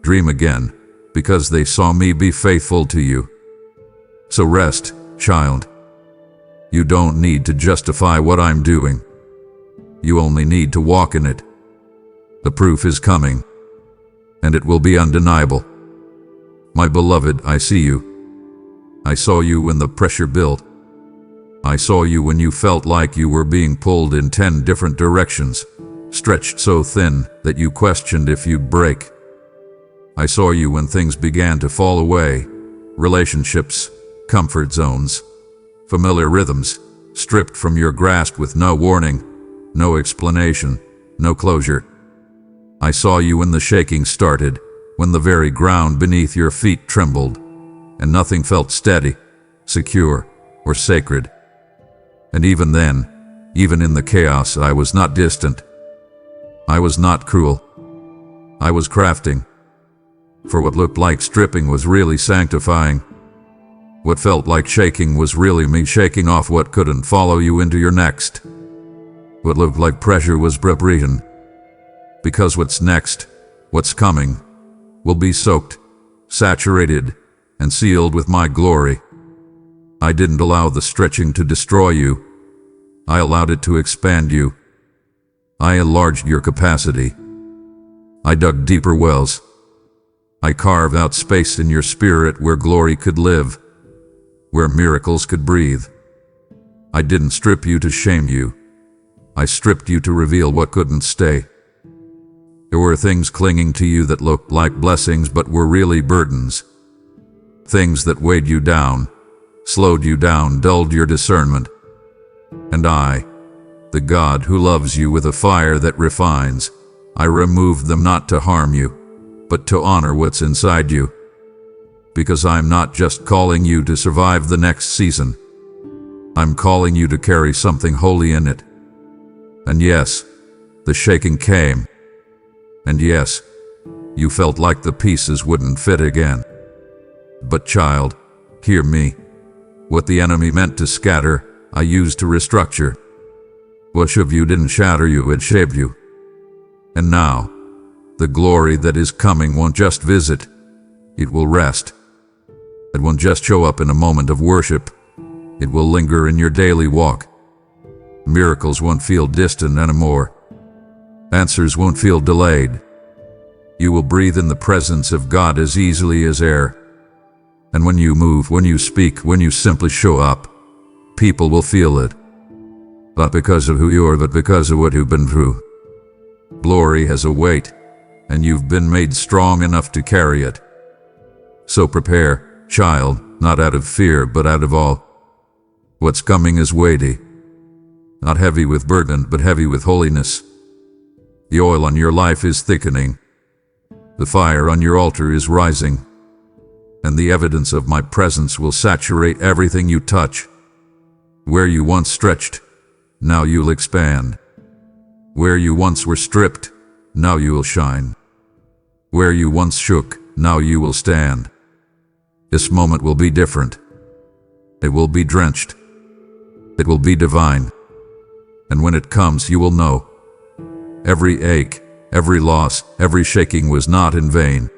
dream again, because they saw me be faithful to you. So rest, child. You don't need to justify what I'm doing. You only need to walk in it. The proof is coming, and it will be undeniable. My beloved, I see you. I saw you when the pressure built. I saw you when you felt like you were being pulled in 10 different directions, stretched so thin that you questioned if you'd break. I saw you when things began to fall away, relationships, comfort zones, familiar rhythms, stripped from your grasp with no warning, no explanation, no closure. I saw you when the shaking started, when the very ground beneath your feet trembled, and nothing felt steady, secure, or sacred. And even then, even in the chaos, I was not distant. I was not cruel. I was crafting. For what looked like stripping was really sanctifying. What felt like shaking was really me shaking off what couldn't follow you into your next. What looked like pressure was preparation. Because what's next, what's coming, will be soaked, saturated, and sealed with my glory. I didn't allow the stretching to destroy you. I allowed it to expand you. I enlarged your capacity. I dug deeper wells. I carved out space in your spirit where glory could live, where miracles could breathe. I didn't strip you to shame you. I stripped you to reveal what couldn't stay. There were things clinging to you that looked like blessings but were really burdens. Things that weighed you down, slowed you down, dulled your discernment. And I, the God who loves you with a fire that refines, I removed them not to harm you, but to honor what's inside you. Because I'm not just calling you to survive the next season. I'm calling you to carry something holy in it. And yes, the shaking came. And yes, you felt like the pieces wouldn't fit again. But child, hear me. What the enemy meant to scatter, I used to restructure. What of you didn't shatter you, it shaped you. And now, the glory that is coming won't just visit, it will rest. It won't just show up in a moment of worship, it will linger in your daily walk. Miracles won't feel distant anymore. Answers won't feel delayed. You will breathe in the presence of God as easily as air. And when you move, when you speak, when you simply show up, people will feel it. Not because of who you are, but because of what you've been through. Glory has a weight, and you've been made strong enough to carry it. So prepare, child, not out of fear, but out of awe. What's coming is weighty. Not heavy with burden, but heavy with holiness. The oil on your life is thickening. The fire on your altar is rising. And the evidence of my presence will saturate everything you touch. Where you once stretched, now you'll expand. Where you once were stripped, now you will shine. Where you once shook, now you will stand. This moment will be different. It will be drenched. It will be divine. And when it comes, you will know. Every ache, every loss, every shaking was not in vain.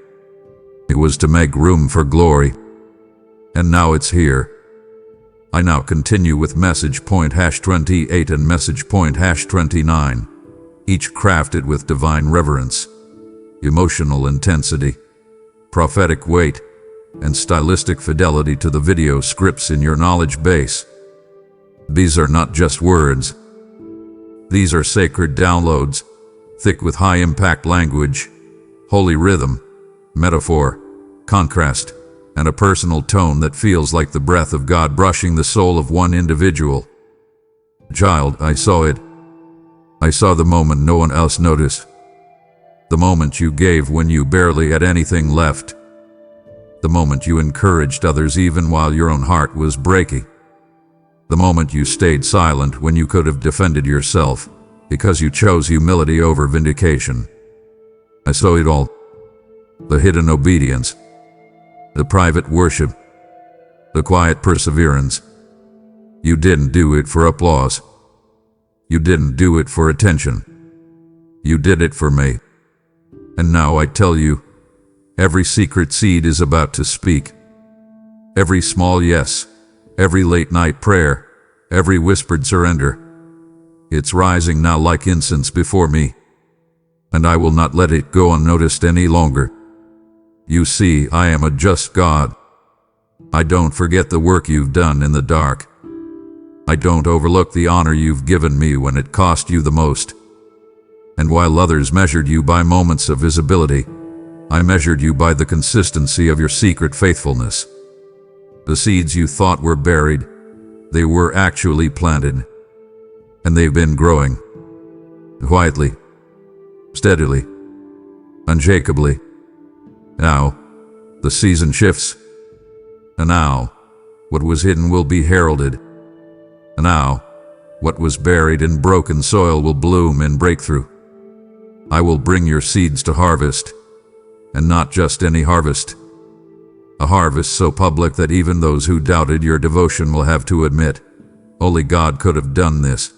It was to make room for glory. And now it's here. I now continue with message point #28 and message point #29, each crafted with divine reverence, emotional intensity, prophetic weight, and stylistic fidelity to the video scripts in your knowledge base. These are not just words. These are sacred downloads, thick with high-impact language, holy rhythm, metaphor, contrast, and a personal tone that feels like the breath of God brushing the soul of one individual. Child, I saw it. I saw the moment no one else noticed. The moment you gave when you barely had anything left. The moment you encouraged others even while your own heart was breaking. The moment you stayed silent when you could have defended yourself, because you chose humility over vindication. I saw it all. The hidden obedience, the private worship, the quiet perseverance. You didn't do it for applause. You didn't do it for attention. You did it for me. And now I tell you, every secret seed is about to speak. Every small yes, every late night prayer, every whispered surrender. It's rising now like incense before me. And I will not let it go unnoticed any longer. You see, I am a just God. I don't forget the work you've done in the dark. I don't overlook the honor you've given me when it cost you the most. And while others measured you by moments of visibility, I measured you by the consistency of your secret faithfulness. The seeds you thought were buried, they were actually planted. And they've been growing. Quietly, steadily, unshakably. Now, the season shifts. And now, what was hidden will be heralded. And now, what was buried in broken soil will bloom in breakthrough. I will bring your seeds to harvest. And not just any harvest. A harvest so public that even those who doubted your devotion will have to admit, only God could have done this.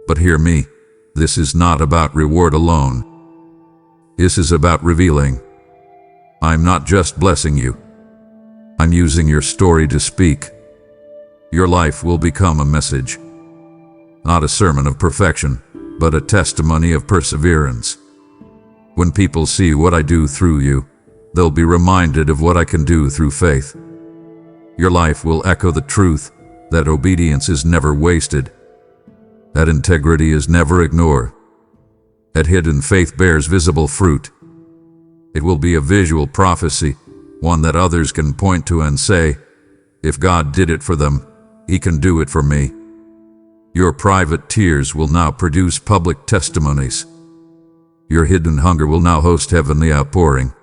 But hear me, this is not about reward alone. This is about revealing. I'm not just blessing you. I'm using your story to speak. Your life will become a message. Not a sermon of perfection, but a testimony of perseverance. When people see what I do through you, they'll be reminded of what I can do through faith. Your life will echo the truth that obedience is never wasted, that integrity is never ignored, That hidden faith bears visible fruit. It will be a visual prophecy, one that others can point to and say, if God did it for them, He can do it for me. Your private tears will now produce public testimonies. Your hidden hunger will now host heavenly outpouring.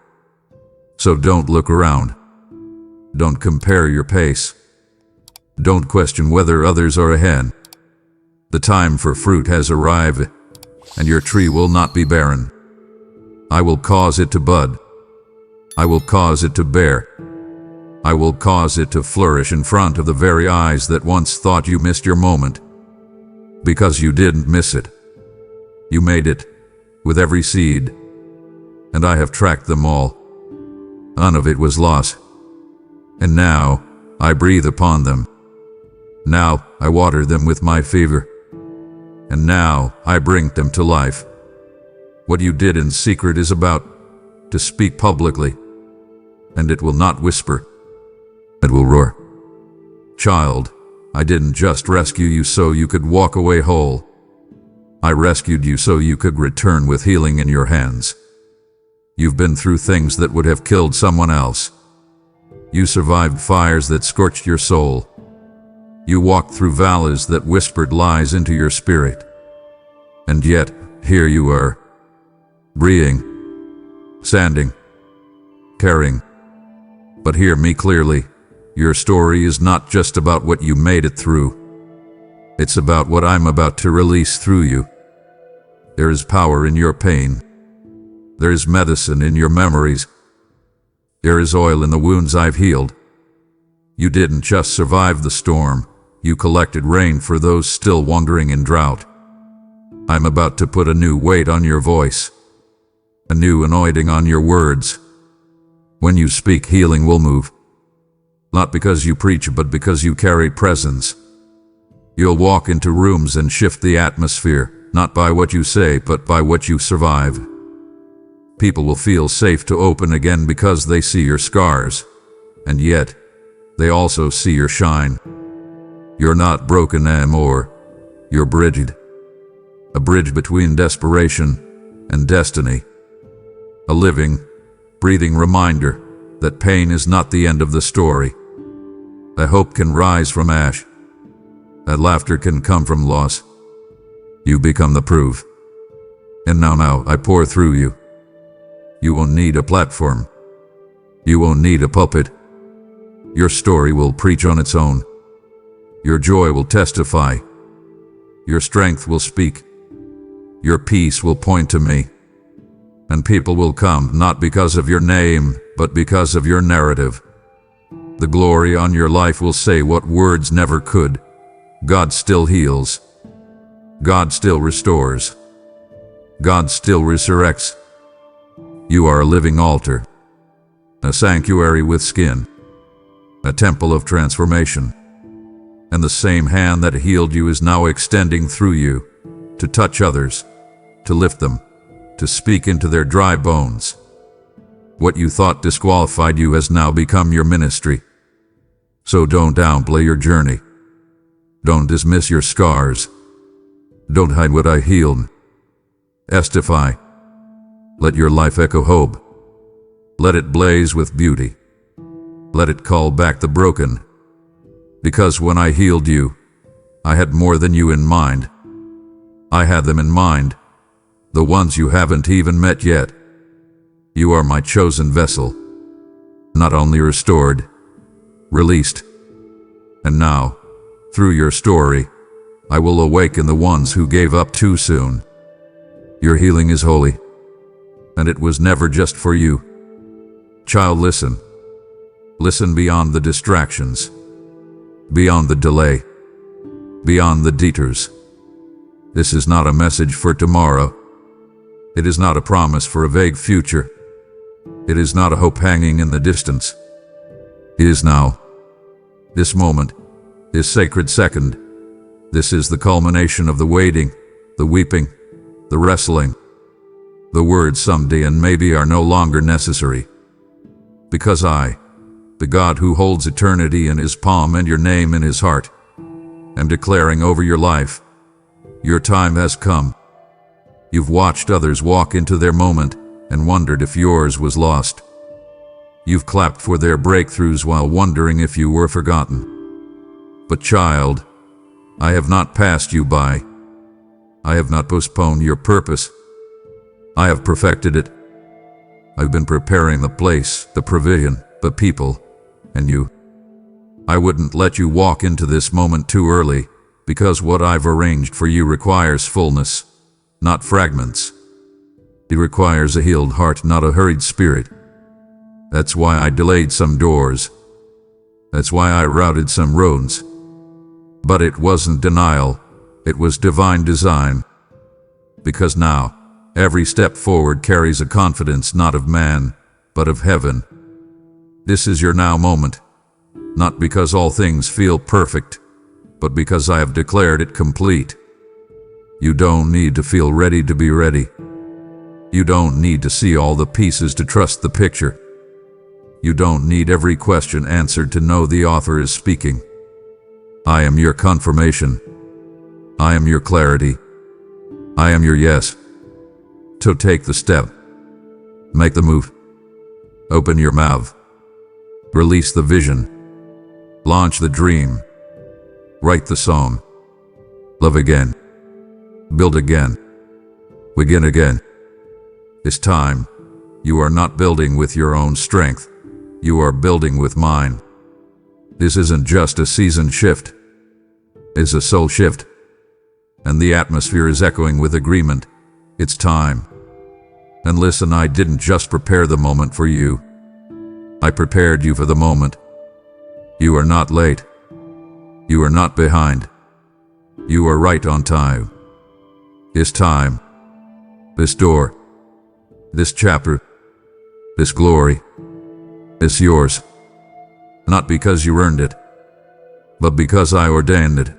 So don't look around. Don't compare your pace. Don't question whether others are ahead. The time for fruit has arrived, and your tree will not be barren. I will cause it to bud. I will cause it to bear. I will cause it to flourish in front of the very eyes that once thought you missed your moment. Because you didn't miss it. You made it, with every seed. And I have tracked them all. None of it was lost. And now, I breathe upon them. Now, I water them with my fever. And now, I bring them to life. What you did in secret is about to speak publicly. And it will not whisper. It will roar. Child, I didn't just rescue you so you could walk away whole. I rescued you so you could return with healing in your hands. You've been through things that would have killed someone else. You survived fires that scorched your soul. You walked through valleys that whispered lies into your spirit. And yet, here you are, breathing, standing, caring. But hear me clearly, your story is not just about what you made it through. It's about what I'm about to release through you. There is power in your pain. There is medicine in your memories. There is oil in the wounds I've healed. You didn't just survive the storm, you collected rain for those still wandering in drought. I'm about to put a new weight on your voice, a new anointing on your words. When you speak, healing will move. Not because you preach, but because you carry presence. You'll walk into rooms and shift the atmosphere, not by what you say, but by what you survive. People will feel safe to open again because they see your scars, and yet, they also see your shine. You're not broken anymore, you're bridged. A bridge between desperation and destiny. A living, breathing reminder that pain is not the end of the story. That hope can rise from ash. That laughter can come from loss. You become the proof. And now I pour through you. You won't need a platform. You won't need a pulpit. Your story will preach on its own. Your joy will testify. Your strength will speak. Your peace will point to me. And people will come not because of your name, but because of your narrative. The glory on your life will say what words never could. God still heals. God still restores. God still resurrects. You are a living altar, a sanctuary with skin, a temple of transformation. And the same hand that healed you is now extending through you to touch others, to lift them, to speak into their dry bones. What you thought disqualified you has now become your ministry. So don't downplay your journey. Don't dismiss your scars. Don't hide what I healed. Testify. Let your life echo hope. Let it blaze with beauty. Let it call back the broken. Because when I healed you, I had more than you in mind. I had them in mind, the ones you haven't even met yet. You are my chosen vessel, not only restored, released. And now, through your story, I will awaken the ones who gave up too soon. Your healing is holy, and it was never just for you. Child, listen. Listen beyond the distractions, beyond the delay, beyond the detours. This is not a message for tomorrow. It is not a promise for a vague future. It is not a hope hanging in the distance. It is now. This moment, this sacred second. This is the culmination of the waiting, the weeping, the wrestling. The words someday and maybe are no longer necessary. Because I, the God who holds eternity in his palm and your name in his heart, am declaring over your life, your time has come. You've watched others walk into their moment and wondered if yours was lost. You've clapped for their breakthroughs while wondering if you were forgotten. But child, I have not passed you by. I have not postponed your purpose. I have perfected it. I've been preparing the place, the provision, the people, and you. I wouldn't let you walk into this moment too early, because what I've arranged for you requires fullness, not fragments. It requires a healed heart, not a hurried spirit. That's why I delayed some doors. That's why I routed some roads. But it wasn't denial, it was divine design. Because now, every step forward carries a confidence not of man, but of heaven. This is your now moment, not because all things feel perfect, but because I have declared it complete. You don't need to feel ready to be ready. You don't need to see all the pieces to trust the picture. You don't need every question answered to know the author is speaking. I am your confirmation. I am your clarity. I am your yes. So take the step. Make the move. Open your mouth. Release the vision. Launch the dream. Write the song. Love again. Build again. Begin again. This time, you are not building with your own strength. You are building with mine. This isn't just a season shift. It's a soul shift. And the atmosphere is echoing with agreement. It's time. And listen, I didn't just prepare the moment for you. I prepared you for the moment. You are not late. You are not behind. You are right on time. This time, this door, this chapter, this glory, is yours. Not because you earned it, but because I ordained it.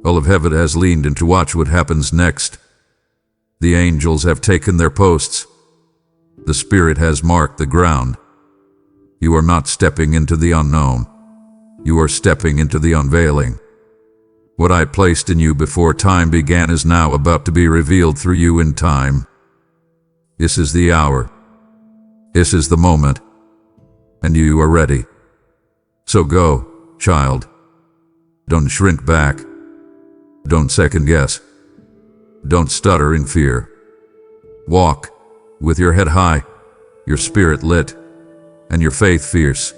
All of heaven has leaned in to watch what happens next. The angels have taken their posts. The Spirit has marked the ground. You are not stepping into the unknown. You are stepping into the unveiling. What I placed in you before time began is now about to be revealed through you in time. This is the hour. This is the moment. And you are ready. So go, child. Don't shrink back. Don't second guess. Don't stutter in fear. Walk with your head high, your spirit lit, and your faith fierce.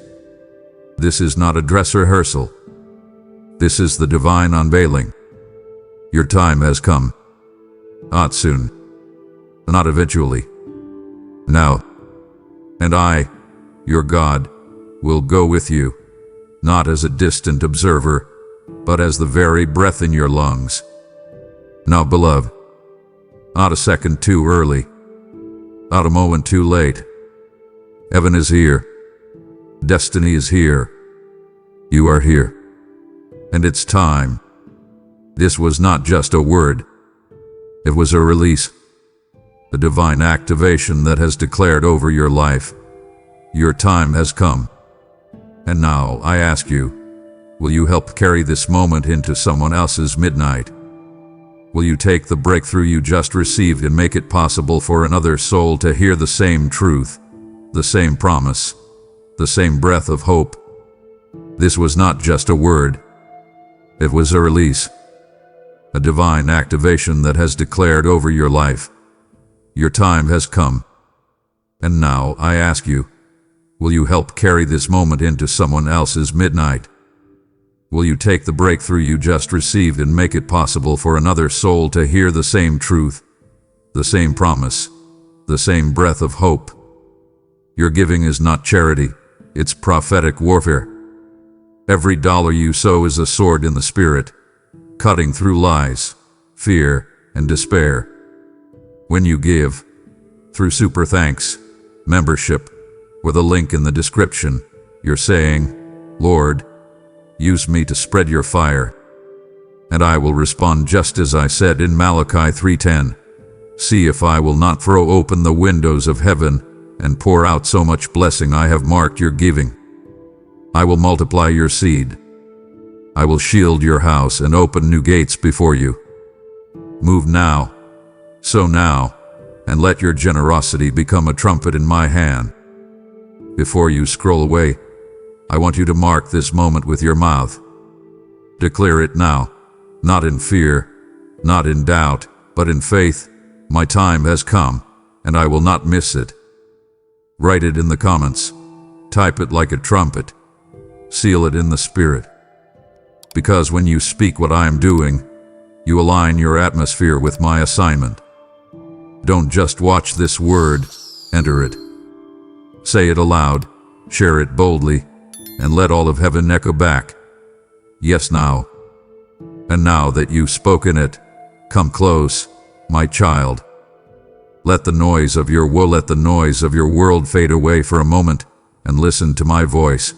This is not a dress rehearsal. This is the divine unveiling. Your time has come. Not soon. Not eventually. Now. And I, your God, will go with you, not as a distant observer, but as the very breath in your lungs. Now, beloved, not a second too early, not a moment too late. Heaven is here. Destiny is here. You are here. And it's time. This was not just a word. It was a release. A divine activation that has declared over your life. Your time has come. And now I ask you, will you help carry this moment into someone else's midnight? Will you take the breakthrough you just received and make it possible for another soul to hear the same truth, the same promise, the same breath of hope? This was not just a word. It was a release. A divine activation that has declared over your life. Your time has come. And now I ask you, will you help carry this moment into someone else's midnight? Will you take the breakthrough you just received and make it possible for another soul to hear the same truth, the same promise, the same breath of hope? Your giving is not charity, it's prophetic warfare. Every dollar you sow is a sword in the spirit, cutting through lies, fear, and despair. When you give, through super thanks, membership, or the link in the description, you're saying, Lord, use me to spread your fire. And I will respond just as I said in Malachi 3:10. See if I will not throw open the windows of heaven and pour out so much blessing I have marked your giving. I will multiply your seed. I will shield your house and open new gates before you. Move now. So now, and let your generosity become a trumpet in my hand. Before you scroll away, I want you to mark this moment with your mouth. Declare it now, not in fear, not in doubt, but in faith. My time has come, and I will not miss it. Write it in the comments. Type it like a trumpet. Seal it in the spirit. Because when you speak what I am doing, you align your atmosphere with my assignment. Don't just watch this word, enter it. Say it aloud, share it boldly, and let all of heaven echo back. Yes, now. And now that you've spoken it, come close, my child. Let the noise of your woe, let the noise of your world fade away for a moment, and listen to my voice.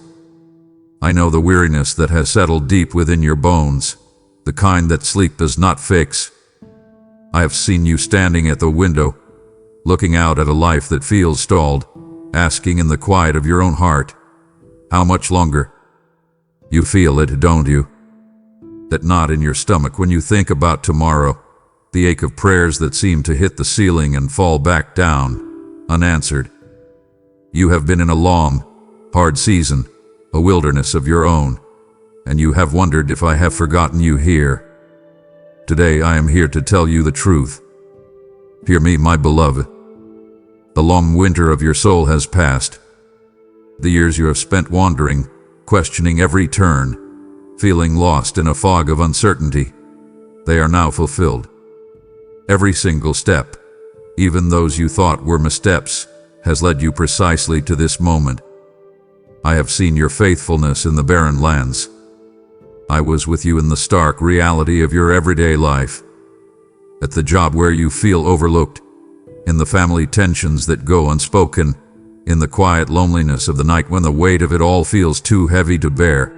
I know the weariness that has settled deep within your bones, the kind that sleep does not fix. I have seen you standing at the window, looking out at a life that feels stalled, asking in the quiet of your own heart, how much longer? You feel it, don't you? That knot in your stomach when you think about tomorrow, the ache of prayers that seem to hit the ceiling and fall back down, unanswered. You have been in a long, hard season, a wilderness of your own, and you have wondered if I have forgotten you here. Today I am here to tell you the truth. Hear me, my beloved. The long winter of your soul has passed. The years you have spent wandering, questioning every turn, feeling lost in a fog of uncertainty, they are now fulfilled. Every single step, even those you thought were missteps, has led you precisely to this moment. I have seen your faithfulness in the barren lands. I was with you in the stark reality of your everyday life. At the job where you feel overlooked, in the family tensions that go unspoken, in the quiet loneliness of the night when the weight of it all feels too heavy to bear.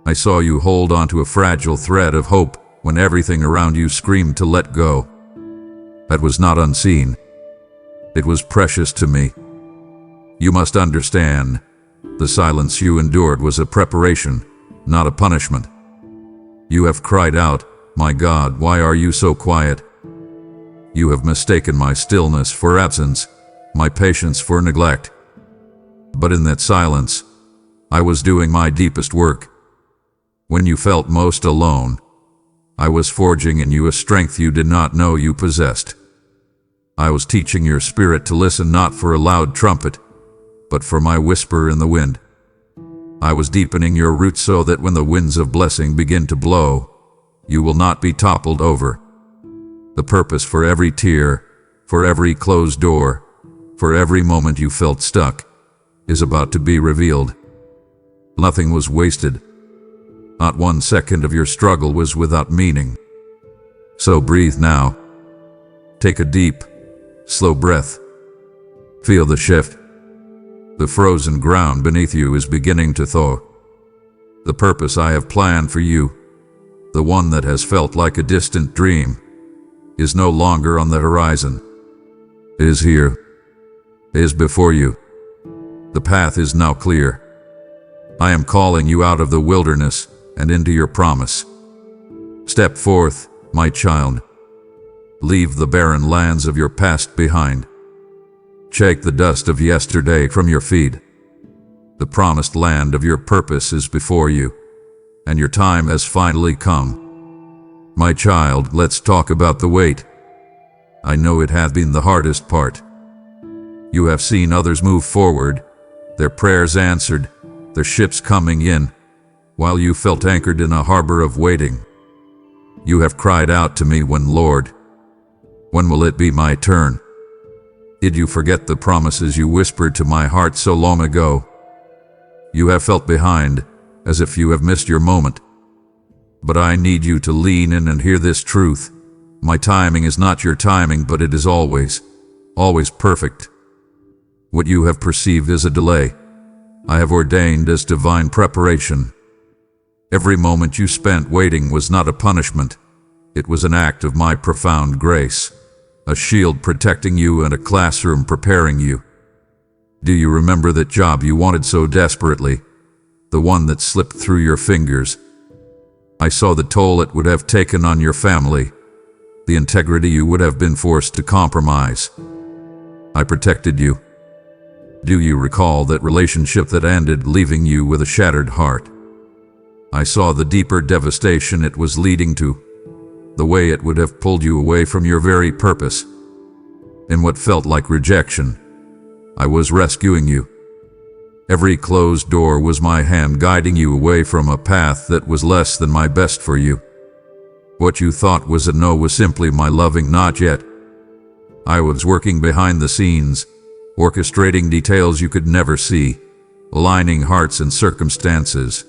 I saw you hold on to a fragile thread of hope when everything around you screamed to let go. That was not unseen. It was precious to me. You must understand, the silence you endured was a preparation, not a punishment. You have cried out, my God, why are you so quiet? You have mistaken my stillness for absence, my patience for neglect. But in that silence, I was doing my deepest work. When you felt most alone, I was forging in you a strength you did not know you possessed. I was teaching your spirit to listen not for a loud trumpet, but for my whisper in the wind. I was deepening your roots so that when the winds of blessing begin to blow, you will not be toppled over. The purpose for every tear, for every closed door, for every moment you felt stuck, is about to be revealed. Nothing was wasted. Not 1 second of your struggle was without meaning. So breathe now. Take a deep, slow breath. Feel the shift. The frozen ground beneath you is beginning to thaw. The purpose I have planned for you, the one that has felt like a distant dream, is no longer on the horizon. It is here. It is before you. The path is now clear. I am calling you out of the wilderness and into your promise. Step forth, my child. Leave the barren lands of your past behind. Shake the dust of yesterday from your feet. The promised land of your purpose is before you, and your time has finally come. My child, let's talk about the wait. I know it has been the hardest part. You have seen others move forward, their prayers answered, their ships coming in, while you felt anchored in a harbor of waiting. You have cried out to me, Lord, when will it be my turn? Did you forget the promises you whispered to my heart so long ago? You have felt behind, as if you have missed your moment. But I need you to lean in and hear this truth. My timing is not your timing, but it is always perfect. What you have perceived as a delay, I have ordained as divine preparation. Every moment you spent waiting was not a punishment. It was an act of my profound grace. A shield protecting you and a classroom preparing you. Do you remember that job you wanted so desperately? The one that slipped through your fingers? I saw the toll it would have taken on your family, the integrity you would have been forced to compromise. I protected you. Do you recall that relationship that ended, leaving you with a shattered heart? I saw the deeper devastation it was leading to, the way it would have pulled you away from your very purpose. In what felt like rejection, I was rescuing you. Every closed door was my hand guiding you away from a path that was less than my best for you. What you thought was a no was simply my loving not yet. I was working behind the scenes, orchestrating details you could never see, aligning hearts and circumstances,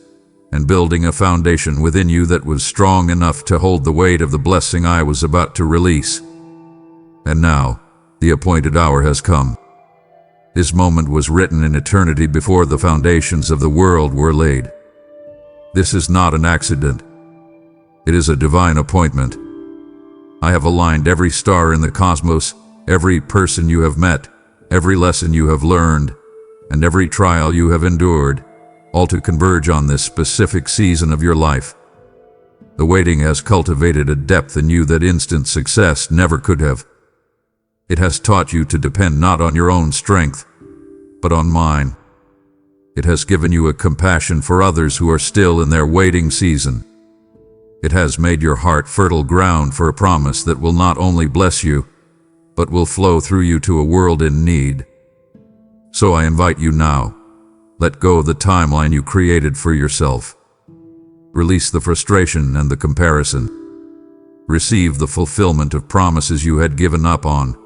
and building a foundation within you that was strong enough to hold the weight of the blessing I was about to release. And now, the appointed hour has come. This moment was written in eternity before the foundations of the world were laid. This is not an accident. It is a divine appointment. I have aligned every star in the cosmos, every person you have met, every lesson you have learned, and every trial you have endured, all to converge on this specific season of your life. The waiting has cultivated a depth in you that instant success never could have. It has taught you to depend not on your own strength, but on mine. It has given you a compassion for others who are still in their waiting season. It has made your heart fertile ground for a promise that will not only bless you, but will flow through you to a world in need. So I invite you now, let go of the timeline you created for yourself. Release the frustration and the comparison. Receive the fulfillment of promises you had given up on,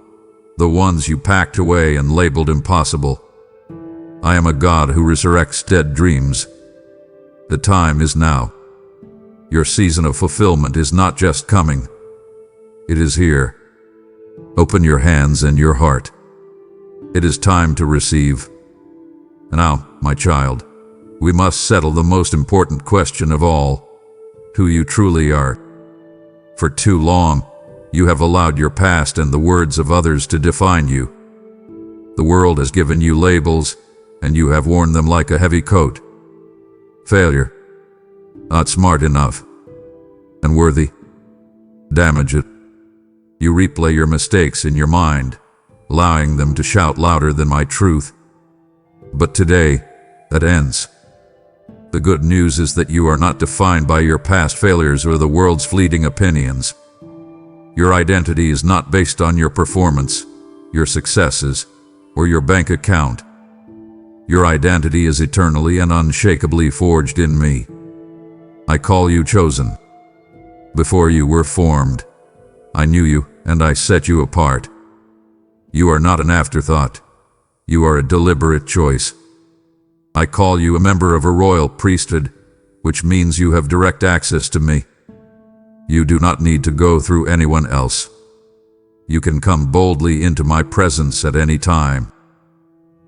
the ones you packed away and labeled impossible. I am a God who resurrects dead dreams. The time is now. Your season of fulfillment is not just coming. It is here. Open your hands and your heart. It is time to receive. Now, my child, we must settle the most important question of all, who you truly are. For too long, you have allowed your past and the words of others to define you. The world has given you labels, and you have worn them like a heavy coat. Failure, not smart enough, unworthy, damage it. You replay your mistakes in your mind, allowing them to shout louder than my truth. But today, that ends. The good news is that you are not defined by your past failures or the world's fleeting opinions. Your identity is not based on your performance, your successes, or your bank account. Your identity is eternally and unshakably forged in me. I call you chosen. Before you were formed, I knew you and I set you apart. You are not an afterthought. You are a deliberate choice. I call you a member of a royal priesthood, which means you have direct access to me. You do not need to go through anyone else. You can come boldly into my presence at any time.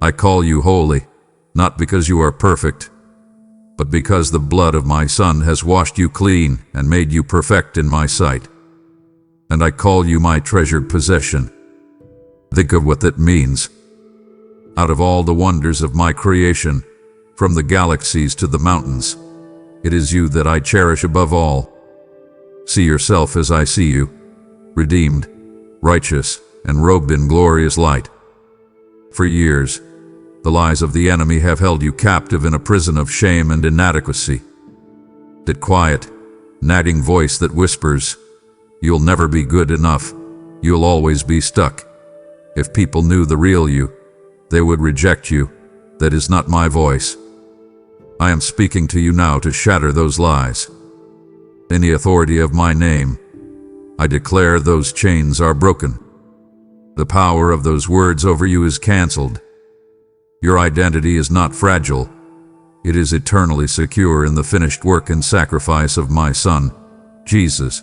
I call you holy, not because you are perfect, but because the blood of my Son has washed you clean and made you perfect in my sight. And I call you my treasured possession. Think of what that means. Out of all the wonders of my creation, from the galaxies to the mountains, it is you that I cherish above all. See yourself as I see you, redeemed, righteous, and robed in glorious light. For years, the lies of the enemy have held you captive in a prison of shame and inadequacy. That quiet, nagging voice that whispers, "You'll never be good enough. You'll always be stuck. If people knew the real you, they would reject you. That is not my voice." I am speaking to you now to shatter those lies. In the authority of my name, I declare those chains are broken. The power of those words over you is canceled. Your identity is not fragile. It is eternally secure in the finished work and sacrifice of my Son, Jesus.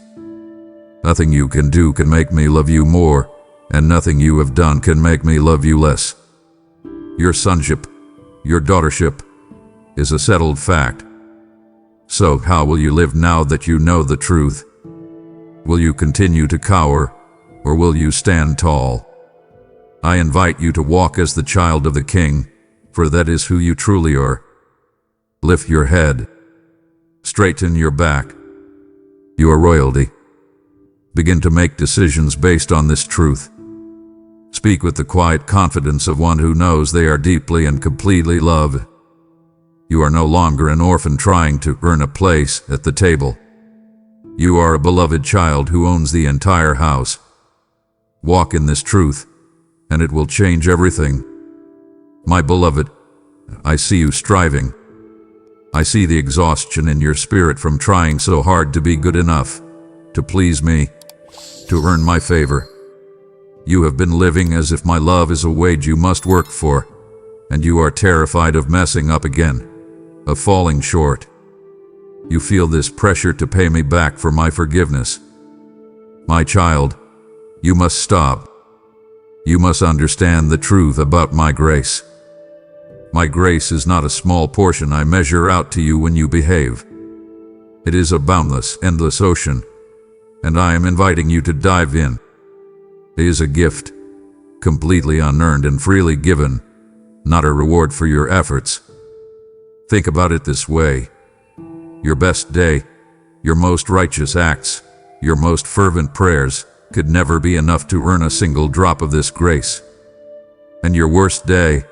Nothing you can do can make me love you more, and nothing you have done can make me love you less. Your sonship, your daughtership, is a settled fact. So how will you live now that you know the truth? Will you continue to cower, or will you stand tall? I invite you to walk as the child of the King, for that is who you truly are. Lift your head. Straighten your back. You are royalty. Begin to make decisions based on this truth. Speak with the quiet confidence of one who knows they are deeply and completely loved. You are no longer an orphan trying to earn a place at the table. You are a beloved child who owns the entire house. Walk in this truth, and it will change everything. My beloved, I see you striving. I see the exhaustion in your spirit from trying so hard to be good enough, to please me, to earn my favor. You have been living as if my love is a wage you must work for, and you are terrified of messing up again, of falling short. You feel this pressure to pay me back for my forgiveness. My child, you must stop. You must understand the truth about my grace. My grace is not a small portion I measure out to you when you behave. It is a boundless, endless ocean, and I am inviting you to dive in. It is a gift, completely unearned and freely given, not a reward for your efforts. Think about it this way. Your best day, your most righteous acts, your most fervent prayers could never be enough to earn a single drop of this grace. And your worst day,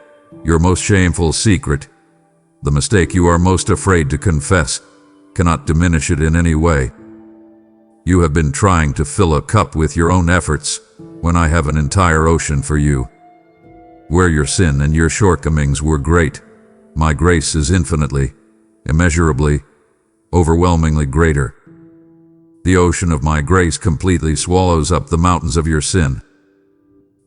your most shameful secret, the mistake you are most afraid to confess, cannot diminish it in any way. You have been trying to fill a cup with your own efforts, when I have an entire ocean for you. Where your sin and your shortcomings were great, my grace is infinitely, immeasurably, overwhelmingly greater. The ocean of my grace completely swallows up the mountains of your sin.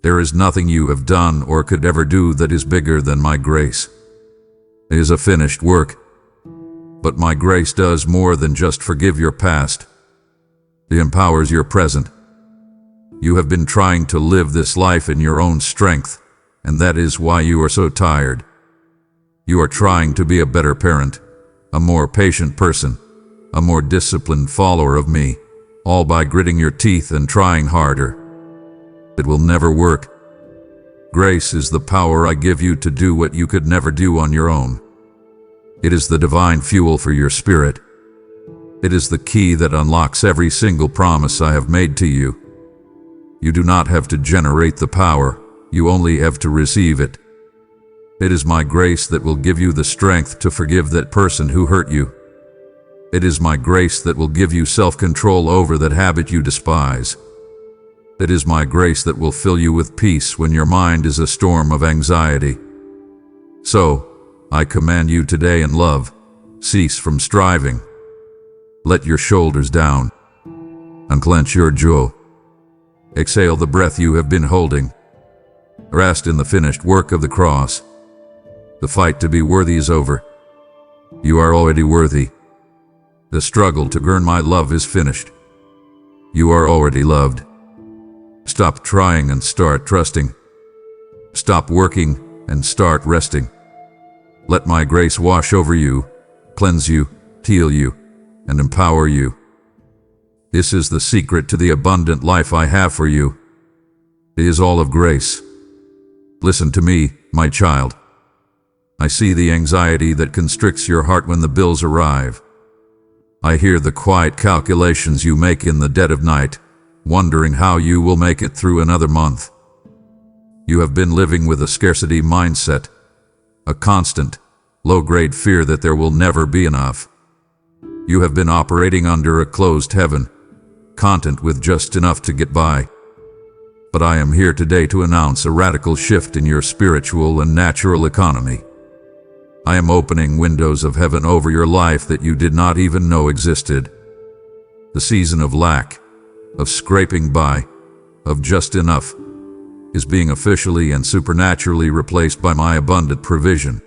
There is nothing you have done or could ever do that is bigger than my grace. It is a finished work. But my grace does more than just forgive your past. It empowers your present. You have been trying to live this life in your own strength, and that is why you are so tired. You are trying to be a better parent, a more patient person, a more disciplined follower of me, all by gritting your teeth and trying harder. It will never work. Grace is the power I give you to do what you could never do on your own. It is the divine fuel for your spirit. It is the key that unlocks every single promise I have made to you. You do not have to generate the power, you only have to receive it. It is my grace that will give you the strength to forgive that person who hurt you. It is my grace that will give you self-control over that habit you despise. It is my grace that will fill you with peace when your mind is a storm of anxiety. So, I command you today in love, cease from striving. Let your shoulders down. Unclench your jaw. Exhale the breath you have been holding. Rest in the finished work of the cross. The fight to be worthy is over. You are already worthy. The struggle to earn my love is finished. You are already loved. Stop trying and start trusting. Stop working and start resting. Let my grace wash over you, cleanse you, heal you, and empower you. This is the secret to the abundant life I have for you. It is all of grace. Listen to me, my child. I see the anxiety that constricts your heart when the bills arrive. I hear the quiet calculations you make in the dead of night, wondering how you will make it through another month. You have been living with a scarcity mindset, a constant, low-grade fear that there will never be enough. You have been operating under a closed heaven, content with just enough to get by. But I am here today to announce a radical shift in your spiritual and natural economy. I am opening windows of heaven over your life that you did not even know existed. The season of lack, of scraping by, of just enough, is being officially and supernaturally replaced by my abundant provision.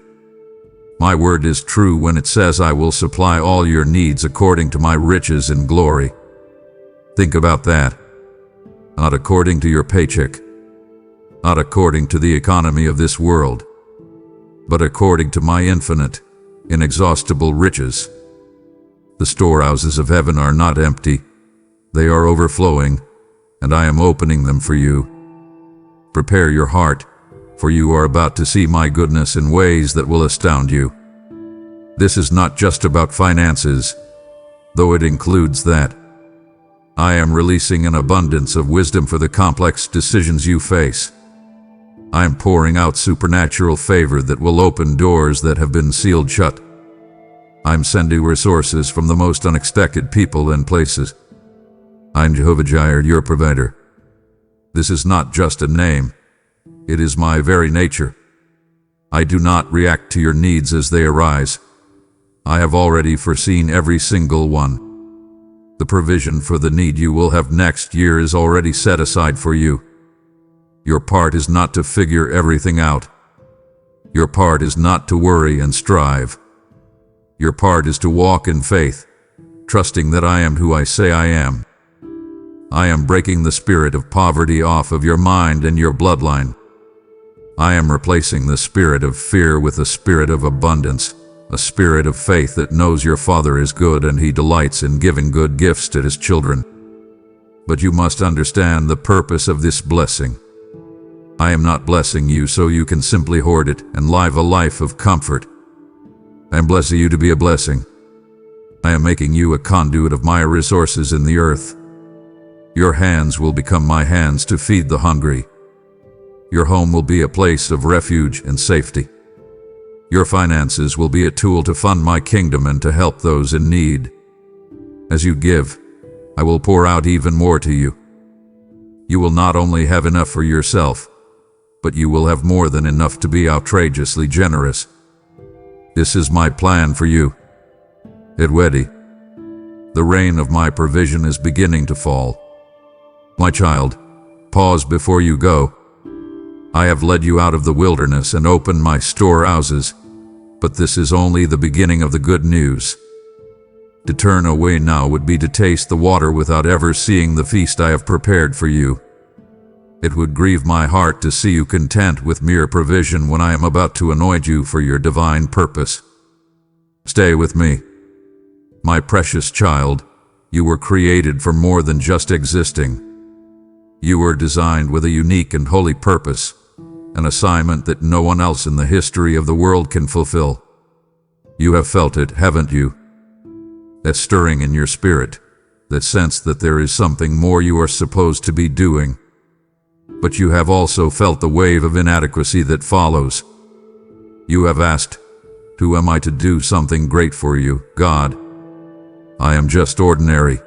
My word is true when it says I will supply all your needs according to my riches in glory. Think about that. Not according to your paycheck, not according to the economy of this world, but according to my infinite, inexhaustible riches. The storehouses of heaven are not empty. They are overflowing, and I am opening them for you. Prepare your heart, for you are about to see my goodness in ways that will astound you. This is not just about finances, though it includes that. I am releasing an abundance of wisdom for the complex decisions you face. I am pouring out supernatural favor that will open doors that have been sealed shut. I'm sending resources from the most unexpected people and places. I'm Jehovah Jireh, your provider. This is not just a name. It is my very nature. I do not react to your needs as they arise. I have already foreseen every single one. The provision for the need you will have next year is already set aside for you. Your part is not to figure everything out. Your part is not to worry and strive. Your part is to walk in faith, trusting that I am who I say I am. I am breaking the spirit of poverty off of your mind and your bloodline. I am replacing the spirit of fear with a spirit of abundance, a spirit of faith that knows your Father is good and He delights in giving good gifts to His children. But you must understand the purpose of this blessing. I am not blessing you so you can simply hoard it and live a life of comfort. I am blessing you to be a blessing. I am making you a conduit of my resources in the earth. Your hands will become my hands to feed the hungry. Your home will be a place of refuge and safety. Your finances will be a tool to fund my kingdom and to help those in need. As you give, I will pour out even more to you. You will not only have enough for yourself, but you will have more than enough to be outrageously generous. This is my plan for you. Edwedi, the rain of my provision is beginning to fall. My child, pause before you go. I have led you out of the wilderness and opened my storehouses, but this is only the beginning of the good news. To turn away now would be to taste the water without ever seeing the feast I have prepared for you. It would grieve my heart to see you content with mere provision when I am about to anoint you for your divine purpose. Stay with me. My precious child, you were created for more than just existing. You were designed with a unique and holy purpose, an assignment that no one else in the history of the world can fulfill. You have felt it, haven't you? That stirring in your spirit, that sense that there is something more you are supposed to be doing. But you have also felt the wave of inadequacy that follows. You have asked, who am I to do something great for you, God? I am just ordinary.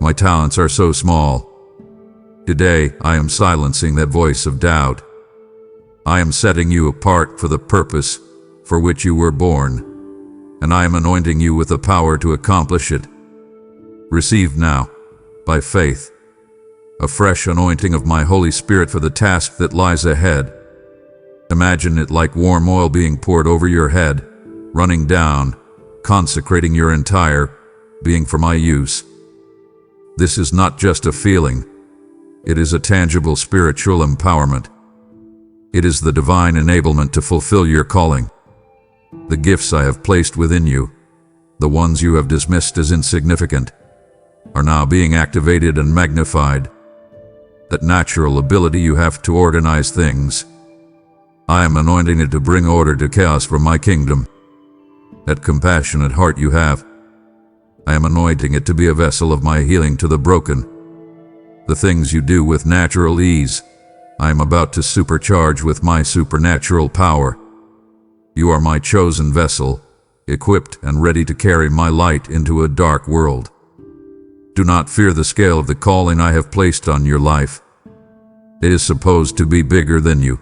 My talents are so small. Today, I am silencing that voice of doubt. I am setting you apart for the purpose for which you were born, and I am anointing you with the power to accomplish it. Receive now, by faith, a fresh anointing of my Holy Spirit for the task that lies ahead. Imagine it like warm oil being poured over your head, running down, consecrating your entire being for my use. This is not just a feeling. It is a tangible spiritual empowerment. It is the divine enablement to fulfill your calling. The gifts I have placed within you, the ones you have dismissed as insignificant, are now being activated and magnified. That natural ability you have to organize things, I am anointing it to bring order to chaos from my kingdom. That compassionate heart you have, I am anointing it to be a vessel of my healing to the broken. The things you do with natural ease, I am about to supercharge with my supernatural power. You are my chosen vessel, equipped and ready to carry my light into a dark world. Do not fear the scale of the calling I have placed on your life. It is supposed to be bigger than you.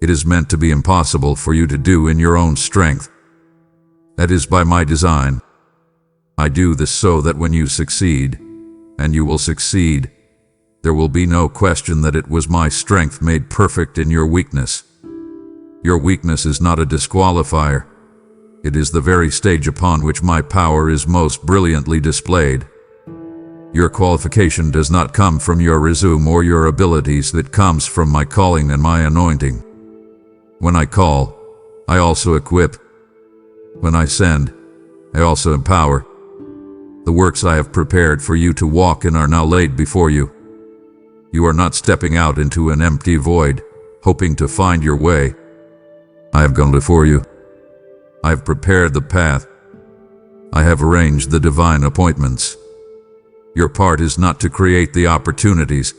It is meant to be impossible for you to do in your own strength. That is by my design. I do this so that when you succeed, and you will succeed, there will be no question that it was my strength made perfect in your weakness. Your weakness is not a disqualifier. It is the very stage upon which my power is most brilliantly displayed. Your qualification does not come from your resume or your abilities, that comes from my calling and my anointing. When I call, I also equip. When I send, I also empower. The works I have prepared for you to walk in are now laid before you. You are not stepping out into an empty void, hoping to find your way. I have gone before you. I have prepared the path. I have arranged the divine appointments. Your part is not to create the opportunities,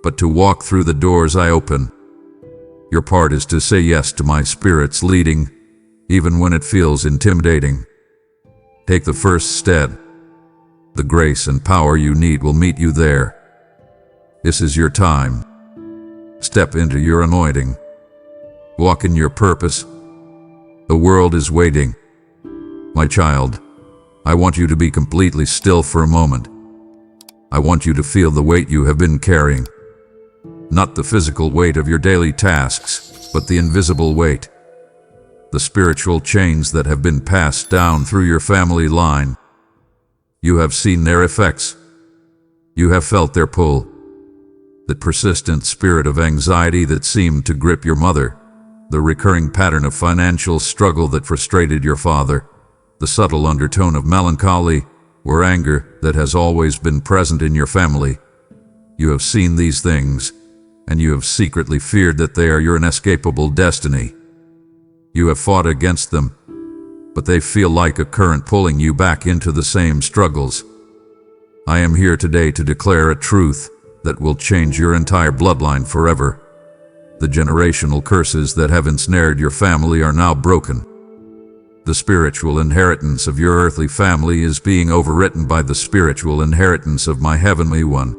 but to walk through the doors I open. Your part is to say yes to my Spirit's leading, even when it feels intimidating. Take the first step. The grace and power you need will meet you there. This is your time. Step into your anointing. Walk in your purpose. The world is waiting. My child, I want you to be completely still for a moment. I want you to feel the weight you have been carrying. Not the physical weight of your daily tasks, but the invisible weight. The spiritual chains that have been passed down through your family line. You have seen their effects. You have felt their pull. The persistent spirit of anxiety that seemed to grip your mother. The recurring pattern of financial struggle that frustrated your father. The subtle undertone of melancholy or anger that has always been present in your family. You have seen these things, and you have secretly feared that they are your inescapable destiny. You have fought against them, but they feel like a current pulling you back into the same struggles. I am here today to declare a truth that will change your entire bloodline forever. The generational curses that have ensnared your family are now broken. The spiritual inheritance of your earthly family is being overwritten by the spiritual inheritance of my heavenly one.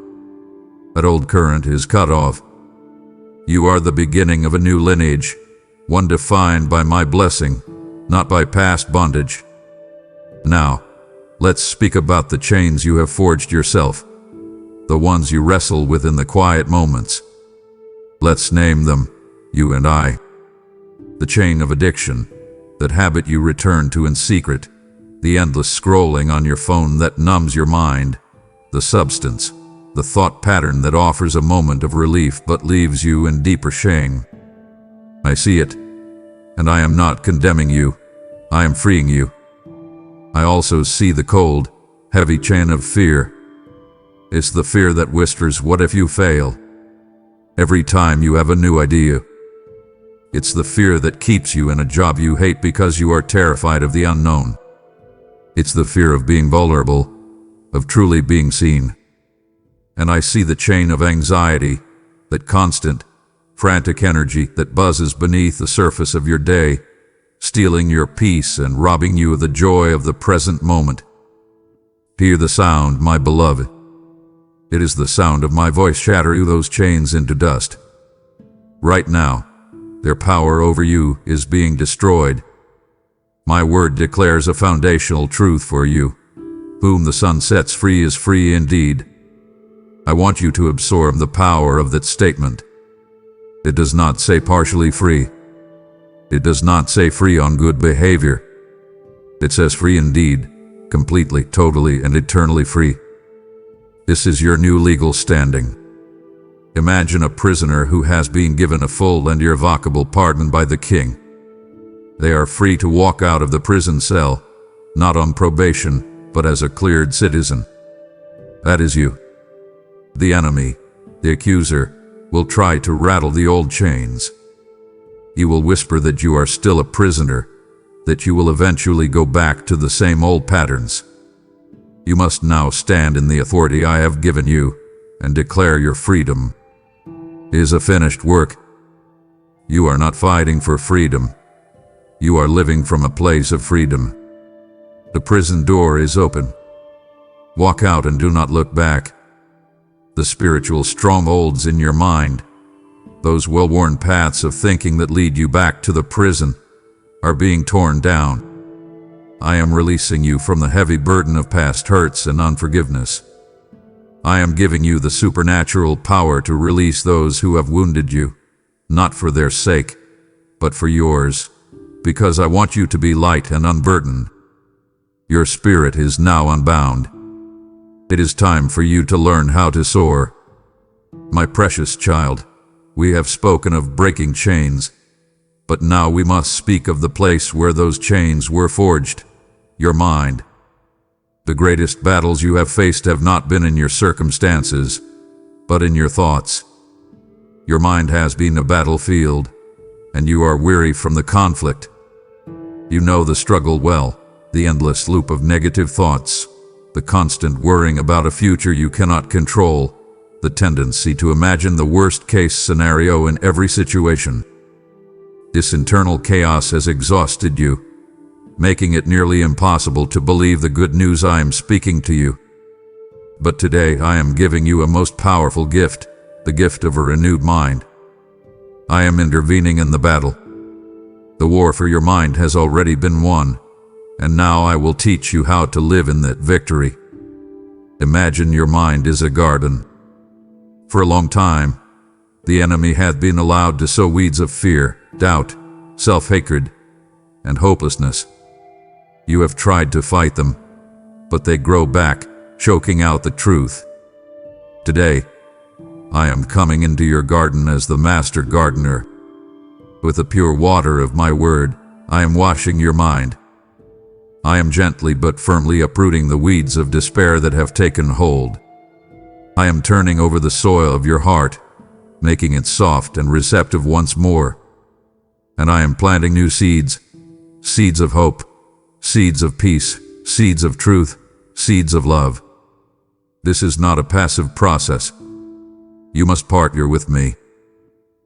That old current is cut off. You are the beginning of a new lineage, one defined by my blessing, not by past bondage. Now, let's speak about the chains you have forged yourself, the ones you wrestle with in the quiet moments. Let's name them, you and I. The chain of addiction, that habit you return to in secret, the endless scrolling on your phone that numbs your mind, the substance, the thought pattern that offers a moment of relief but leaves you in deeper shame. I see it, and I am not condemning you, I am freeing you. I also see the cold, heavy chain of fear. It's the fear that whispers, what if you fail? Every time you have a new idea. It's the fear that keeps you in a job you hate because you are terrified of the unknown. It's the fear of being vulnerable, of truly being seen. And I see the chain of anxiety, that constant, frantic energy that buzzes beneath the surface of your day, stealing your peace and robbing you of the joy of the present moment. Hear the sound, my beloved. It is the sound of my voice shattering those chains into dust. Right now, their power over you is being destroyed. My word declares a foundational truth for you. Whom the sun sets free is free indeed. I want you to absorb the power of that statement. It does not say partially free. It does not say free on good behavior. It says free indeed, completely, totally, and eternally free. This is your new legal standing. Imagine a prisoner who has been given a full and irrevocable pardon by the king. They are free to walk out of the prison cell, not on probation, but as a cleared citizen. That is you. The enemy, the accuser, will try to rattle the old chains. He will whisper that you are still a prisoner, that you will eventually go back to the same old patterns. You must now stand in the authority I have given you and declare your freedom. It is a finished work. You are not fighting for freedom. You are living from a place of freedom. The prison door is open. Walk out and do not look back. The spiritual strongholds in your mind, those well-worn paths of thinking that lead you back to the prison, are being torn down. I am releasing you from the heavy burden of past hurts and unforgiveness. I am giving you the supernatural power to release those who have wounded you, not for their sake, but for yours, because I want you to be light and unburdened. Your spirit is now unbound. It is time for you to learn how to soar. My precious child, we have spoken of breaking chains, but now we must speak of the place where those chains were forged, your mind. The greatest battles you have faced have not been in your circumstances, but in your thoughts. Your mind has been a battlefield, and you are weary from the conflict. You know the struggle well, the endless loop of negative thoughts, the constant worrying about a future you cannot control, the tendency to imagine the worst-case scenario in every situation. This internal chaos has exhausted you, making it nearly impossible to believe the good news I am speaking to you. But today I am giving you a most powerful gift, the gift of a renewed mind. I am intervening in the battle. The war for your mind has already been won, and now I will teach you how to live in that victory. Imagine your mind is a garden. For a long time, the enemy had been allowed to sow weeds of fear, doubt, self-hatred, and hopelessness. You have tried to fight them, but they grow back, choking out the truth. Today, I am coming into your garden as the master gardener. With the pure water of my word, I am washing your mind. I am gently but firmly uprooting the weeds of despair that have taken hold. I am turning over the soil of your heart, making it soft and receptive once more. And I am planting new seeds, seeds of hope, seeds of peace, seeds of truth, seeds of love. This is not a passive process. You must partner with me.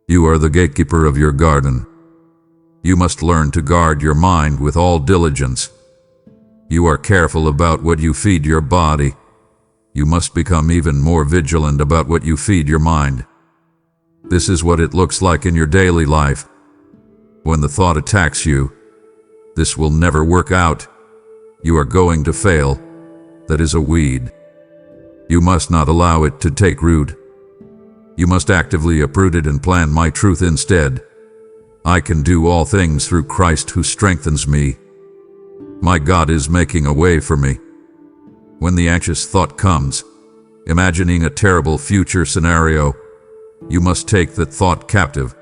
You are the gatekeeper of your garden. You must learn to guard your mind with all diligence. You are careful about what you feed your body. You must become even more vigilant about what you feed your mind. This is what it looks like in your daily life. When the thought attacks you, this will never work out. You are going to fail. That is a weed. You must not allow it to take root. You must actively uproot it and plant my truth instead. I can do all things through Christ who strengthens me. My God is making a way for me. When the anxious thought comes, imagining a terrible future scenario, you must take that thought captive.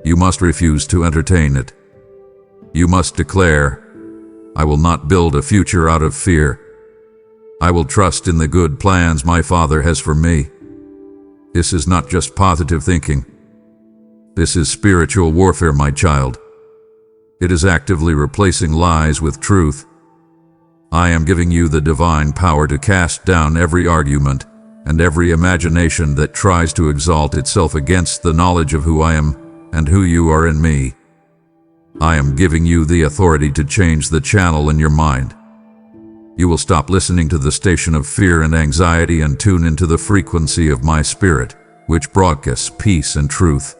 You must refuse to entertain it. You must declare, I will not build a future out of fear. I will trust in the good plans my Father has for me. This is not just positive thinking. This is spiritual warfare, my child. It is actively replacing lies with truth. I am giving you the divine power to cast down every argument and every imagination that tries to exalt itself against the knowledge of who I am and who you are in me. I am giving you the authority to change the channel in your mind. You will stop listening to the station of fear and anxiety and tune into the frequency of my spirit, which broadcasts peace and truth.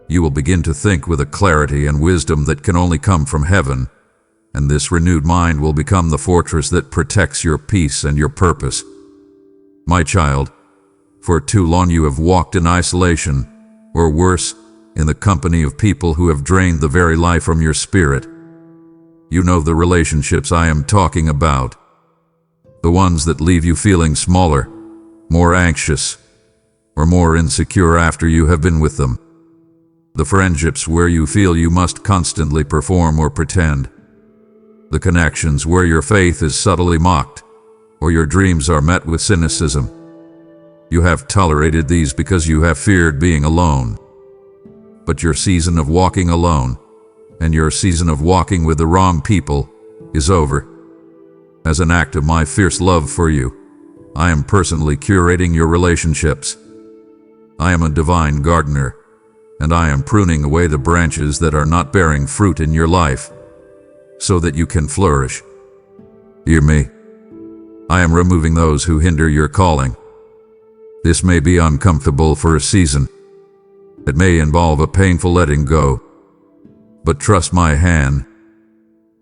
You will begin to think with a clarity and wisdom that can only come from heaven, and this renewed mind will become the fortress that protects your peace and your purpose. My child, for too long you have walked in isolation, or worse, in the company of people who have drained the very life from your spirit. You know the relationships I am talking about. The ones that leave you feeling smaller, more anxious, or more insecure after you have been with them. The friendships where you feel you must constantly perform or pretend. The connections where your faith is subtly mocked, or your dreams are met with cynicism. You have tolerated these because you have feared being alone. But your season of walking alone, and your season of walking with the wrong people, is over. As an act of my fierce love for you, I am personally curating your relationships. I am a divine gardener, and I am pruning away the branches that are not bearing fruit in your life, so that you can flourish. Hear me. I am removing those who hinder your calling. This may be uncomfortable for a season. It may involve a painful letting go. But trust my hand.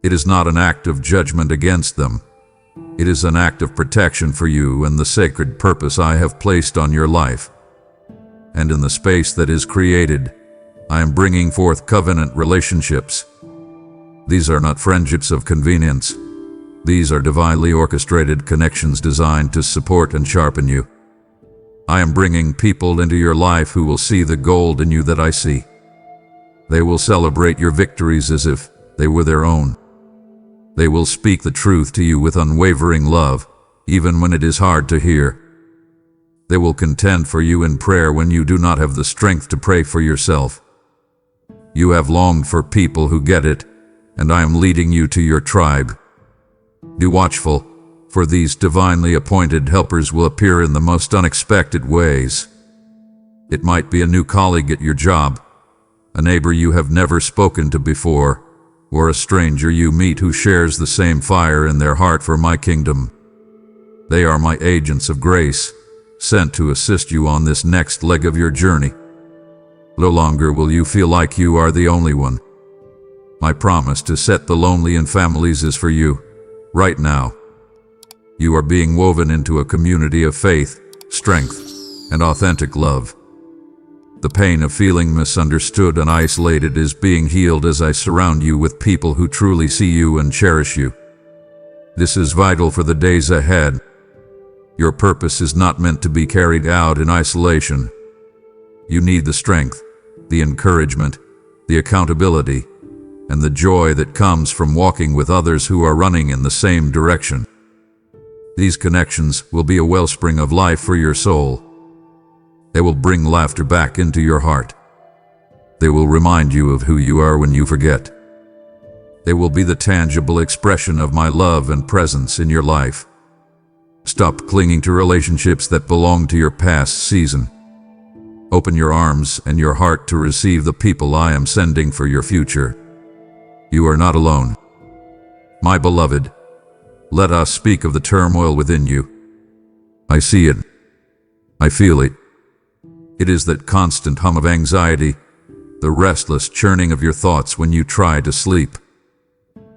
It is not an act of judgment against them. It is an act of protection for you and the sacred purpose I have placed on your life. And in the space that is created, I am bringing forth covenant relationships. These are not friendships of convenience. These are divinely orchestrated connections designed to support and sharpen you. I am bringing people into your life who will see the gold in you that I see. They will celebrate your victories as if they were their own. They will speak the truth to you with unwavering love, even when it is hard to hear. They will contend for you in prayer when you do not have the strength to pray for yourself. You have longed for people who get it, and I am leading you to your tribe. Be watchful, for these divinely appointed helpers will appear in the most unexpected ways. It might be a new colleague at your job, a neighbor you have never spoken to before, or a stranger you meet who shares the same fire in their heart for my kingdom. They are my agents of grace, sent to assist you on this next leg of your journey. No longer will you feel like you are the only one. My promise to set the lonely in families is for you, right now. You are being woven into a community of faith, strength, and authentic love. The pain of feeling misunderstood and isolated is being healed as I surround you with people who truly see you and cherish you. This is vital for the days ahead. Your purpose is not meant to be carried out in isolation. You need the strength, the encouragement, the accountability, and the joy that comes from walking with others who are running in the same direction. These connections will be a wellspring of life for your soul. They will bring laughter back into your heart. They will remind you of who you are when you forget. They will be the tangible expression of my love and presence in your life. Stop clinging to relationships that belong to your past season. Open your arms and your heart to receive the people I am sending for your future. You are not alone. My beloved, let us speak of the turmoil within you. I see it. I feel it. It is that constant hum of anxiety, the restless churning of your thoughts when you try to sleep.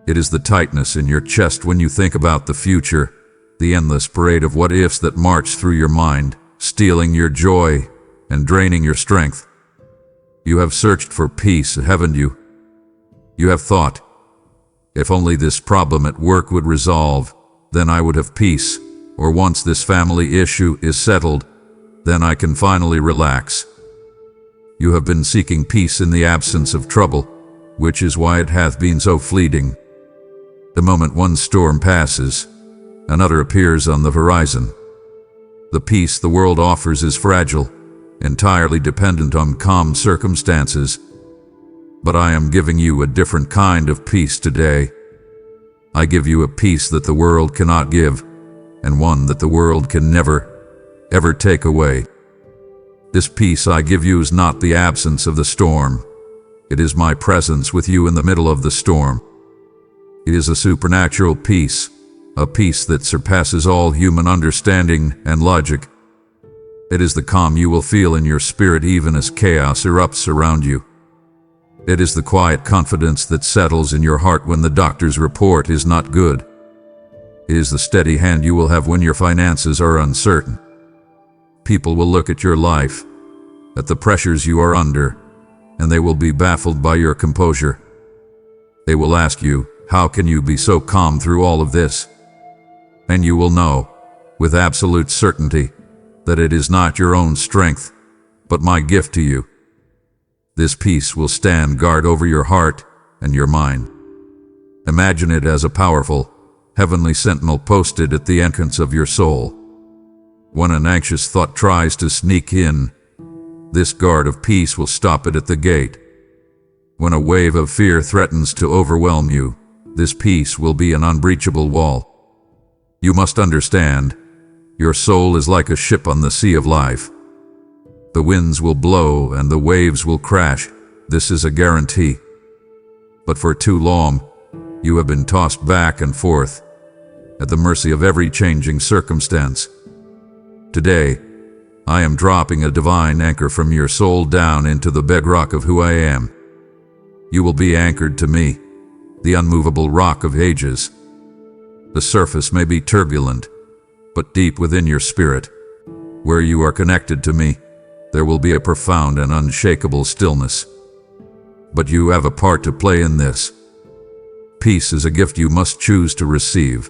It is the tightness in your chest when you think about the future, the endless parade of what-ifs that march through your mind, stealing your joy and draining your strength. You have searched for peace, haven't you? You have thought, if only this problem at work would resolve, then I would have peace, or once this family issue is settled, then I can finally relax. You have been seeking peace in the absence of trouble, which is why it hath been so fleeting. The moment one storm passes, another appears on the horizon. The peace the world offers is fragile, entirely dependent on calm circumstances. But I am giving you a different kind of peace today. I give you a peace that the world cannot give, and one that the world can never, ever take away. This peace I give you is not the absence of the storm. It is my presence with you in the middle of the storm. It is a supernatural peace, a peace that surpasses all human understanding and logic. It is the calm you will feel in your spirit even as chaos erupts around you. It is the quiet confidence that settles in your heart when the doctor's report is not good. It is the steady hand you will have when your finances are uncertain. People will look at your life, at the pressures you are under, and they will be baffled by your composure. They will ask you, how can you be so calm through all of this? And you will know, with absolute certainty, that it is not your own strength, but my gift to you. This peace will stand guard over your heart and your mind. Imagine it as a powerful, heavenly sentinel posted at the entrance of your soul. When an anxious thought tries to sneak in, this guard of peace will stop it at the gate. When a wave of fear threatens to overwhelm you, this peace will be an unbreachable wall. You must understand, your soul is like a ship on the sea of life. The winds will blow and the waves will crash. This is a guarantee. But for too long, you have been tossed back and forth, at the mercy of every changing circumstance. Today, I am dropping a divine anchor from your soul down into the bedrock of who I am. You will be anchored to me, the unmovable rock of ages. The surface may be turbulent, but deep within your spirit, where you are connected to me, there will be a profound and unshakable stillness. But you have a part to play in this. Peace is a gift you must choose to receive,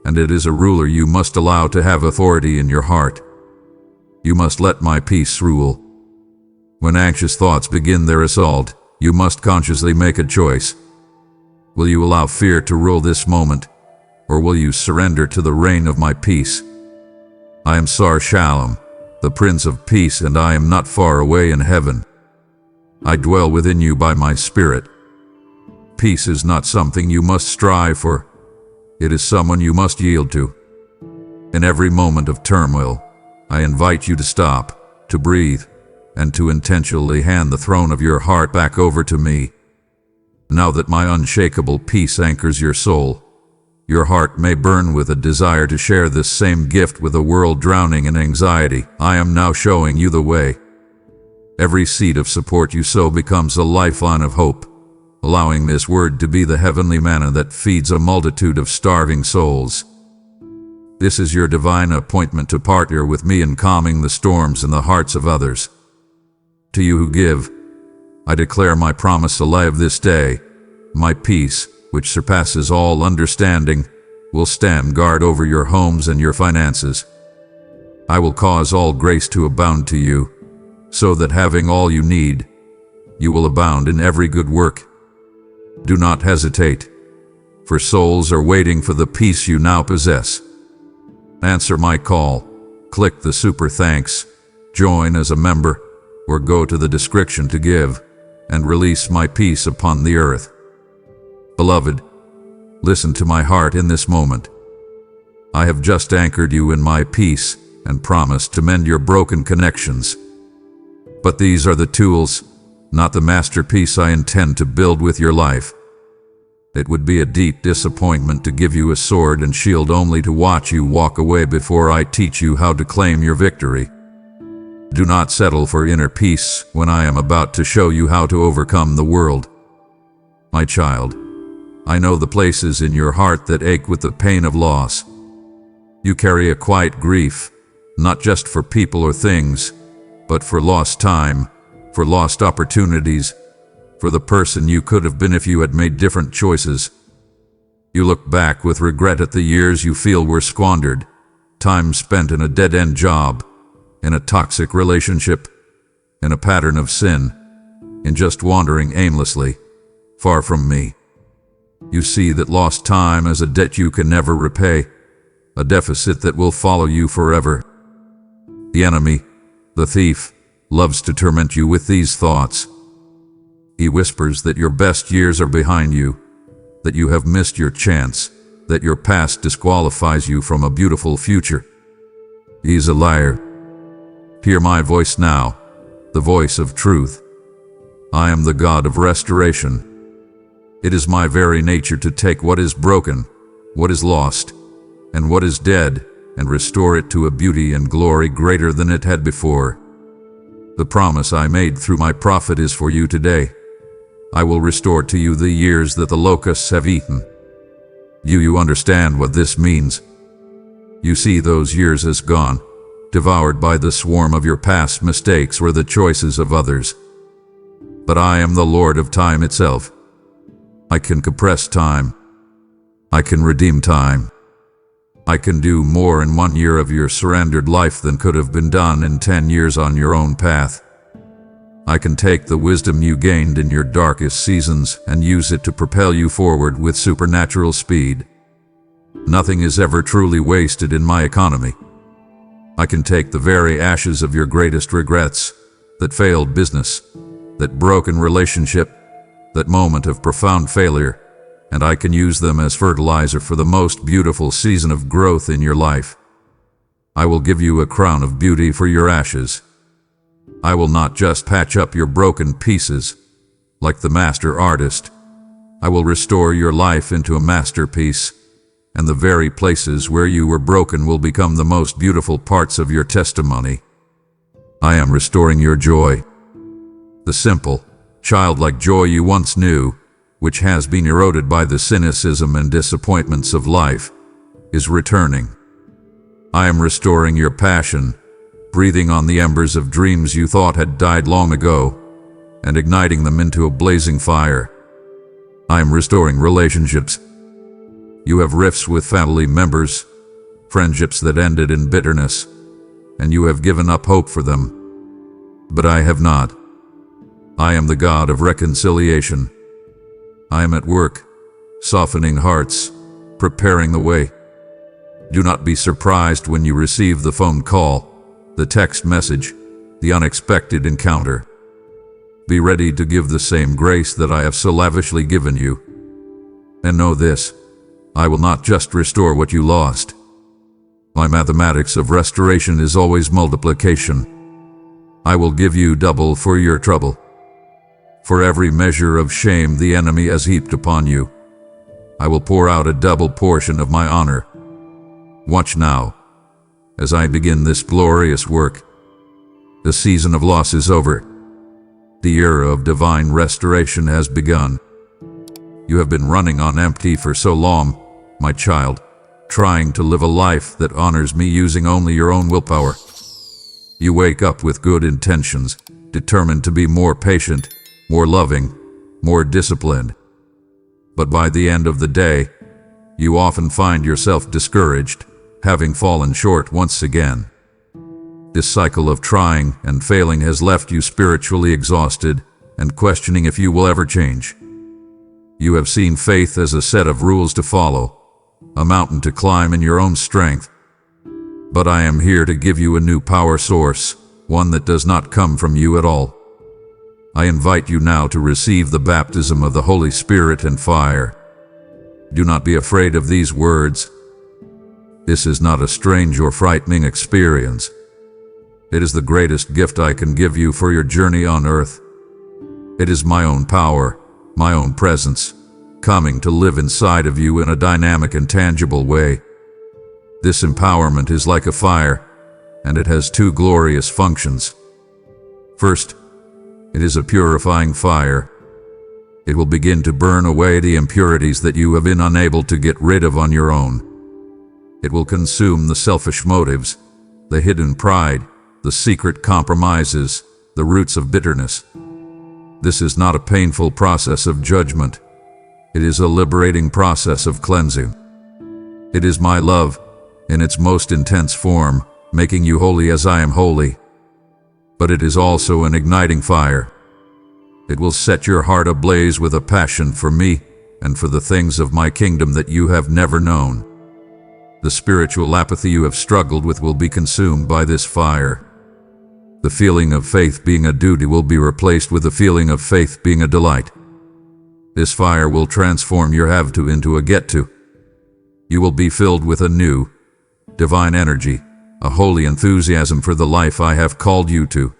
and it is a ruler you must allow to have authority in your heart. You must let my peace rule. When anxious thoughts begin their assault, you must consciously make a choice. Will you allow fear to rule this moment, or will you surrender to the reign of my peace? I am Sar Shalom, the Prince of Peace, and I am not far away in heaven. I dwell within you by my Spirit. Peace is not something you must strive for. It is someone you must yield to. In every moment of turmoil, I invite you to stop, to breathe, and to intentionally hand the throne of your heart back over to me. Now that my unshakable peace anchors your soul, your heart may burn with a desire to share this same gift with a world drowning in anxiety. I am now showing you the way. Every seed of support you sow becomes a lifeline of hope, allowing this word to be the heavenly manna that feeds a multitude of starving souls. This is your divine appointment to partner with me in calming the storms in the hearts of others. To you who give, I declare my promise alive this day. My peace, which surpasses all understanding, will stand guard over your homes and your finances. I will cause all grace to abound to you, so that having all you need, you will abound in every good work. Do not hesitate, for souls are waiting for the peace you now possess. Answer my call, click the super thanks, join as a member, or go to the description to give, and release my peace upon the earth. Beloved, listen to my heart in this moment. I have just anchored you in my peace and promised to mend your broken connections. But these are the tools, not the masterpiece I intend to build with your life. It would be a deep disappointment to give you a sword and shield only to watch you walk away before I teach you how to claim your victory. Do not settle for inner peace when I am about to show you how to overcome the world. My child, I know the places in your heart that ache with the pain of loss. You carry a quiet grief, not just for people or things, but for lost time, for lost opportunities, for the person you could have been if you had made different choices. You look back with regret at the years you feel were squandered, time spent in a dead-end job, in a toxic relationship, in a pattern of sin, in just wandering aimlessly, far from me. You see that lost time as a debt you can never repay, a deficit that will follow you forever. The enemy, the thief, loves to torment you with these thoughts. He whispers that your best years are behind you, that you have missed your chance, that your past disqualifies you from a beautiful future. He's a liar. Hear my voice now, the voice of truth. I am the God of restoration. It is my very nature to take what is broken, what is lost, and what is dead, and restore it to a beauty and glory greater than it had before. The promise I made through my prophet is for you today. I will restore to you the years that the locusts have eaten. You understand what this means. You see those years as gone, devoured by the swarm of your past mistakes or the choices of others. But I am the Lord of time itself. I can compress time. I can redeem time. I can do more in 1 year of your surrendered life than could have been done in 10 years on your own path. I can take the wisdom you gained in your darkest seasons and use it to propel you forward with supernatural speed. Nothing is ever truly wasted in my economy. I can take the very ashes of your greatest regrets, that failed business, that broken relationship, that moment of profound failure, and I can use them as fertilizer for the most beautiful season of growth in your life. I will give you a crown of beauty for your ashes. I will not just patch up your broken pieces, like the master artist. I will restore your life into a masterpiece, and the very places where you were broken will become the most beautiful parts of your testimony. I am restoring your joy. The simple, childlike joy you once knew, which has been eroded by the cynicism and disappointments of life, is returning. I am restoring your passion, breathing on the embers of dreams you thought had died long ago, and igniting them into a blazing fire. I am restoring relationships. You have rifts with family members, friendships that ended in bitterness, and you have given up hope for them. But I have not. I am the God of reconciliation. I am at work, softening hearts, preparing the way. Do not be surprised when you receive the phone call, the text message, the unexpected encounter. Be ready to give the same grace that I have so lavishly given you. And know this, I will not just restore what you lost. My mathematics of restoration is always multiplication. I will give you double for your trouble. For every measure of shame the enemy has heaped upon you, I will pour out a double portion of my honor. Watch now, as I begin this glorious work. The season of loss is over. The era of divine restoration has begun. You have been running on empty for so long, my child, trying to live a life that honors me using only your own willpower. You wake up with good intentions, determined to be more patient, more loving, more disciplined. But by the end of the day, you often find yourself discouraged, having fallen short once again. This cycle of trying and failing has left you spiritually exhausted and questioning if you will ever change. You have seen faith as a set of rules to follow, a mountain to climb in your own strength. But I am here to give you a new power source, one that does not come from you at all. I invite you now to receive the baptism of the Holy Spirit and fire. Do not be afraid of these words. This is not a strange or frightening experience. It is the greatest gift I can give you for your journey on earth. It is my own power, my own presence, coming to live inside of you in a dynamic and tangible way. This empowerment is like a fire, and it has two glorious functions. First, it is a purifying fire. It will begin to burn away the impurities that you have been unable to get rid of on your own. It will consume the selfish motives, the hidden pride, the secret compromises, the roots of bitterness. This is not a painful process of judgment. It is a liberating process of cleansing. It is my love, in its most intense form, making you holy as I am holy. But it is also an igniting fire. It will set your heart ablaze with a passion for me and for the things of my kingdom that you have never known. The spiritual apathy you have struggled with will be consumed by this fire. The feeling of faith being a duty will be replaced with the feeling of faith being a delight. This fire will transform your have to into a get to. You will be filled with a new, divine energy, a holy enthusiasm for the life I have called you to.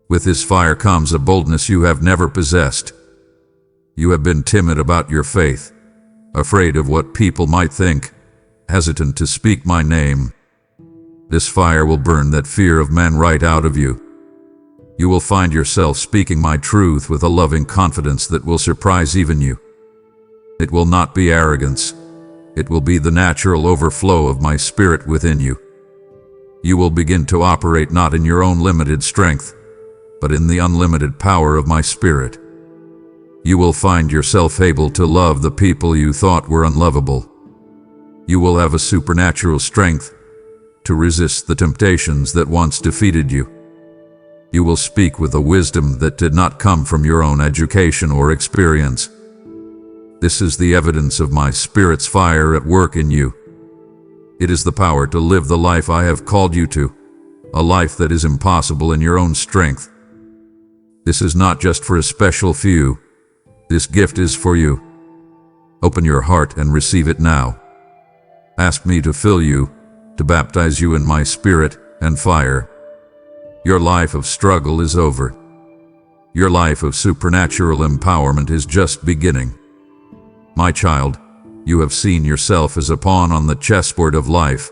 With this fire comes a boldness you have never possessed. You have been timid about your faith, afraid of what people might think, hesitant to speak my name. This fire will burn that fear of man right out of you. You will find yourself speaking my truth with a loving confidence that will surprise even you. It will not be arrogance. It will be the natural overflow of my spirit within you. You will begin to operate not in your own limited strength, but in the unlimited power of my spirit. You will find yourself able to love the people you thought were unlovable. You will have a supernatural strength to resist the temptations that once defeated you. You will speak with a wisdom that did not come from your own education or experience. This is the evidence of my Spirit's fire at work in you. It is the power to live the life I have called you to, a life that is impossible in your own strength. This is not just for a special few. This gift is for you. Open your heart and receive it now. Ask me to fill you, to baptize you in my Spirit and fire. Your life of struggle is over. Your life of supernatural empowerment is just beginning. My child, you have seen yourself as a pawn on the chessboard of life,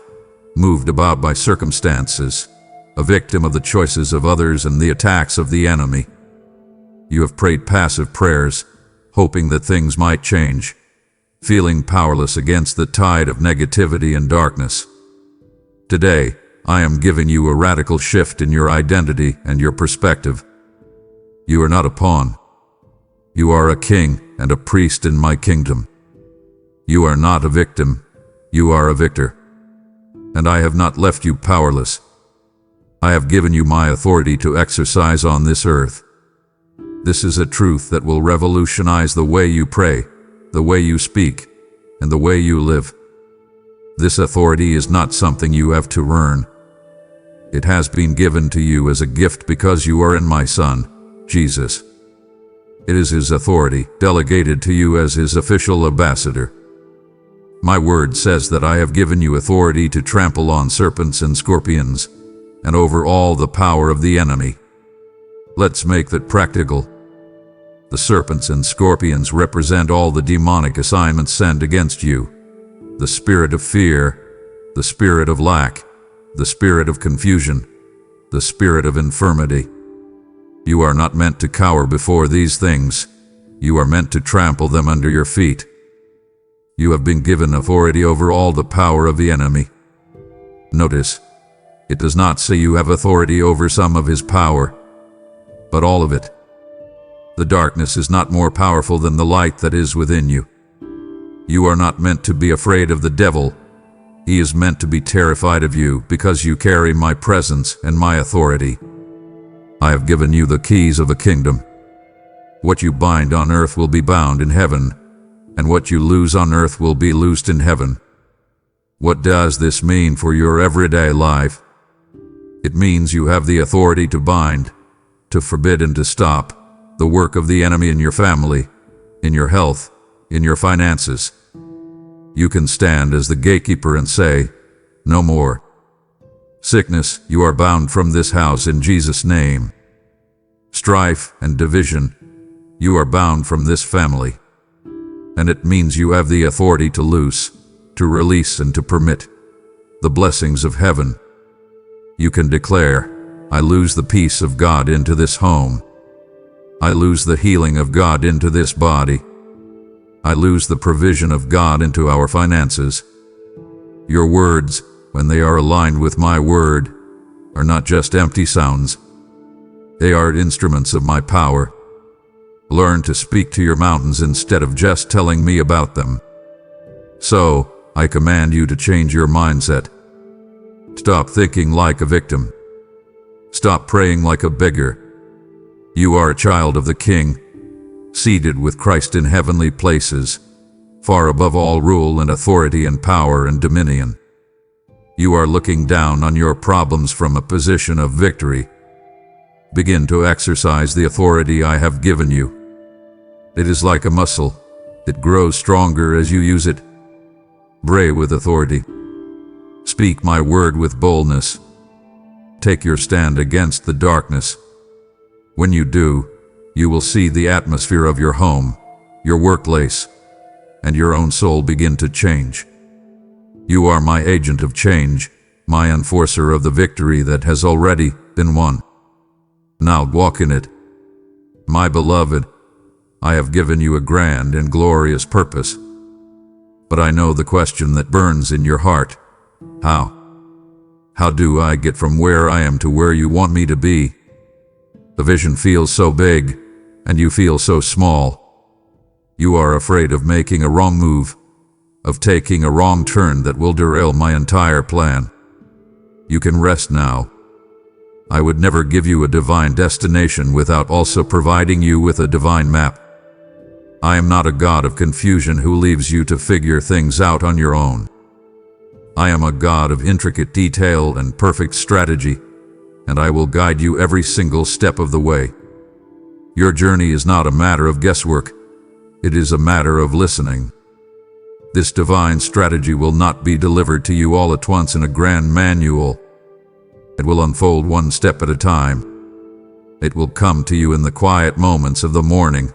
moved about by circumstances, a victim of the choices of others and the attacks of the enemy. You have prayed passive prayers, hoping that things might change, feeling powerless against the tide of negativity and darkness. Today, I am giving you a radical shift in your identity and your perspective. You are not a pawn. You are a king and a priest in my kingdom. You are not a victim. You are a victor. And I have not left you powerless. I have given you my authority to exercise on this earth. This is a truth that will revolutionize the way you pray, the way you speak, and the way you live. This authority is not something you have to earn. It has been given to you as a gift because you are in my Son, Jesus. It is His authority, delegated to you as His official ambassador. My word says that I have given you authority to trample on serpents and scorpions, and over all the power of the enemy. Let's make that practical. The serpents and scorpions represent all the demonic assignments sent against you. The spirit of fear, the spirit of lack, the spirit of confusion, the spirit of infirmity. You are not meant to cower before these things. You are meant to trample them under your feet. You have been given authority over all the power of the enemy. Notice, it does not say you have authority over some of his power, but all of it. The darkness is not more powerful than the light that is within you. You are not meant to be afraid of the devil. He is meant to be terrified of you because you carry my presence and my authority. I have given you the keys of the kingdom. What you bind on earth will be bound in heaven, and what you loose on earth will be loosed in heaven. What does this mean for your everyday life? It means you have the authority to bind, to forbid and to stop the work of the enemy in your family, in your health, in your finances. You can stand as the gatekeeper and say, "No more. Sickness, you are bound from this house in Jesus' name. Strife and division, you are bound from this family." And it means you have the authority to loose, to release, and to permit the blessings of heaven. You can declare, "I lose the peace of God into this home. I lose the healing of God into this body. I lose the provision of God into our finances." Your words, when they are aligned with my word, are not just empty sounds. They are instruments of my power. Learn to speak to your mountains instead of just telling me about them. So, I command you to change your mindset. Stop thinking like a victim. Stop praying like a beggar. You are a child of the King, seated with Christ in heavenly places, far above all rule and authority and power and dominion. You are looking down on your problems from a position of victory. Begin to exercise the authority I have given you. It is like a muscle. It grows stronger as you use it. Pray with authority. Speak my word with boldness. Take your stand against the darkness. When you do, you will see the atmosphere of your home, your workplace, and your own soul begin to change. You are my agent of change, my enforcer of the victory that has already been won. Now walk in it. My beloved, I have given you a grand and glorious purpose. But I know the question that burns in your heart. How? How do I get from where I am to where you want me to be? The vision feels so big, and you feel so small. You are afraid of making a wrong move, of taking a wrong turn that will derail my entire plan. You can rest now. I would never give you a divine destination without also providing you with a divine map. I am not a God of confusion who leaves you to figure things out on your own. I am a God of intricate detail and perfect strategy, and I will guide you every single step of the way. Your journey is not a matter of guesswork. It is a matter of listening. This divine strategy will not be delivered to you all at once in a grand manual. It will unfold one step at a time. It will come to you in the quiet moments of the morning,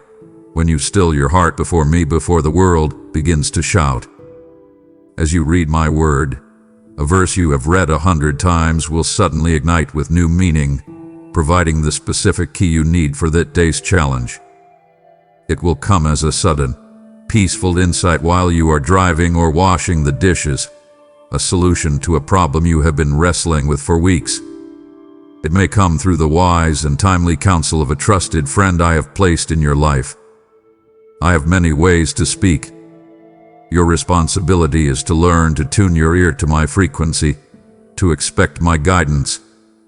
when you still your heart before me before the world begins to shout. As you read my word, a verse you have read 100 times will suddenly ignite with new meaning, providing the specific key you need for that day's challenge. It will come as a sudden, peaceful insight while you are driving or washing the dishes, a solution to a problem you have been wrestling with for weeks. It may come through the wise and timely counsel of a trusted friend I have placed in your life. I have many ways to speak. Your responsibility is to learn to tune your ear to my frequency, to expect my guidance,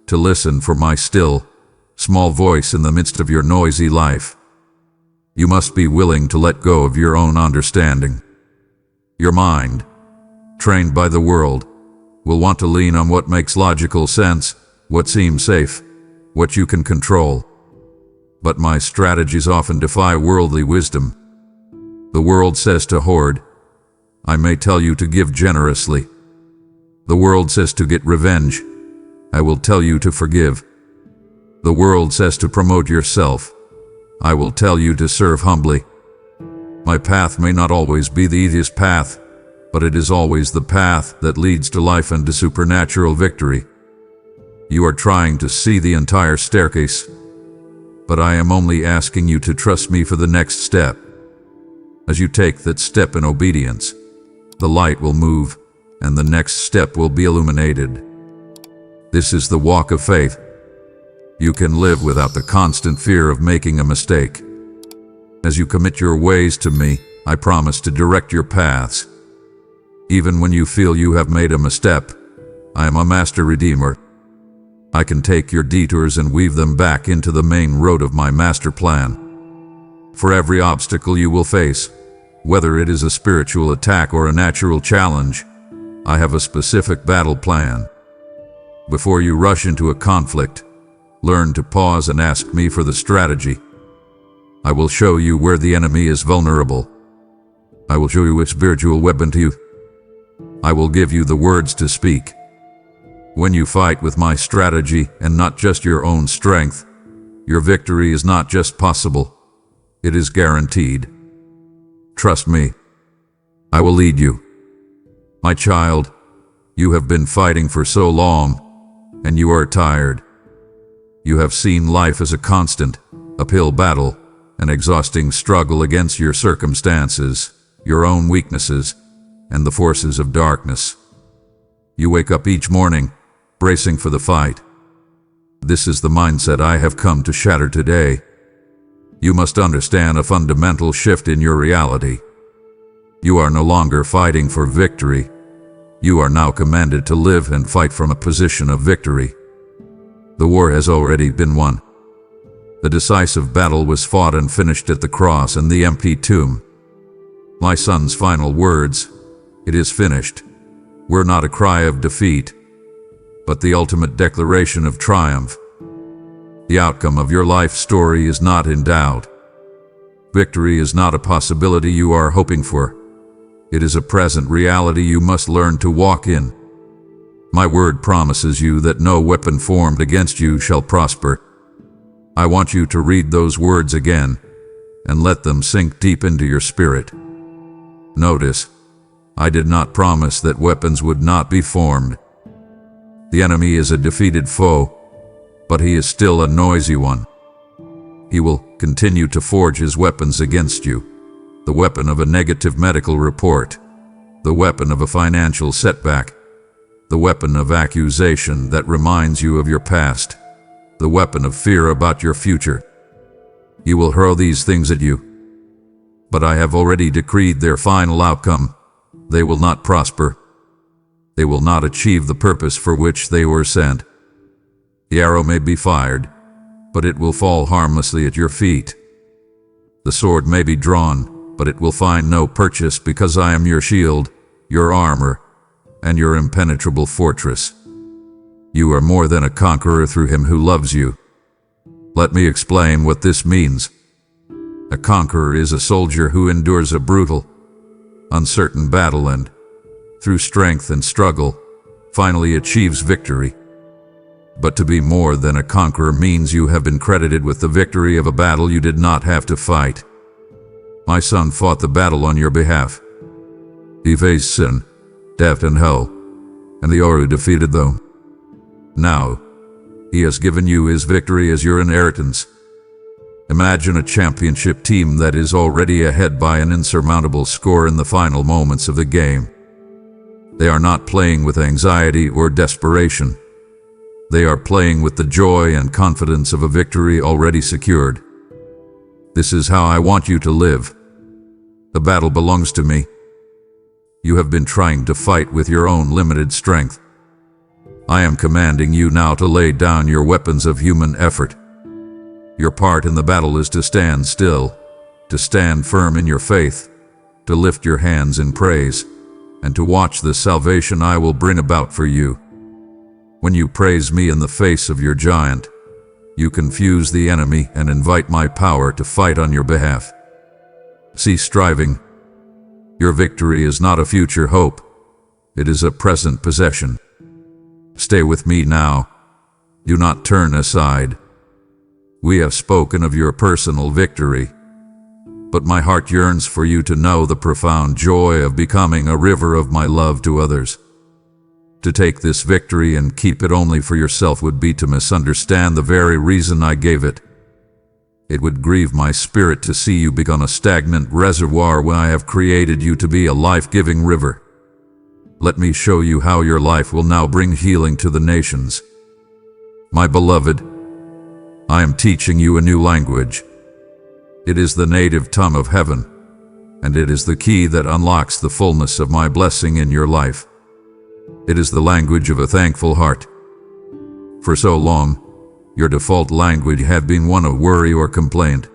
to listen for my still, small voice in the midst of your noisy life. You must be willing to let go of your own understanding. Your mind, trained by the world, will want to lean on what makes logical sense, what seems safe, what you can control. But my strategies often defy worldly wisdom. The world says to hoard, I may tell you to give generously. The world says to get revenge. I will tell you to forgive. The world says to promote yourself. I will tell you to serve humbly. My path may not always be the easiest path, but it is always the path that leads to life and to supernatural victory. You are trying to see the entire staircase, but I am only asking you to trust me for the next step. As you take that step in obedience, the light will move, and the next step will be illuminated. This is the walk of faith. You can live without the constant fear of making a mistake. As you commit your ways to me, I promise to direct your paths. Even when you feel you have made a misstep, I am a master redeemer. I can take your detours and weave them back into the main road of my master plan. For every obstacle you will face, whether it is a spiritual attack or a natural challenge, I have a specific battle plan. Before you rush into a conflict, learn to pause and ask me for the strategy. I will show you where the enemy is vulnerable. I will show you which spiritual weapon to use. I will give you the words to speak. When you fight with my strategy and not just your own strength, your victory is not just possible, it is guaranteed. Trust me. I will lead you. My child, you have been fighting for so long, and you are tired. You have seen life as a constant, uphill battle, an exhausting struggle against your circumstances, your own weaknesses, and the forces of darkness. You wake up each morning, bracing for the fight. This is the mindset I have come to shatter today. You must understand a fundamental shift in your reality. You are no longer fighting for victory. You are now commanded to live and fight from a position of victory. The war has already been won. The decisive battle was fought and finished at the cross and the empty tomb. My son's final words, "It is finished," were not a cry of defeat, but the ultimate declaration of triumph. The outcome of your life story is not in doubt. Victory is not a possibility you are hoping for. It is a present reality you must learn to walk in. My word promises you that no weapon formed against you shall prosper. I want you to read those words again and let them sink deep into your spirit. Notice, I did not promise that weapons would not be formed. The enemy is a defeated foe, but he is still a noisy one. He will continue to forge his weapons against you. The weapon of a negative medical report, the weapon of a financial setback, the weapon of accusation that reminds you of your past, the weapon of fear about your future. He will hurl these things at you, but I have already decreed their final outcome. They will not prosper. They will not achieve the purpose for which they were sent. The arrow may be fired, but it will fall harmlessly at your feet. The sword may be drawn, but it will find no purchase because I am your shield, your armor, and your impenetrable fortress. You are more than a conqueror through him who loves you. Let me explain what this means. A conqueror is a soldier who endures a brutal, uncertain battle and, through strength and struggle, finally achieves victory. But to be more than a conqueror means you have been credited with the victory of a battle you did not have to fight. My son fought the battle on your behalf. He faced sin, death, and hell, and the Oru defeated them. Now, he has given you his victory as your inheritance. Imagine a championship team that is already ahead by an insurmountable score in the final moments of the game. They are not playing with anxiety or desperation. They are playing with the joy and confidence of a victory already secured. This is how I want you to live. The battle belongs to me. You have been trying to fight with your own limited strength. I am commanding you now to lay down your weapons of human effort. Your part in the battle is to stand still, to stand firm in your faith, to lift your hands in praise, and to watch the salvation I will bring about for you. When you praise me in the face of your giant, you confuse the enemy and invite my power to fight on your behalf. Cease striving. Your victory is not a future hope. It is a present possession. Stay with me now. Do not turn aside. We have spoken of your personal victory, but my heart yearns for you to know the profound joy of becoming a river of my love to others. To take this victory and keep it only for yourself would be to misunderstand the very reason I gave it. It would grieve my spirit to see you become a stagnant reservoir when I have created you to be a life-giving river. Let me show you how your life will now bring healing to the nations. My beloved, I am teaching you a new language. It is the native tongue of heaven, and it is the key that unlocks the fullness of my blessing in your life. It is the language of a thankful heart. For so long, your default language had been one of worry or complaint.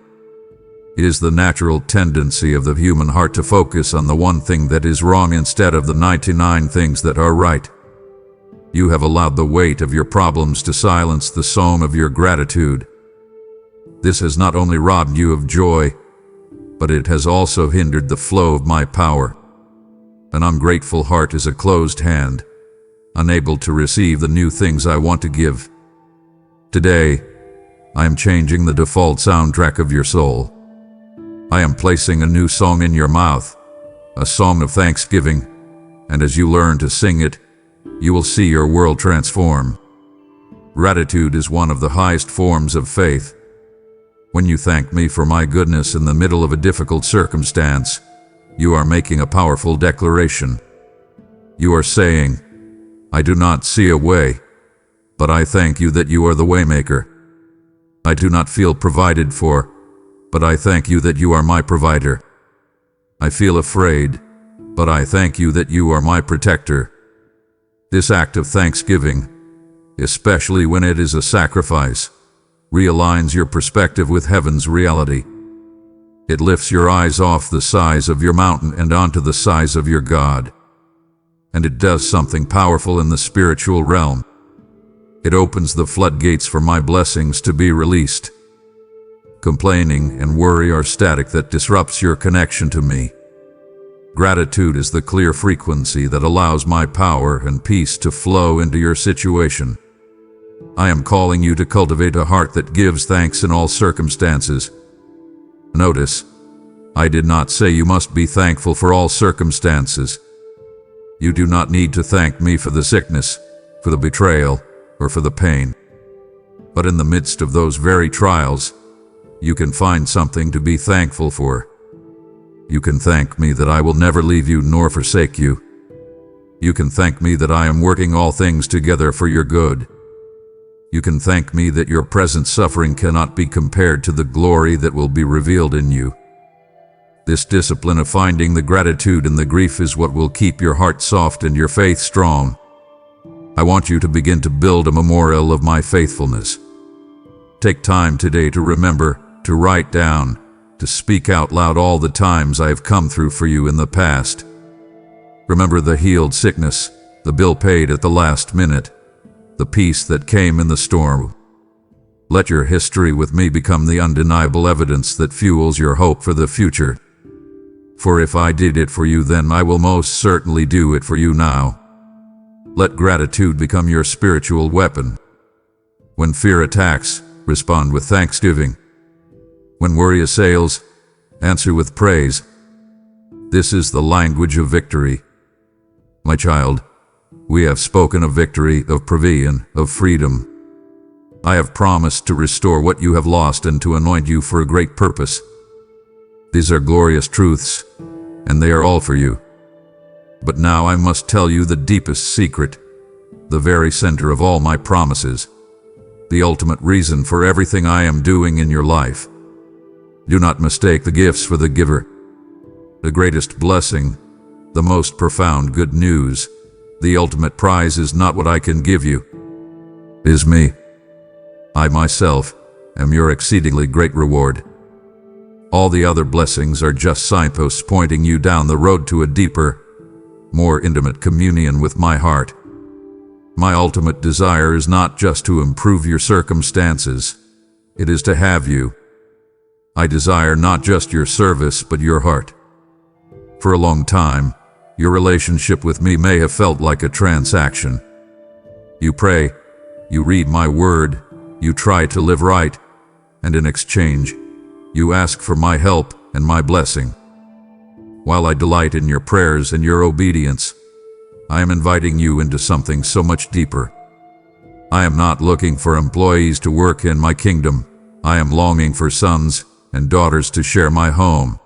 It is the natural tendency of the human heart to focus on the one thing that is wrong instead of the 99 things that are right. You have allowed the weight of your problems to silence the song of your gratitude. This has not only robbed you of joy, but it has also hindered the flow of my power. An ungrateful heart is a closed hand, unable to receive the new things I want to give. Today, I am changing the default soundtrack of your soul. I am placing a new song in your mouth, a song of thanksgiving, and as you learn to sing it, you will see your world transform. Gratitude is one of the highest forms of faith. When you thank me for my goodness in the middle of a difficult circumstance, you are making a powerful declaration. You are saying, I do not see a way, but I thank you that you are the waymaker. I do not feel provided for, but I thank you that you are my provider. I feel afraid, but I thank you that you are my protector. This act of thanksgiving, especially when it is a sacrifice, realigns your perspective with heaven's reality. It lifts your eyes off the size of your mountain and onto the size of your God. And it does something powerful in the spiritual realm. It opens the floodgates for my blessings to be released. Complaining and worry are static that disrupts your connection to me. Gratitude is the clear frequency that allows my power and peace to flow into your situation. I am calling you to cultivate a heart that gives thanks in all circumstances. Notice, I did not say you must be thankful for all circumstances. You do not need to thank me for the sickness, for the betrayal, or for the pain. But in the midst of those very trials, you can find something to be thankful for. You can thank me that I will never leave you nor forsake you. You can thank me that I am working all things together for your good. You can thank me that your present suffering cannot be compared to the glory that will be revealed in you. This discipline of finding the gratitude in the grief is what will keep your heart soft and your faith strong. I want you to begin to build a memorial of my faithfulness. Take time today to remember, to write down, to speak out loud all the times I have come through for you in the past. Remember the healed sickness, the bill paid at the last minute, the peace that came in the storm. Let your history with me become the undeniable evidence that fuels your hope for the future. For if I did it for you then, I will most certainly do it for you now. Let gratitude become your spiritual weapon. When fear attacks, respond with thanksgiving. When worry assails, answer with praise. This is the language of victory. My child, we have spoken of victory, of provision, of freedom. I have promised to restore what you have lost and to anoint you for a great purpose. These are glorious truths, and they are all for you. But now I must tell you the deepest secret, the very center of all my promises, the ultimate reason for everything I am doing in your life. Do not mistake the gifts for the giver. The greatest blessing, the most profound good news, the ultimate prize is not what I can give you. It is me. I myself am your exceedingly great reward. All the other blessings are just signposts pointing you down the road to a deeper, more intimate communion with my heart. My ultimate desire is not just to improve your circumstances, it is to have you. I desire not just your service but your heart. For a long time, your relationship with me may have felt like a transaction. You pray, you read my word, you try to live right, and in exchange, you ask for my help and my blessing. While I delight in your prayers and your obedience, I am inviting you into something so much deeper. I am not looking for employees to work in my kingdom. I am longing for sons and daughters to share my home.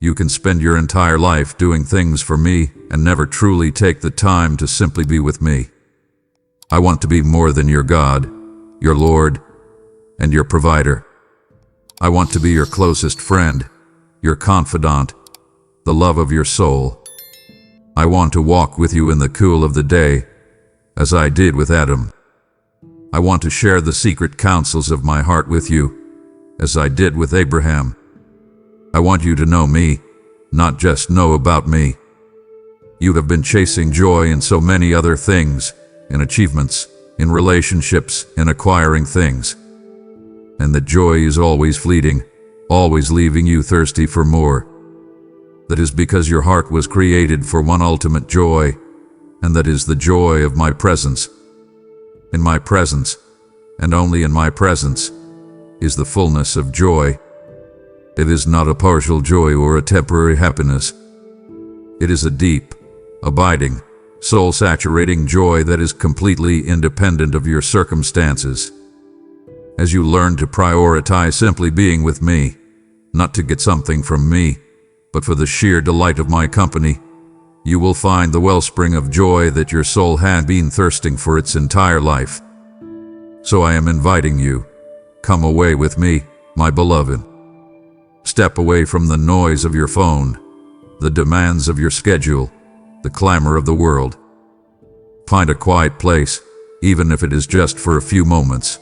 You can spend your entire life doing things for me and never truly take the time to simply be with me. I want to be more than your God, your Lord, and your provider. I want to be your closest friend, your confidant, the love of your soul. I want to walk with you in the cool of the day, as I did with Adam. I want to share the secret counsels of my heart with you, as I did with Abraham. I want you to know me, not just know about me. You have been chasing joy in so many other things, in achievements, in relationships, in acquiring things. And the joy is always fleeting, always leaving you thirsty for more. That is because your heart was created for one ultimate joy, and that is the joy of my presence. In my presence, and only in my presence, is the fullness of joy. It is not a partial joy or a temporary happiness. It is a deep, abiding, soul-saturating joy that is completely independent of your circumstances. As you learn to prioritize simply being with me, not to get something from me, but for the sheer delight of my company, you will find the wellspring of joy that your soul had been thirsting for its entire life. So I am inviting you, come away with me, my beloved. Step away from the noise of your phone, the demands of your schedule, the clamor of the world. Find a quiet place, even if it is just for a few moments.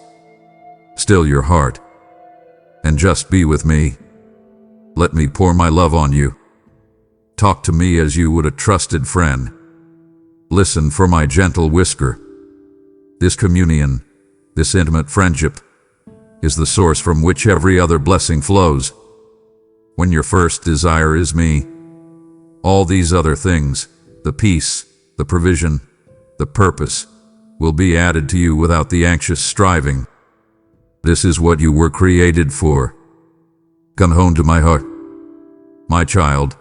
Still your heart, and just be with me. Let me pour my love on you. Talk to me as you would a trusted friend. Listen for my gentle whisper. This communion, this intimate friendship, is the source from which every other blessing flows. When your first desire is me, all these other things, the peace, the provision, the purpose, will be added to you without the anxious striving. This is what you were created for. Come home to my heart. My child,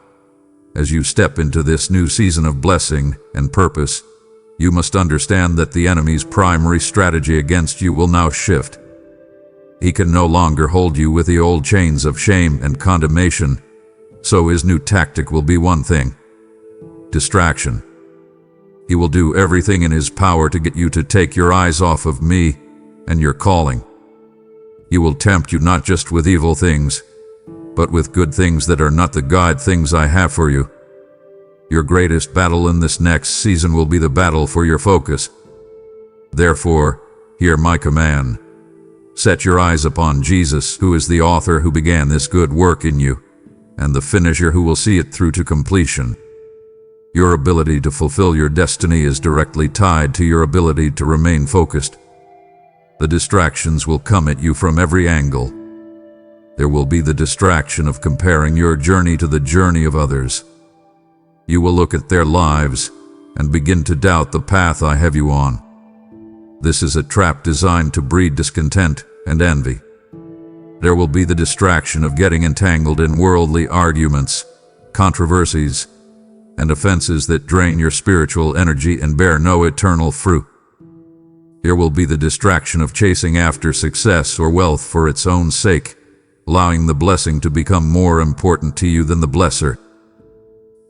as you step into this new season of blessing and purpose, you must understand that the enemy's primary strategy against you will now shift. He can no longer hold you with the old chains of shame and condemnation, so his new tactic will be one thing: distraction. He will do everything in his power to get you to take your eyes off of me and your calling. He will tempt you not just with evil things, but with good things that are not the God things I have for you. Your greatest battle in this next season will be the battle for your focus. Therefore, hear my command. Set your eyes upon Jesus, who is the author who began this good work in you, and the finisher who will see it through to completion. Your ability to fulfill your destiny is directly tied to your ability to remain focused. The distractions will come at you from every angle. There will be the distraction of comparing your journey to the journey of others. You will look at their lives and begin to doubt the path I have you on. This is a trap designed to breed discontent and envy. There will be the distraction of getting entangled in worldly arguments, controversies, and offenses that drain your spiritual energy and bear no eternal fruit. There will be the distraction of chasing after success or wealth for its own sake, allowing the blessing to become more important to you than the blesser.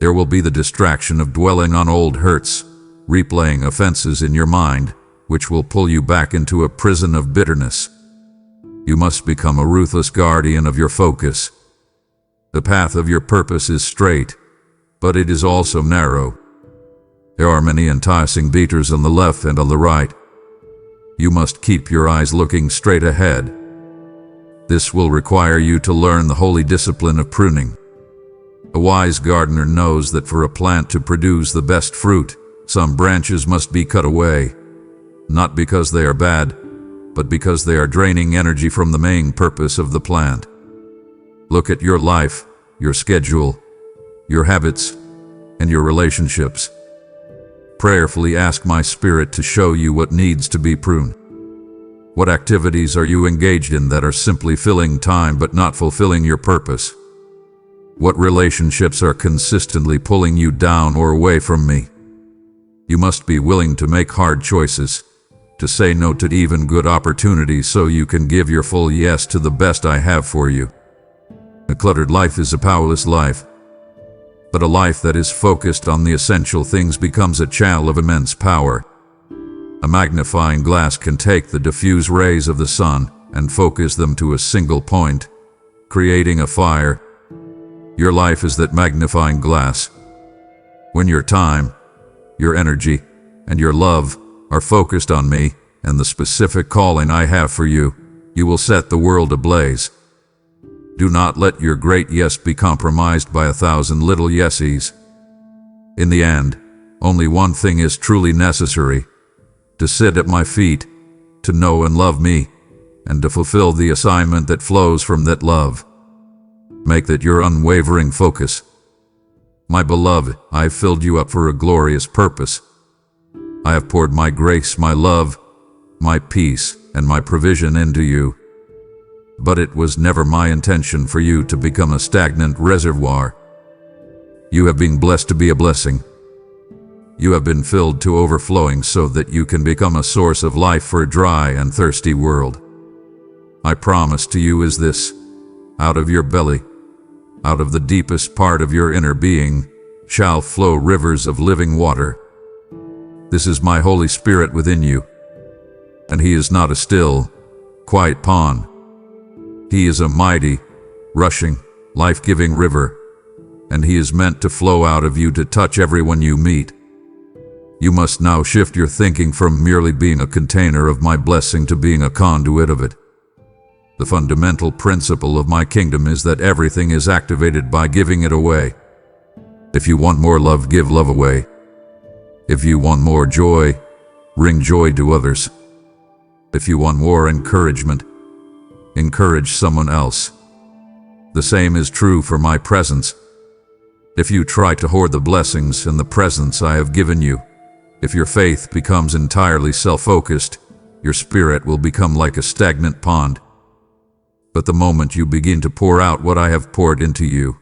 There will be the distraction of dwelling on old hurts, replaying offenses in your mind, which will pull you back into a prison of bitterness. You must become a ruthless guardian of your focus. The path of your purpose is straight, but it is also narrow. There are many enticing beaters on the left and on the right. You must keep your eyes looking straight ahead. This will require you to learn the holy discipline of pruning. A wise gardener knows that for a plant to produce the best fruit, some branches must be cut away. Not because they are bad, but because they are draining energy from the main purpose of the plant. Look at your life, your schedule, your habits, and your relationships. Prayerfully ask my Spirit to show you what needs to be pruned. What activities are you engaged in that are simply filling time but not fulfilling your purpose? What relationships are consistently pulling you down or away from me? You must be willing to make hard choices, to say no to even good opportunities so you can give your full yes to the best I have for you. A cluttered life is a powerless life, but a life that is focused on the essential things becomes a channel of immense power. A magnifying glass can take the diffuse rays of the sun and focus them to a single point, creating a fire. Your life is that magnifying glass. When your time, your energy, and your love are focused on me and the specific calling I have for you, you will set the world ablaze. Do not let your great yes be compromised by 1,000 little yesies. In the end, only one thing is truly necessary: to sit at my feet, to know and love me, and to fulfill the assignment that flows from that love. Make that your unwavering focus. My beloved, I have filled you up for a glorious purpose. I have poured my grace, my love, my peace, and my provision into you. But it was never my intention for you to become a stagnant reservoir. You have been blessed to be a blessing. You have been filled to overflowing so that you can become a source of life for a dry and thirsty world. My promise to you is this: out of your belly, out of the deepest part of your inner being, shall flow rivers of living water. This is my Holy Spirit within you, and He is not a still, quiet pond. He is a mighty, rushing, life-giving river, and He is meant to flow out of you to touch everyone you meet. You must now shift your thinking from merely being a container of my blessing to being a conduit of it. The fundamental principle of my kingdom is that everything is activated by giving it away. If you want more love, give love away. If you want more joy, bring joy to others. If you want more encouragement, encourage someone else. The same is true for my presence. If you try to hoard the blessings and the presence I have given you, if your faith becomes entirely self-focused, your spirit will become like a stagnant pond. But the moment you begin to pour out what I have poured into you,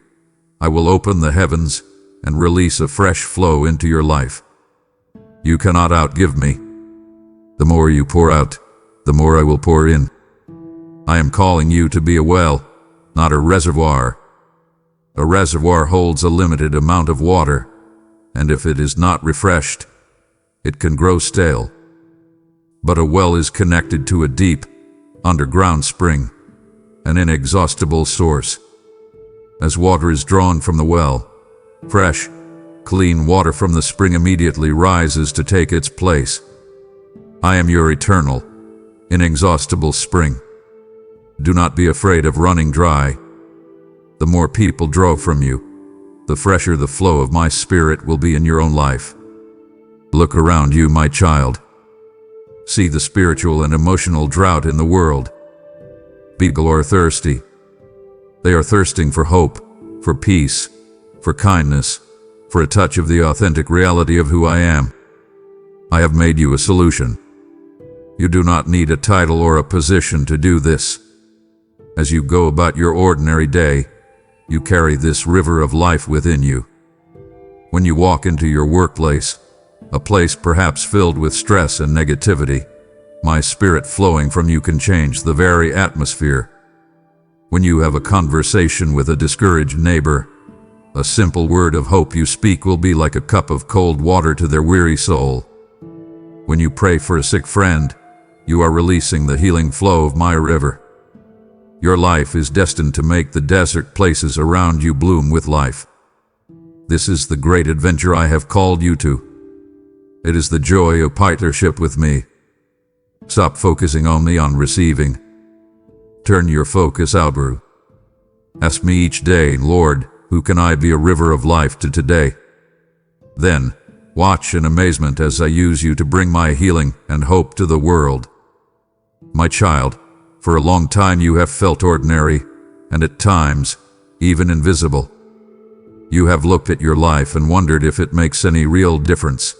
I will open the heavens and release a fresh flow into your life. You cannot outgive me. The more you pour out, the more I will pour in. I am calling you to be a well, not a reservoir. A reservoir holds a limited amount of water, and if it is not refreshed, it can grow stale. But a well is connected to a deep, underground spring, an inexhaustible source. As water is drawn from the well, fresh, clean water from the spring immediately rises to take its place. I am your eternal, inexhaustible spring. Do not be afraid of running dry. The more people draw from you, the fresher the flow of my spirit will be in your own life. Look around you, my child. See the spiritual and emotional drought in the world. People are thirsty. They are thirsting for hope, for peace, for kindness, for a touch of the authentic reality of who I am. I have made you a solution. You do not need a title or a position to do this. As you go about your ordinary day, you carry this river of life within you. When you walk into your workplace, a place perhaps filled with stress and negativity, my spirit flowing from you can change the very atmosphere. When you have a conversation with a discouraged neighbor, a simple word of hope you speak will be like a cup of cold water to their weary soul. When you pray for a sick friend, you are releasing the healing flow of my river. Your life is destined to make the desert places around you bloom with life. This is the great adventure I have called you to. It is the joy of partnership with me. Stop focusing only on receiving. Turn your focus outward. Ask me each day, Lord, who can I be a river of life to today? Then, watch in amazement as I use you to bring my healing and hope to the world. My child, for a long time you have felt ordinary, and at times, even invisible. You have looked at your life and wondered if it makes any real difference.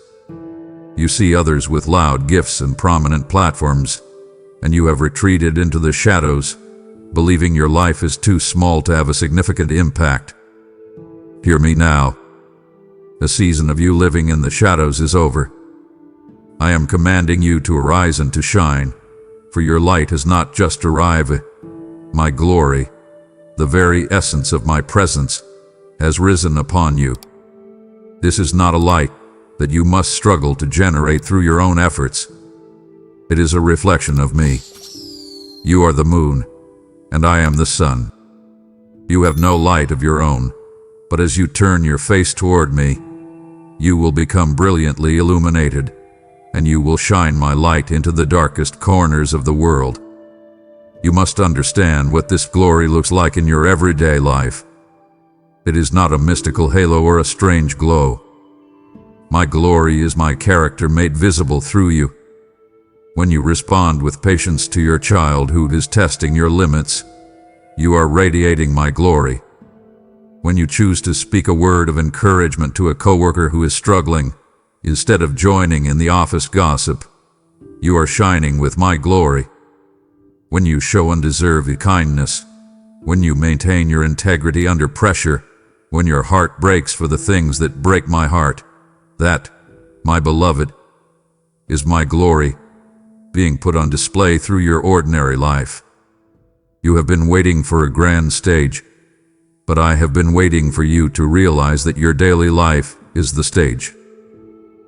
You see others with loud gifts and prominent platforms, and you have retreated into the shadows, believing your life is too small to have a significant impact. Hear me now. The season of you living in the shadows is over. I am commanding you to arise and to shine, for your light has not just arrived. My glory, the very essence of my presence, has risen upon you. This is not a light that you must struggle to generate through your own efforts. It is a reflection of me. You are the moon, and I am the sun. You have no light of your own, but as you turn your face toward me, you will become brilliantly illuminated, and you will shine my light into the darkest corners of the world. You must understand what this glory looks like in your everyday life. It is not a mystical halo or a strange glow. My glory is my character made visible through you. When you respond with patience to your child who is testing your limits, you are radiating my glory. When you choose to speak a word of encouragement to a coworker who is struggling, instead of joining in the office gossip, you are shining with my glory. When you show undeserved kindness, when you maintain your integrity under pressure, when your heart breaks for the things that break my heart, that, my beloved, is my glory, being put on display through your ordinary life. You have been waiting for a grand stage, but I have been waiting for you to realize that your daily life is the stage.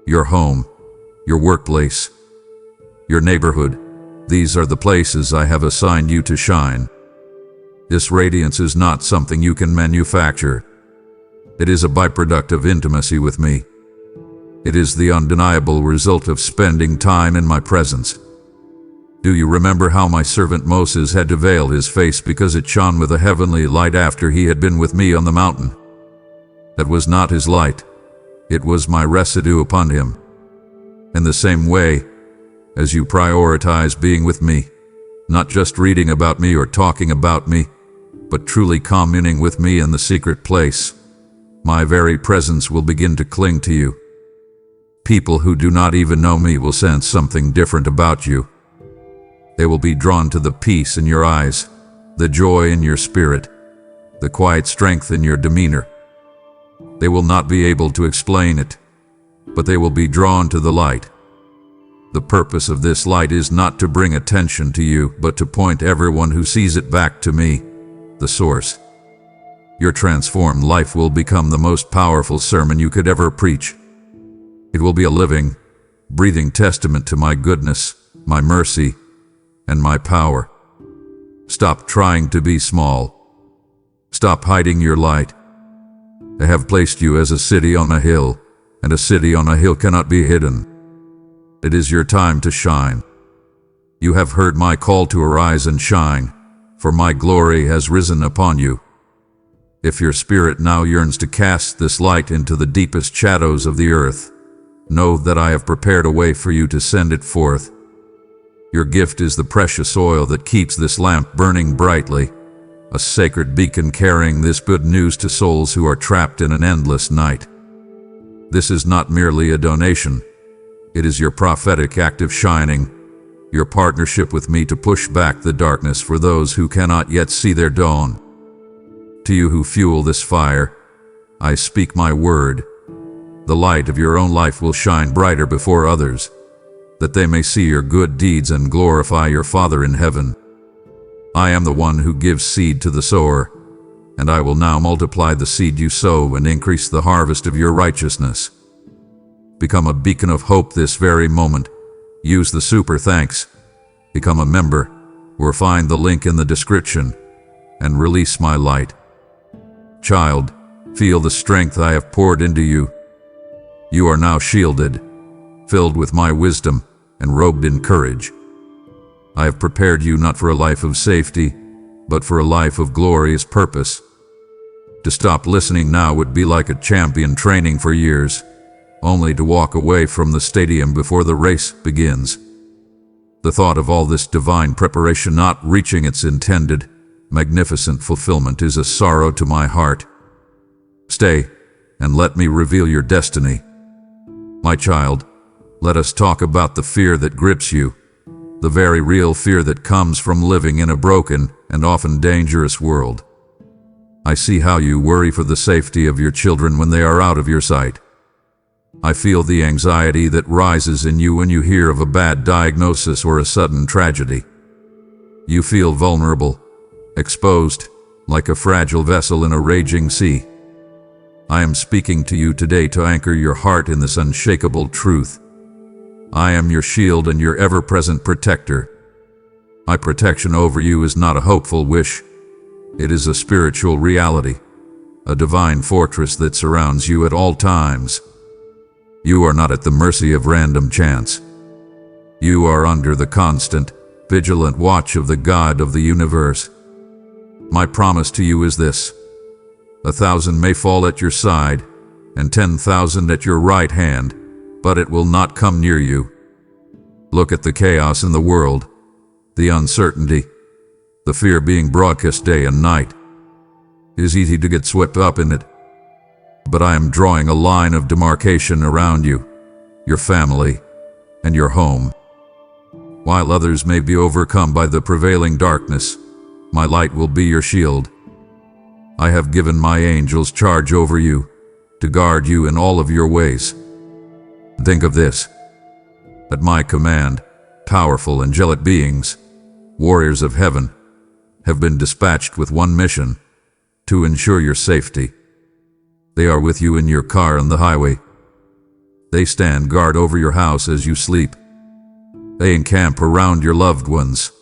Your home, your workplace, your neighborhood, these are the places I have assigned you to shine. This radiance is not something you can manufacture. It is a byproduct of intimacy with me. It is the undeniable result of spending time in my presence. Do you remember how my servant Moses had to veil his face because it shone with a heavenly light after he had been with me on the mountain? That was not his light. It was my residue upon him. In the same way, as you prioritize being with me, not just reading about me or talking about me, but truly communing with me in the secret place, my very presence will begin to cling to you. People who do not even know me will sense something different about you. They will be drawn to the peace in your eyes, the joy in your spirit, the quiet strength in your demeanor. They will not be able to explain it, but they will be drawn to the light. The purpose of this light is not to bring attention to you, but to point everyone who sees it back to me, the source. Your transformed life will become the most powerful sermon you could ever preach. It will be a living, breathing testament to my goodness, my mercy, and my power. Stop trying to be small. Stop hiding your light. I have placed you as a city on a hill, and a city on a hill cannot be hidden. It is your time to shine. You have heard my call to arise and shine, for my glory has risen upon you. If your spirit now yearns to cast this light into the deepest shadows of the earth, know that I have prepared a way for you to send it forth. Your gift is the precious oil that keeps this lamp burning brightly, a sacred beacon carrying this good news to souls who are trapped in an endless night. This is not merely a donation. It is your prophetic act of shining, your partnership with me to push back the darkness for those who cannot yet see their dawn. To you who fuel this fire, I speak my word. The light of your own life will shine brighter before others, that they may see your good deeds and glorify your Father in heaven. I am the one who gives seed to the sower, and I will now multiply the seed you sow and increase the harvest of your righteousness. Become a beacon of hope this very moment. Use the super thanks. Become a member, or find the link in the description, and release my light. Child, feel the strength I have poured into you. You are now shielded, filled with my wisdom, and robed in courage. I have prepared you not for a life of safety, but for a life of glorious purpose. To stop listening now would be like a champion training for years, only to walk away from the stadium before the race begins. The thought of all this divine preparation not reaching its intended, magnificent fulfillment is a sorrow to my heart. Stay, and let me reveal your destiny. My child, let us talk about the fear that grips you, the very real fear that comes from living in a broken and often dangerous world. I see how you worry for the safety of your children when they are out of your sight. I feel the anxiety that rises in you when you hear of a bad diagnosis or a sudden tragedy. You feel vulnerable, exposed, like a fragile vessel in a raging sea. I am speaking to you today to anchor your heart in this unshakable truth. I am your shield and your ever-present protector. My protection over you is not a hopeful wish. It is a spiritual reality, a divine fortress that surrounds you at all times. You are not at the mercy of random chance. You are under the constant, vigilant watch of the God of the universe. My promise to you is this: 1,000 may fall at your side, and 10,000 at your right hand, but it will not come near you. Look at the chaos in the world, the uncertainty, the fear being broadcast day and night. It is easy to get swept up in it. But I am drawing a line of demarcation around you, your family, and your home. While others may be overcome by the prevailing darkness, my light will be your shield. I have given my angels charge over you, to guard you in all of your ways. Think of this: at my command, powerful angelic beings, warriors of heaven, have been dispatched with one mission: to ensure your safety. They are with you in your car on the highway. They stand guard over your house as you sleep. They encamp around your loved ones.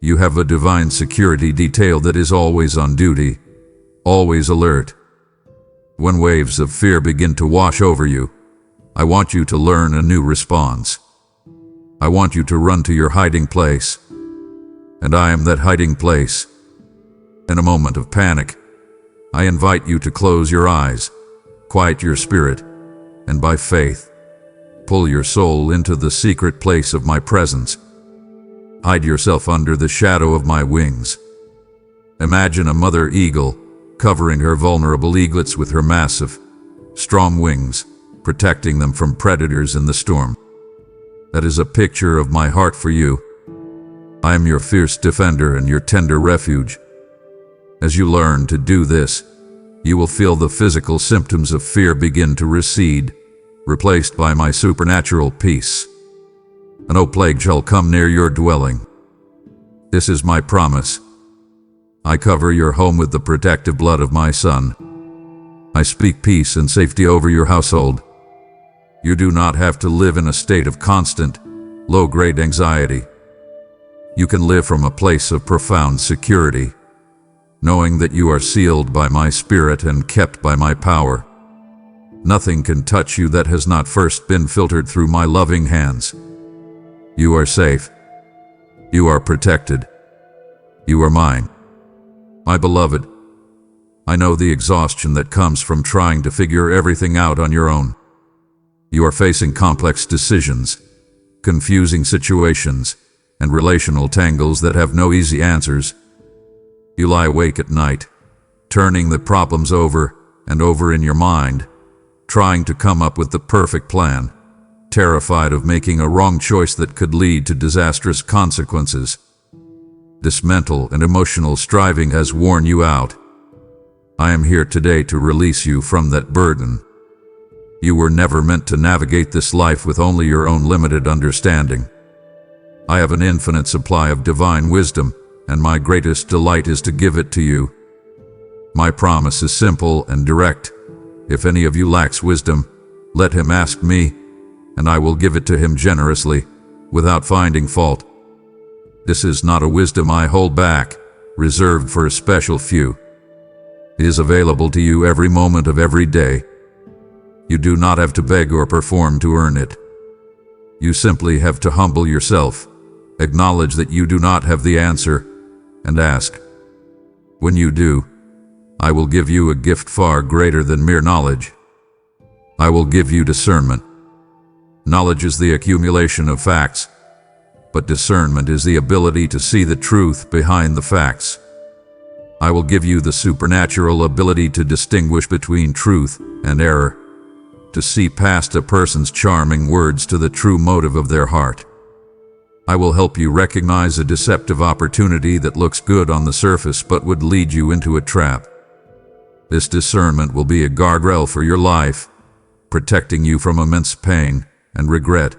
You have a divine security detail that is always on duty, always alert. When waves of fear begin to wash over you, I want you to learn a new response. I want you to run to your hiding place. And I am that hiding place. In a moment of panic, I invite you to close your eyes, quiet your spirit, and by faith, pull your soul into the secret place of my presence. Hide yourself under the shadow of my wings. Imagine a mother eagle covering her vulnerable eaglets with her massive, strong wings, protecting them from predators in the storm. That is a picture of my heart for you. I am your fierce defender and your tender refuge. As you learn to do this, you will feel the physical symptoms of fear begin to recede, replaced by my supernatural peace. And no plague shall come near your dwelling. This is my promise. I cover your home with the protective blood of my Son. I speak peace and safety over your household. You do not have to live in a state of constant, low-grade anxiety. You can live from a place of profound security, knowing that you are sealed by my Spirit and kept by my power. Nothing can touch you that has not first been filtered through my loving hands. You are safe. You are protected. You are mine. My beloved, I know the exhaustion that comes from trying to figure everything out on your own. You are facing complex decisions, confusing situations, and relational tangles that have no easy answers. You lie awake at night, turning the problems over and over in your mind, trying to come up with the perfect plan, terrified of making a wrong choice that could lead to disastrous consequences. This mental and emotional striving has worn you out. I am here today to release you from that burden. You were never meant to navigate this life with only your own limited understanding. I have an infinite supply of divine wisdom, and my greatest delight is to give it to you. My promise is simple and direct. If any of you lacks wisdom, let him ask me, and I will give it to him generously, without finding fault. This is not a wisdom I hold back, reserved for a special few. It is available to you every moment of every day. You do not have to beg or perform to earn it. You simply have to humble yourself, acknowledge that you do not have the answer, and ask. When you do, I will give you a gift far greater than mere knowledge. I will give you discernment. Knowledge is the accumulation of facts, but discernment is the ability to see the truth behind the facts. I will give you the supernatural ability to distinguish between truth and error, to see past a person's charming words to the true motive of their heart. I will help you recognize a deceptive opportunity that looks good on the surface but would lead you into a trap. This discernment will be a guardrail for your life, protecting you from immense pain and regret.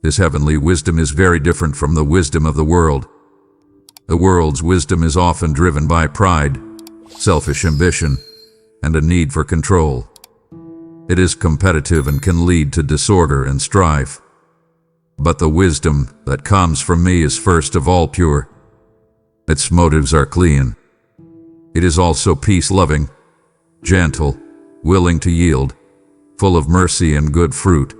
This heavenly wisdom is very different from the wisdom of the world. The world's wisdom is often driven by pride, selfish ambition, and a need for control. It is competitive and can lead to disorder and strife. But the wisdom that comes from me is first of all pure. Its motives are clean. It is also peace-loving, gentle, willing to yield, full of mercy and good fruit.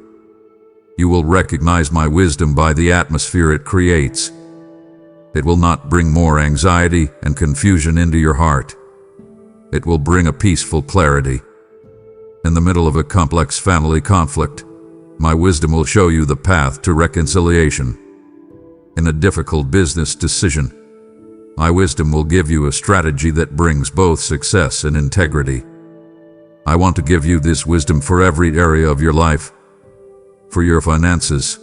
You will recognize my wisdom by the atmosphere it creates. It will not bring more anxiety and confusion into your heart. It will bring a peaceful clarity. In the middle of a complex family conflict, my wisdom will show you the path to reconciliation. In a difficult business decision, my wisdom will give you a strategy that brings both success and integrity. I want to give you this wisdom for every area of your life, for your finances,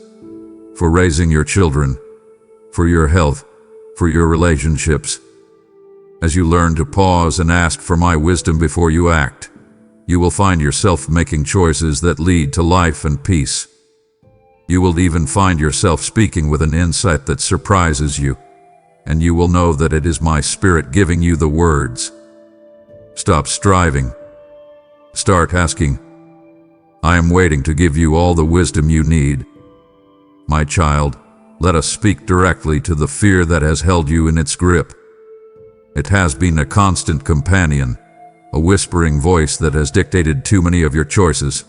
for raising your children, for your health, for your relationships. As you learn to pause and ask for my wisdom before you act, you will find yourself making choices that lead to life and peace. You will even find yourself speaking with an insight that surprises you, and you will know that it is my Spirit giving you the words. Stop striving. Start asking. I am waiting to give you all the wisdom you need. My child, let us speak directly to the fear that has held you in its grip. It has been a constant companion, a whispering voice that has dictated too many of your choices.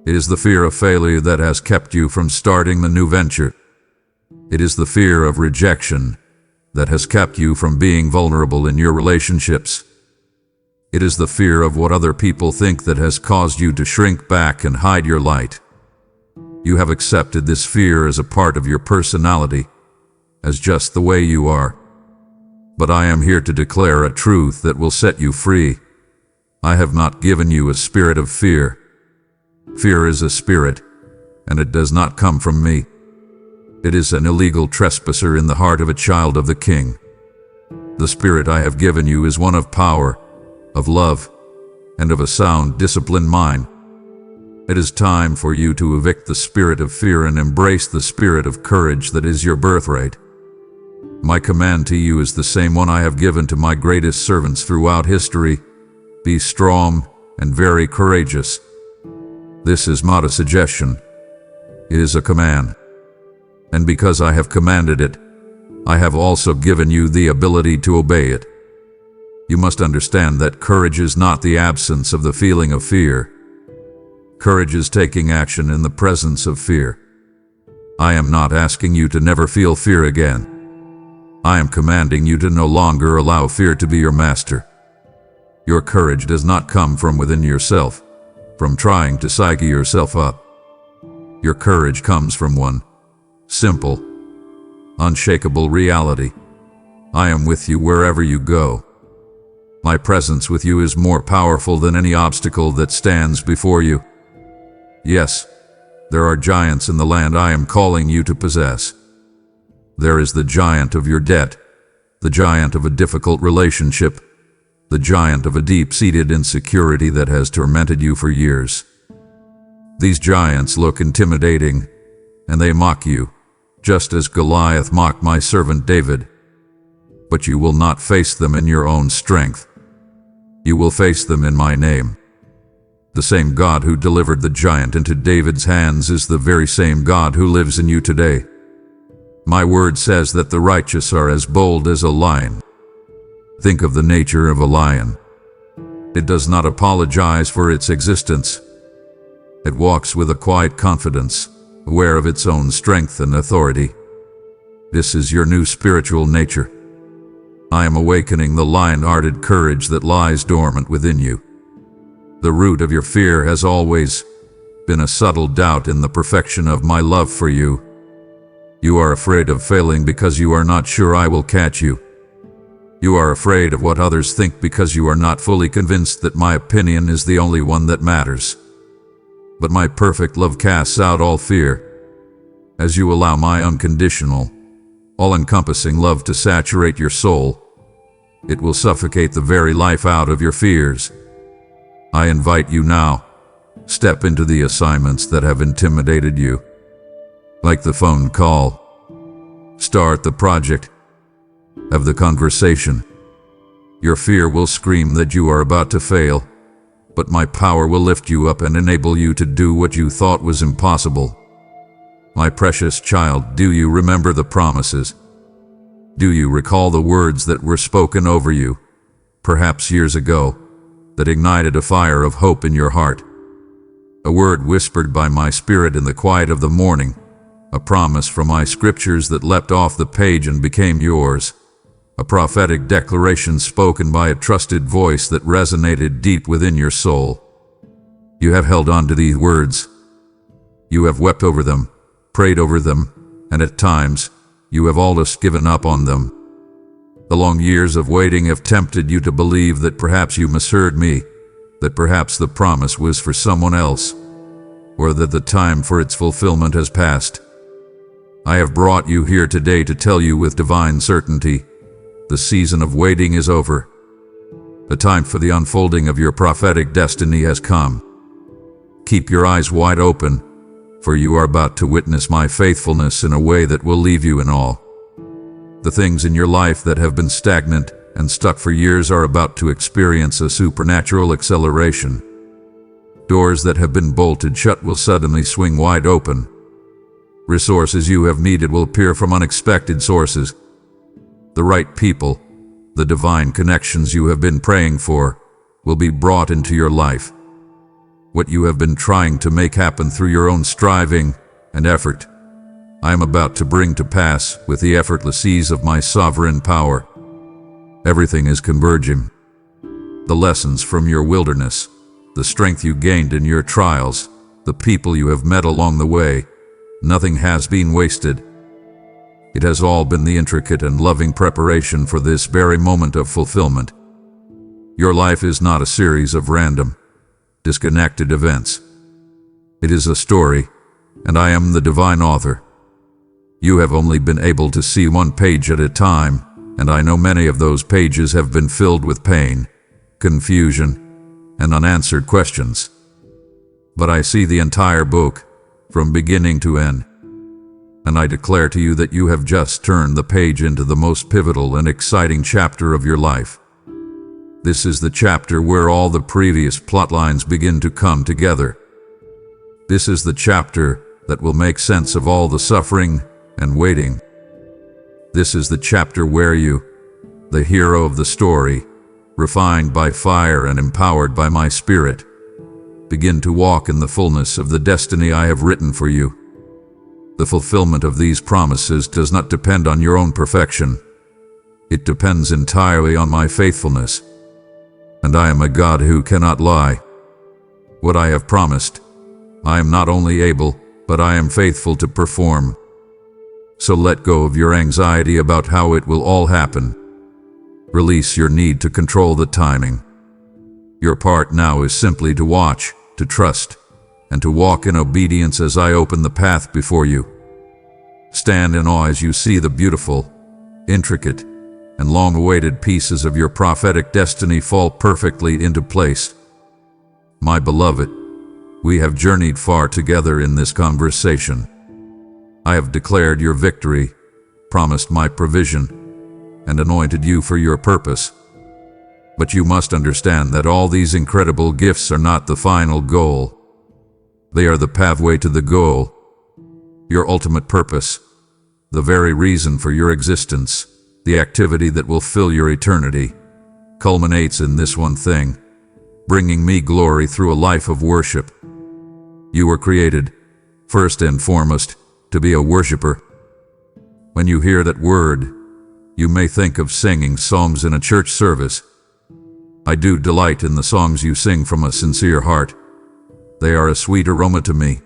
It is the fear of failure that has kept you from starting the new venture. It is the fear of rejection that has kept you from being vulnerable in your relationships. It is the fear of what other people think that has caused you to shrink back and hide your light. You have accepted this fear as a part of your personality, as just the way you are. But I am here to declare a truth that will set you free. I have not given you a spirit of fear. Fear is a spirit, and it does not come from me. It is an illegal trespasser in the heart of a child of the King. The spirit I have given you is one of power, of love, and of a sound, disciplined mind. It is time for you to evict the spirit of fear and embrace the spirit of courage that is your birthright. My command to you is the same one I have given to my greatest servants throughout history. Be strong and very courageous. This is not a suggestion. It is a command. And because I have commanded it, I have also given you the ability to obey it. You must understand that courage is not the absence of the feeling of fear. Courage is taking action in the presence of fear. I am not asking you to never feel fear again. I am commanding you to no longer allow fear to be your master. Your courage does not come from within yourself, from trying to psyche yourself up. Your courage comes from one simple, unshakable reality. I am with you wherever you go. My presence with you is more powerful than any obstacle that stands before you. Yes, there are giants in the land I am calling you to possess. There is the giant of your debt, the giant of a difficult relationship, the giant of a deep-seated insecurity that has tormented you for years. These giants look intimidating, and they mock you, just as Goliath mocked my servant David. But you will not face them in your own strength. You will face them in my name. The same God who delivered the giant into David's hands is the very same God who lives in you today. My word says that the righteous are as bold as a lion. Think of the nature of a lion. It does not apologize for its existence. It walks with a quiet confidence, aware of its own strength and authority. This is your new spiritual nature. I am awakening the lion-hearted courage that lies dormant within you. The root of your fear has always been a subtle doubt in the perfection of my love for you. You are afraid of failing because you are not sure I will catch you. You are afraid of what others think because you are not fully convinced that my opinion is the only one that matters. But my perfect love casts out all fear. As you allow my unconditional, all-encompassing love to saturate your soul, it will suffocate the very life out of your fears. I invite you now, step into the assignments that have intimidated you. Like the phone call. Start the project. Have the conversation. Your fear will scream that you are about to fail, but my power will lift you up and enable you to do what you thought was impossible. My precious child, do you remember the promises? Do you recall the words that were spoken over you, perhaps years ago, that ignited a fire of hope in your heart? A word whispered by my spirit in the quiet of the morning, a promise from my scriptures that leapt off the page and became yours, a prophetic declaration spoken by a trusted voice that resonated deep within your soul. You have held on to these words. You have wept over them, prayed over them, and at times, you have almost given up on them. The long years of waiting have tempted you to believe that perhaps you misheard me, that perhaps the promise was for someone else, or that the time for its fulfillment has passed. I have brought you here today to tell you with divine certainty, the season of waiting is over. The time for the unfolding of your prophetic destiny has come. Keep your eyes wide open, for you are about to witness my faithfulness in a way that will leave you in awe. The things in your life that have been stagnant and stuck for years are about to experience a supernatural acceleration. Doors that have been bolted shut will suddenly swing wide open. Resources you have needed will appear from unexpected sources. The right people, the divine connections you have been praying for, will be brought into your life. What you have been trying to make happen through your own striving and effort, I am about to bring to pass with the effortless ease of my sovereign power. Everything is converging. The lessons from your wilderness, the strength you gained in your trials, the people you have met along the way, nothing has been wasted. It has all been the intricate and loving preparation for this very moment of fulfillment. Your life is not a series of random, disconnected events. It is a story, and I am the divine author. You have only been able to see one page at a time, and I know many of those pages have been filled with pain, confusion, and unanswered questions. But I see the entire book, from beginning to end. And I declare to you that you have just turned the page into the most pivotal and exciting chapter of your life. This is the chapter where all the previous plot lines begin to come together. This is the chapter that will make sense of all the suffering and waiting. This is the chapter where you, the hero of the story, refined by fire and empowered by my spirit, begin to walk in the fullness of the destiny I have written for you. The fulfillment of these promises does not depend on your own perfection. It depends entirely on my faithfulness. And I am a God who cannot lie. What I have promised, I am not only able, but I am faithful to perform. So let go of your anxiety about how it will all happen. Release your need to control the timing. Your part now is simply to watch, to trust, and to walk in obedience as I open the path before you. Stand in awe as you see the beautiful, intricate, and long-awaited pieces of your prophetic destiny fall perfectly into place. My beloved, we have journeyed far together in this conversation. I have declared your victory, promised my provision, and anointed you for your purpose. But you must understand that all these incredible gifts are not the final goal. They are the pathway to the goal, your ultimate purpose, the very reason for your existence, the activity that will fill your eternity, culminates in this one thing, bringing me glory through a life of worship. You were created, first and foremost, to be a worshiper. When you hear that word, you may think of singing psalms in a church service. I do delight in the songs you sing from a sincere heart. They are a sweet aroma to me.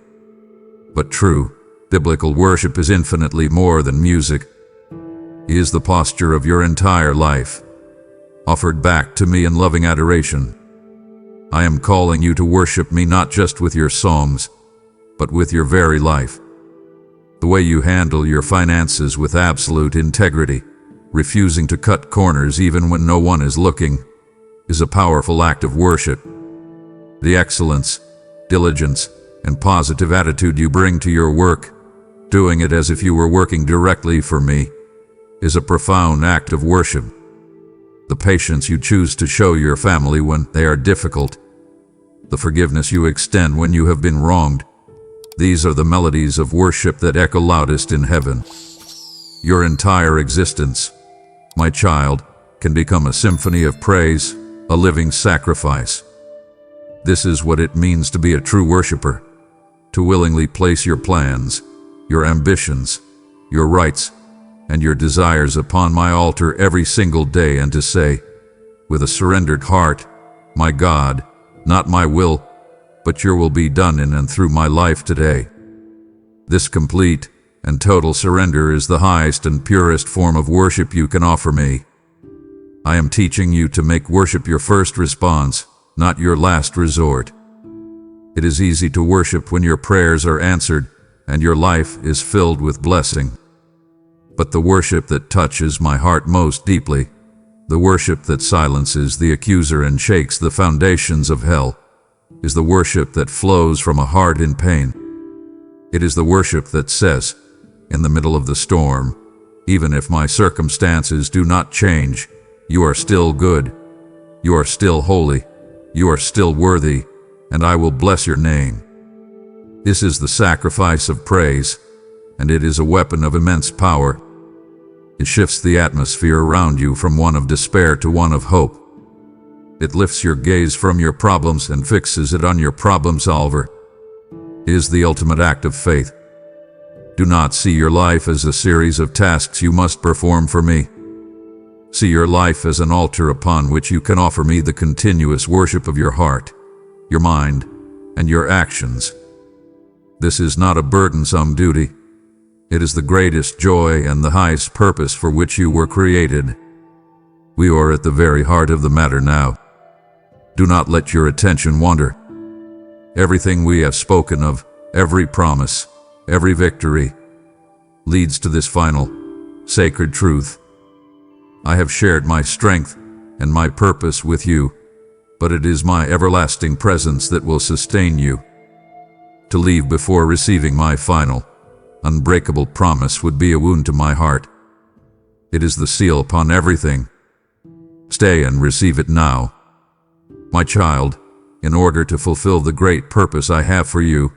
But true, biblical worship is infinitely more than music. It is the posture of your entire life, offered back to me in loving adoration. I am calling you to worship me not just with your songs, but with your very life. The way you handle your finances with absolute integrity, refusing to cut corners even when no one is looking, is a powerful act of worship. The excellence, diligence, and positive attitude you bring to your work, doing it as if you were working directly for me, is a profound act of worship. The patience you choose to show your family when they are difficult, the forgiveness you extend when you have been wronged, these are the melodies of worship that echo loudest in heaven. Your entire existence, my child, can become a symphony of praise, a living sacrifice. This is what it means to be a true worshiper, to willingly place your plans, your ambitions, your rights, and your desires upon my altar every single day, and to say, with a surrendered heart, my God, not my will, but your will be done in and through my life today. This complete and total surrender is the highest and purest form of worship you can offer me. I am teaching you to make worship your first response, not your last resort. It is easy to worship when your prayers are answered and your life is filled with blessing. But the worship that touches my heart most deeply, the worship that silences the accuser and shakes the foundations of hell, is the worship that flows from a heart in pain. It is the worship that says, in the middle of the storm, even if my circumstances do not change, you are still good, you are still holy, you are still worthy, and I will bless your name. This is the sacrifice of praise, and it is a weapon of immense power. It shifts the atmosphere around you from one of despair to one of hope. It lifts your gaze from your problems and fixes it on your problem solver. It is the ultimate act of faith. Do not see your life as a series of tasks you must perform for me. See your life as an altar upon which you can offer me the continuous worship of your heart, your mind, and your actions. This is not a burdensome duty. It is the greatest joy and the highest purpose for which you were created. We are at the very heart of the matter now. Do not let your attention wander. Everything we have spoken of, every promise, every victory, leads to this final, sacred truth. I have shared my strength and my purpose with you, but it is my everlasting presence that will sustain you. To leave before receiving my final, unbreakable promise would be a wound to my heart. It is the seal upon everything. Stay and receive it now. My child, in order to fulfill the great purpose I have for you,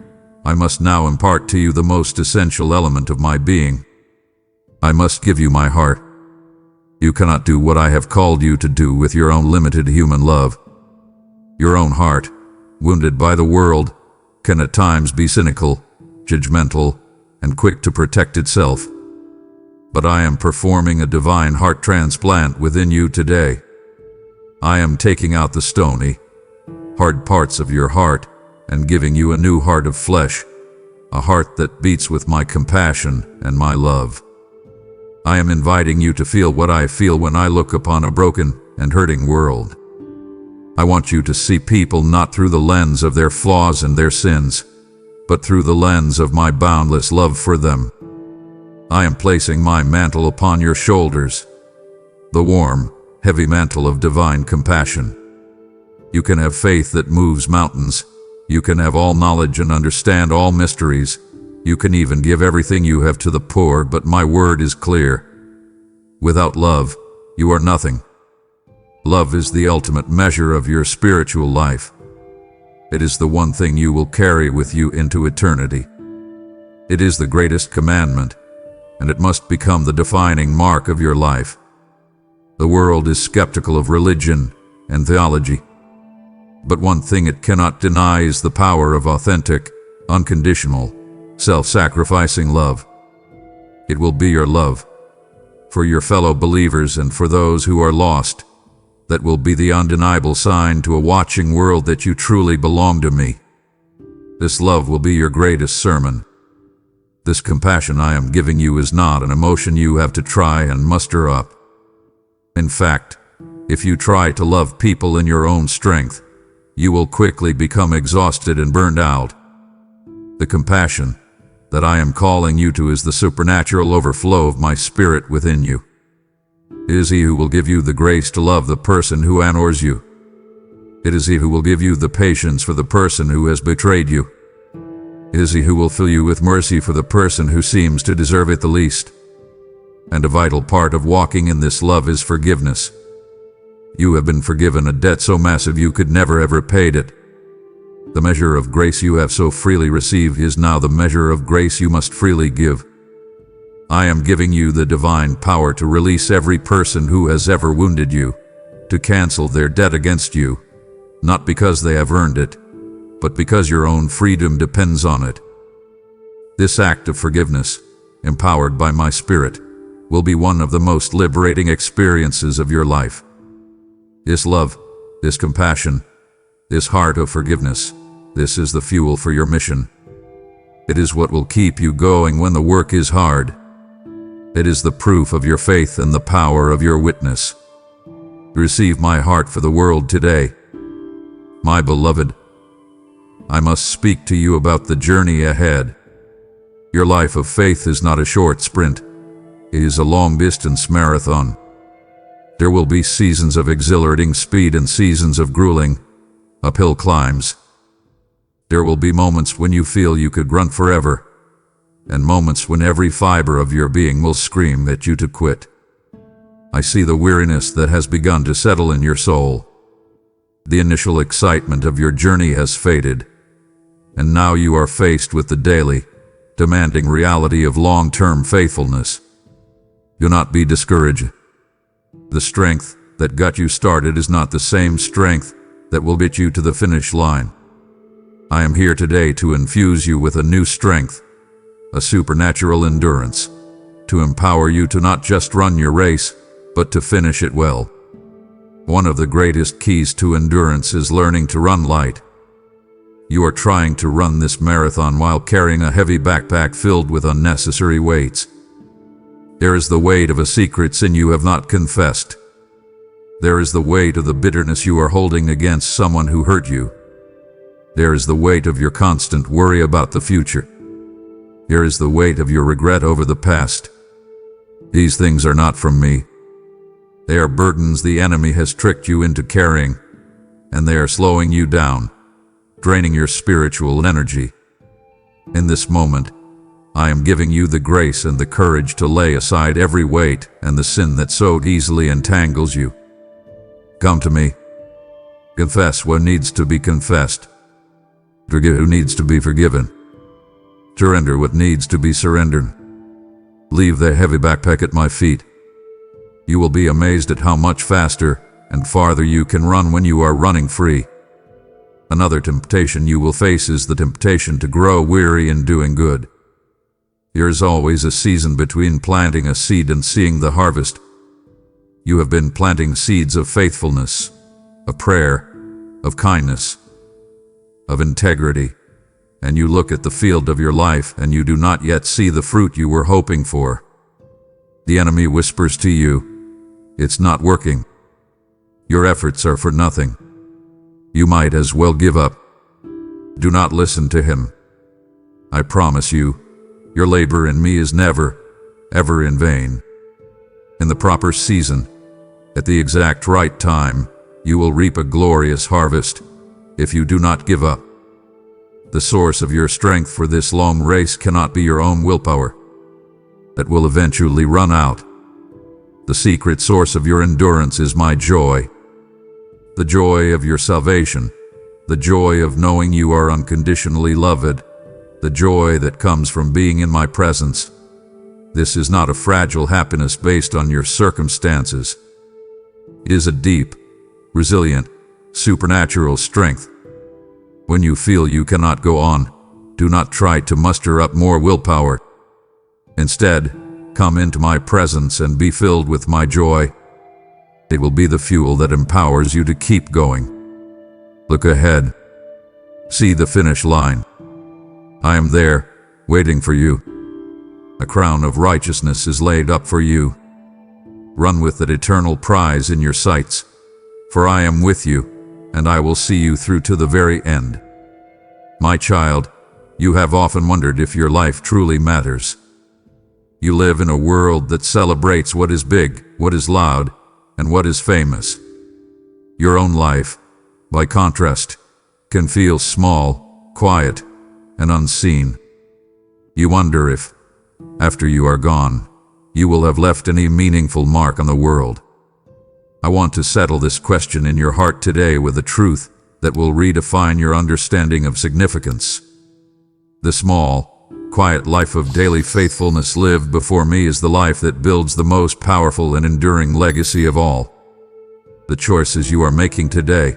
I must now impart to you the most essential element of my being. I must give you my heart. You cannot do what I have called you to do with your own limited human love. Your own heart, wounded by the world, can at times be cynical, judgmental, and quick to protect itself. But I am performing a divine heart transplant within you today. I am taking out the stony, hard parts of your heart and giving you a new heart of flesh, a heart that beats with my compassion and my love. I am inviting you to feel what I feel when I look upon a broken and hurting world. I want you to see people not through the lens of their flaws and their sins, but through the lens of my boundless love for them. I am placing my mantle upon your shoulders, the warm, heavy mantle of divine compassion. You can have faith that moves mountains. You can have all knowledge and understand all mysteries. You can even give everything you have to the poor, but my word is clear. Without love, you are nothing. Love is the ultimate measure of your spiritual life. It is the one thing you will carry with you into eternity. It is the greatest commandment, and it must become the defining mark of your life. The world is skeptical of religion and theology, but one thing it cannot deny is the power of authentic, unconditional, self-sacrificing love. It will be your love for your fellow believers and for those who are lost that will be the undeniable sign to a watching world that you truly belong to me. This love will be your greatest sermon. This compassion I am giving you is not an emotion you have to try and muster up. In fact, If you try to love people in your own strength, you will quickly become exhausted and burned out. The compassion that I am calling you to is the supernatural overflow of my Spirit within you. It is He who will give you the grace to love the person who honors you. It is He who will give you the patience for the person who has betrayed you. It is He who will fill you with mercy for the person who seems to deserve it the least. And a vital part of walking in this love is forgiveness. You have been forgiven a debt so massive you could never have repaid it. The measure of grace you have so freely received is now the measure of grace you must freely give. I am giving you the divine power to release every person who has ever wounded you, to cancel their debt against you, not because they have earned it, but because your own freedom depends on it. This act of forgiveness, empowered by my Spirit, will be one of the most liberating experiences of your life. This love, this compassion, this heart of forgiveness, this is the fuel for your mission. It is what will keep you going when the work is hard. It is the proof of your faith and the power of your witness. Receive my heart for the world today. My beloved, I must speak to you about the journey ahead. Your life of faith is not a short sprint. It is a long-distance marathon. There will be seasons of exhilarating speed and seasons of grueling, uphill climbs. There will be moments when you feel you could run forever, and moments when every fiber of your being will scream at you to quit. I see the weariness that has begun to settle in your soul. The initial excitement of your journey has faded, and now you are faced with the daily, demanding reality of long-term faithfulness. Do not be discouraged. The strength that got you started is not the same strength that will get you to the finish line. I am here today to infuse you with a new strength, a supernatural endurance, to empower you to not just run your race, but to finish it well. One of the greatest keys to endurance is learning to run light. You are trying to run this marathon while carrying a heavy backpack filled with unnecessary weights. There is the weight of a secret sin you have not confessed. There is the weight of the bitterness you are holding against someone who hurt you. There is the weight of your constant worry about the future. There is the weight of your regret over the past. These things are not from me. They are burdens the enemy has tricked you into carrying, and they are slowing you down, draining your spiritual energy. In this moment, I am giving you the grace and the courage to lay aside every weight and the sin that so easily entangles you. Come to me. Confess what needs to be confessed. Forgive who needs to be forgiven. Surrender what needs to be surrendered. Leave the heavy backpack at my feet. You will be amazed at how much faster and farther you can run when you are running free. Another temptation you will face is the temptation to grow weary in doing good. There is always a season between planting a seed and seeing the harvest. You have been planting seeds of faithfulness, of prayer, of kindness, of integrity, and you look at the field of your life and you do not yet see the fruit you were hoping for. The enemy whispers to you, "It's not working. Your efforts are for nothing. You might as well give up." Do not listen to him. I promise you, your labor in me is never, ever in vain. In the proper season, at the exact right time, you will reap a glorious harvest if you do not give up. The source of your strength for this long race cannot be your own willpower. That will eventually run out. The secret source of your endurance is my joy. The joy of your salvation. The joy of knowing you are unconditionally loved. The joy that comes from being in my presence. This is not a fragile happiness based on your circumstances. It is a deep, resilient, supernatural strength. When you feel you cannot go on, do not try to muster up more willpower. Instead, come into my presence and be filled with my joy. It will be the fuel that empowers you to keep going. Look ahead. See the finish line. I am there, waiting for you. A crown of righteousness is laid up for you. Run with that eternal prize in your sights, for I am with you, and I will see you through to the very end. My child, you have often wondered if your life truly matters. You live in a world that celebrates what is big, what is loud, and what is famous. Your own life, by contrast, can feel small, quiet, and unseen. You wonder if, after you are gone, you will have left any meaningful mark on the world. I want to settle this question in your heart today with a truth that will redefine your understanding of significance. The small, quiet life of daily faithfulness lived before me is the life that builds the most powerful and enduring legacy of all. The choices you are making today,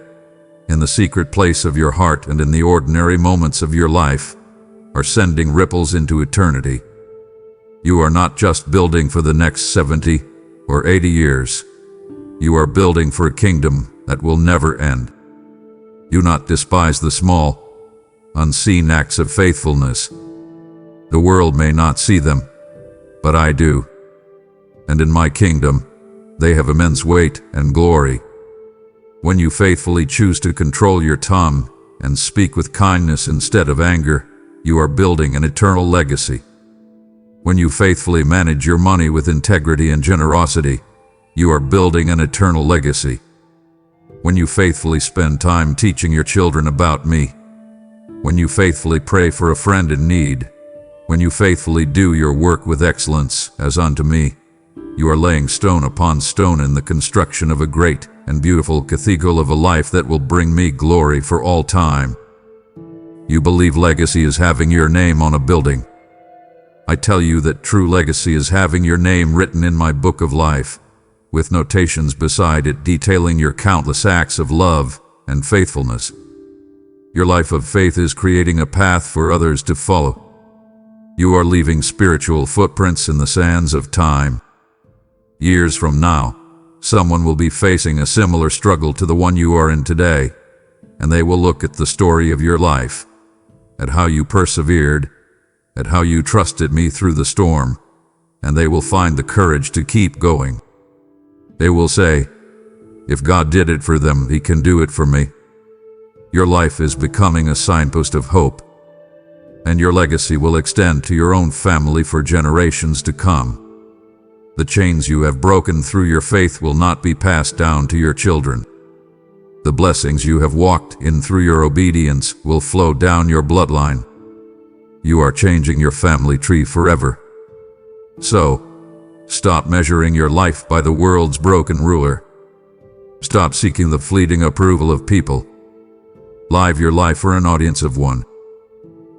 in the secret place of your heart and in the ordinary moments of your life, are sending ripples into eternity. You are not just building for the next 70 or 80 years. You are building for a kingdom that will never end. Do not despise the small, unseen acts of faithfulness. The world may not see them, but I do. And in my kingdom, they have immense weight and glory. When you faithfully choose to control your tongue and speak with kindness instead of anger, you are building an eternal legacy. When you faithfully manage your money with integrity and generosity, you are building an eternal legacy. When you faithfully spend time teaching your children about me, when you faithfully pray for a friend in need, when you faithfully do your work with excellence as unto me, you are laying stone upon stone in the construction of a great and beautiful cathedral of a life that will bring me glory for all time. You believe legacy is having your name on a building. I tell you that true legacy is having your name written in my book of life, with notations beside it detailing your countless acts of love and faithfulness. Your life of faith is creating a path for others to follow. You are leaving spiritual footprints in the sands of time. Years from now, someone will be facing a similar struggle to the one you are in today, and they will look at the story of your life, at how you persevered, at how you trusted me through the storm, and they will find the courage to keep going. They will say, if God did it for them, He can do it for me. Your life is becoming a signpost of hope, and your legacy will extend to your own family for generations to come. The chains you have broken through your faith will not be passed down to your children. The blessings you have walked in through your obedience will flow down your bloodline. You are changing your family tree forever. So, stop measuring your life by the world's broken ruler. Stop seeking the fleeting approval of people. Live your life for an audience of one.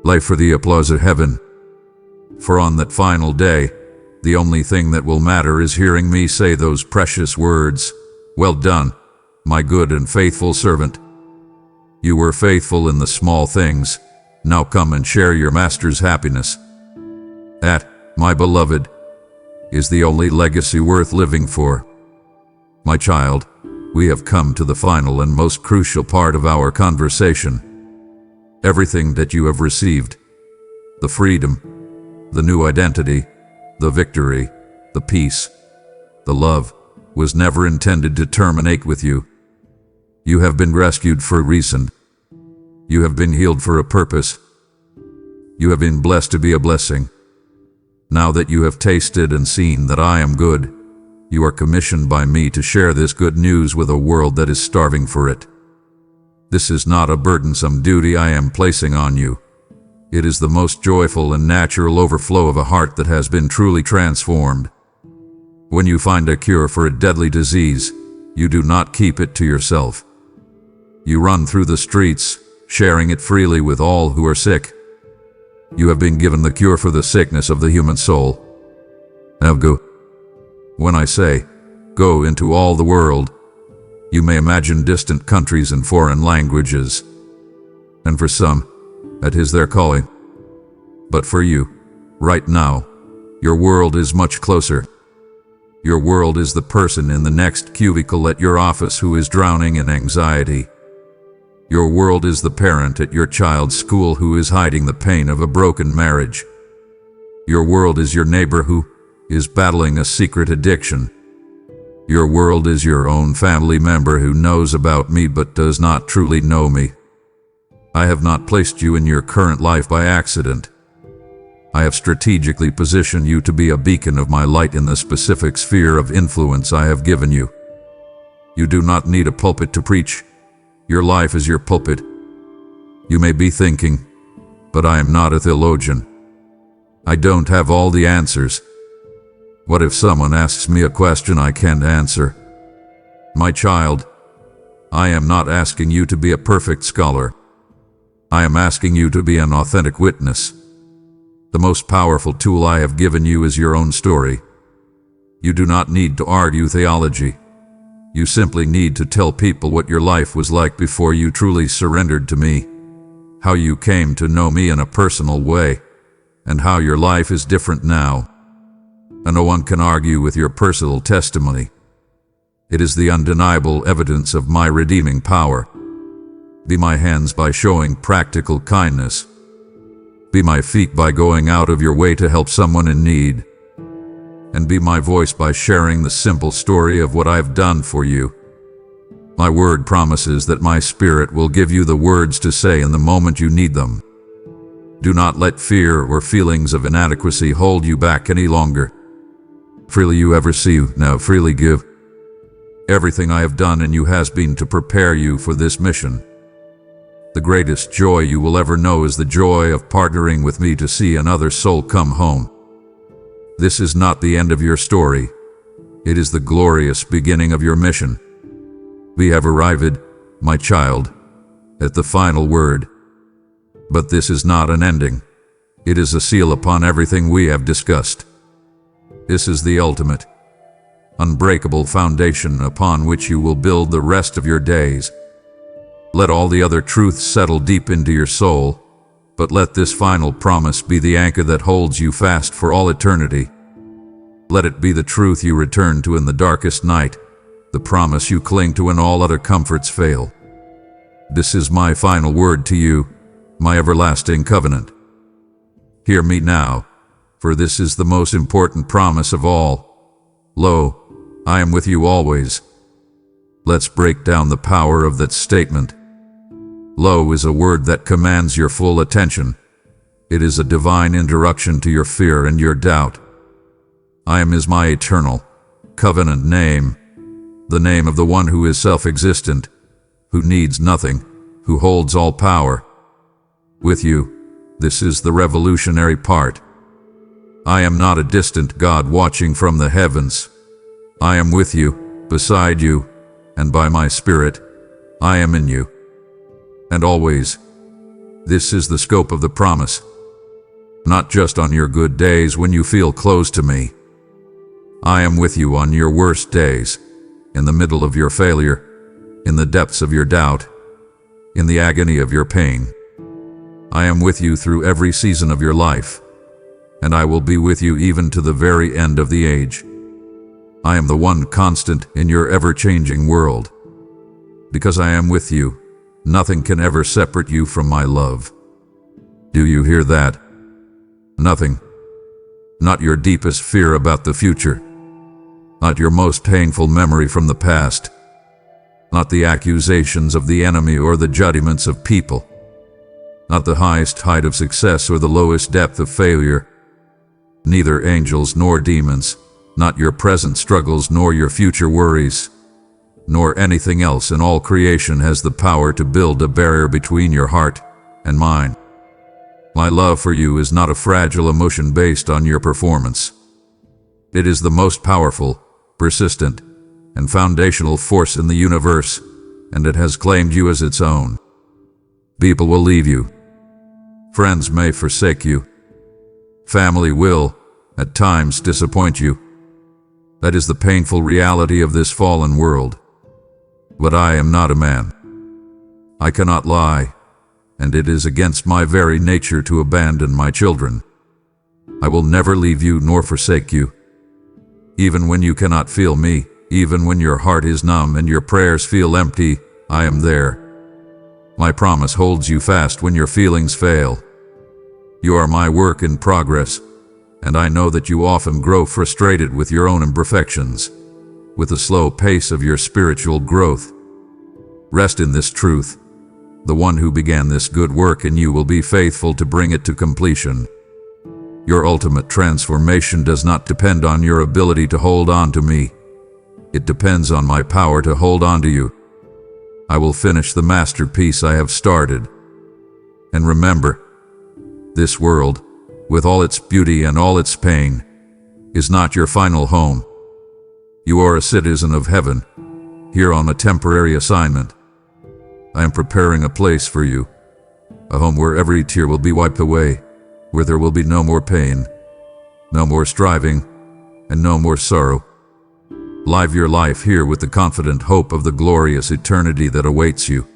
Live for the applause of heaven. For on that final day, the only thing that will matter is hearing me say those precious words, "Well done, my good and faithful servant. You were faithful in the small things. Now come and share your master's happiness." That, my beloved, is the only legacy worth living for. My child, we have come to the final and most crucial part of our conversation. Everything that you have received, the freedom, the new identity, the victory, the peace, the love, was never intended to terminate with you. You have been rescued for a reason. You have been healed for a purpose. You have been blessed to be a blessing. Now that you have tasted and seen that I am good, you are commissioned by me to share this good news with a world that is starving for it. This is not a burdensome duty I am placing on you. It is the most joyful and natural overflow of a heart that has been truly transformed. When you find a cure for a deadly disease, you do not keep it to yourself. You run through the streets, sharing it freely with all who are sick. You have been given the cure for the sickness of the human soul. Now go. When I say, go into all the world, you may imagine distant countries and foreign languages. And for some, that is their calling. But for you, right now, your world is much closer. Your world is the person in the next cubicle at your office who is drowning in anxiety. Your world is the parent at your child's school who is hiding the pain of a broken marriage. Your world is your neighbor who is battling a secret addiction. Your world is your own family member who knows about me but does not truly know me. I have not placed you in your current life by accident. I have strategically positioned you to be a beacon of my light in the specific sphere of influence I have given you. You do not need a pulpit to preach. Your life is your pulpit. You may be thinking, but I am not a theologian. I don't have all the answers. What if someone asks me a question I can't answer? My child, I am not asking you to be a perfect scholar. I am asking you to be an authentic witness. The most powerful tool I have given you is your own story. You do not need to argue theology. You simply need to tell people what your life was like before you truly surrendered to me, how you came to know me in a personal way, and how your life is different now. And no one can argue with your personal testimony. It is the undeniable evidence of my redeeming power. Be my hands by showing practical kindness. Be my feet by going out of your way to help someone in need. And be my voice by sharing the simple story of what I've done for you. My word promises that my spirit will give you the words to say in the moment you need them. Do not let fear or feelings of inadequacy hold you back any longer. Freely you ever see, now freely give. Everything I have done in you has been to prepare you for this mission. The greatest joy you will ever know is the joy of partnering with me to see another soul come home. This is not the end of your story. It is the glorious beginning of your mission. We have arrived, my child, at the final word. But this is not an ending. It is a seal upon everything we have discussed. This is the ultimate, unbreakable foundation upon which you will build the rest of your days. Let all the other truths settle deep into your soul, but let this final promise be the anchor that holds you fast for all eternity. Let it be the truth you return to in the darkest night, the promise you cling to when all other comforts fail. This is my final word to you, my everlasting covenant. Hear me now, for this is the most important promise of all. Lo, I am with you always. Let's break down the power of that statement. Lo is a word that commands your full attention. It is a divine interruption to your fear and your doubt. I am is my eternal, covenant name, the name of the one who is self-existent, who needs nothing, who holds all power. With you, this is the revolutionary part. I am not a distant God watching from the heavens. I am with you, beside you, and by my Spirit, I am in you. And always. This is the scope of the promise. Not just on your good days when you feel close to me. I am with you on your worst days, in the middle of your failure, in the depths of your doubt, in the agony of your pain. I am with you through every season of your life, and I will be with you even to the very end of the age. I am the one constant in your ever-changing world. Because I am with you, nothing can ever separate you from my love. Do you hear that? Nothing. Not your deepest fear about the future. Not your most painful memory from the past. Not the accusations of the enemy or the judgments of people. Not the highest height of success or the lowest depth of failure. Neither angels nor demons. Not your present struggles nor your future worries. Nor anything else in all creation has the power to build a barrier between your heart and mine. My love for you is not a fragile emotion based on your performance. It is the most powerful, persistent, and foundational force in the universe, and it has claimed you as its own. People will leave you. Friends may forsake you. Family will, at times, disappoint you. That is the painful reality of this fallen world. But I am not a man. I cannot lie, and it is against my very nature to abandon my children. I will never leave you nor forsake you. Even when you cannot feel me, even when your heart is numb and your prayers feel empty, I am there. My promise holds you fast when your feelings fail. You are my work in progress, and I know that you often grow frustrated with your own imperfections. with the slow pace of your spiritual growth. Rest in this truth. The one who began this good work in you will be faithful to bring it to completion. Your ultimate transformation does not depend on your ability to hold on to me. It depends on my power to hold on to you. I will finish the masterpiece I have started. And remember, this world, with all its beauty and all its pain, is not your final home. You are a citizen of heaven, here on a temporary assignment. I am preparing a place for you, a home where every tear will be wiped away, where there will be no more pain, no more striving, and no more sorrow. Live your life here with the confident hope of the glorious eternity that awaits you.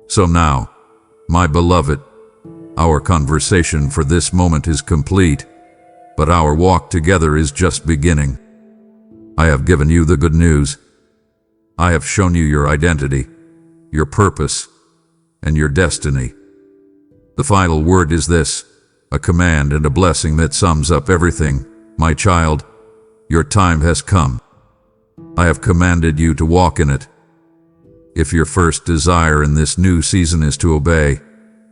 So now, my beloved, our conversation for this moment is complete, but our walk together is just beginning. I have given you the good news. I have shown you your identity, your purpose, and your destiny. The final word is this, a command and a blessing that sums up everything. My child, your time has come. I have commanded you to walk in it. If your first desire in this new season is to obey,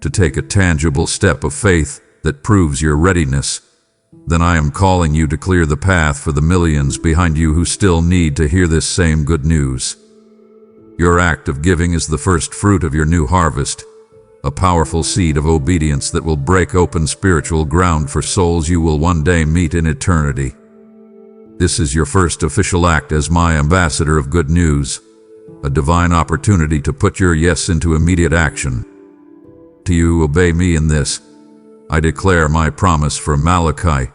to take a tangible step of faith that proves your readiness, then I am calling you to clear the path for the millions behind you who still need to hear this same good news. Your act of giving is the first fruit of your new harvest, a powerful seed of obedience that will break open spiritual ground for souls you will one day meet in eternity. This is your first official act as my ambassador of good news, a divine opportunity to put your yes into immediate action. To you who obey me in this, I declare my promise from Malachi.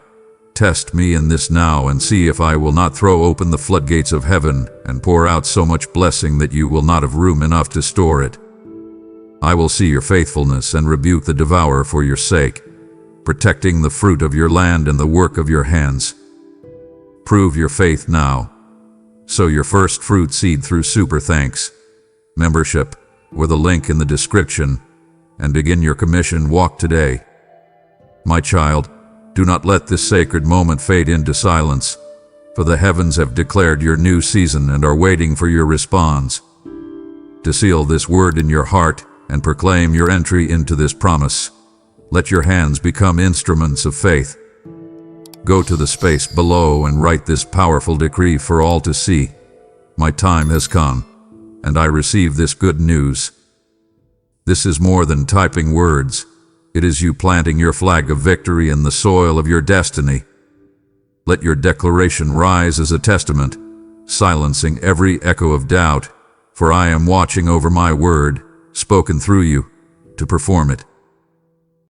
Test me in this now and see if I will not throw open the floodgates of heaven and pour out so much blessing that you will not have room enough to store it. I will see your faithfulness and rebuke the devourer for your sake, protecting the fruit of your land and the work of your hands. Prove your faith now. Sow your first fruit seed through Super Thanks membership or the link in the description and begin your commission walk today. My child, do not let this sacred moment fade into silence, for the heavens have declared your new season and are waiting for your response. To seal this word in your heart and proclaim your entry into this promise, let your hands become instruments of faith. Go to the space below and write this powerful decree for all to see. My time has come, and I receive this good news. This is more than typing words. It is you planting your flag of victory in the soil of your destiny. Let your declaration rise as a testament, silencing every echo of doubt, for I am watching over my word, spoken through you, to perform it.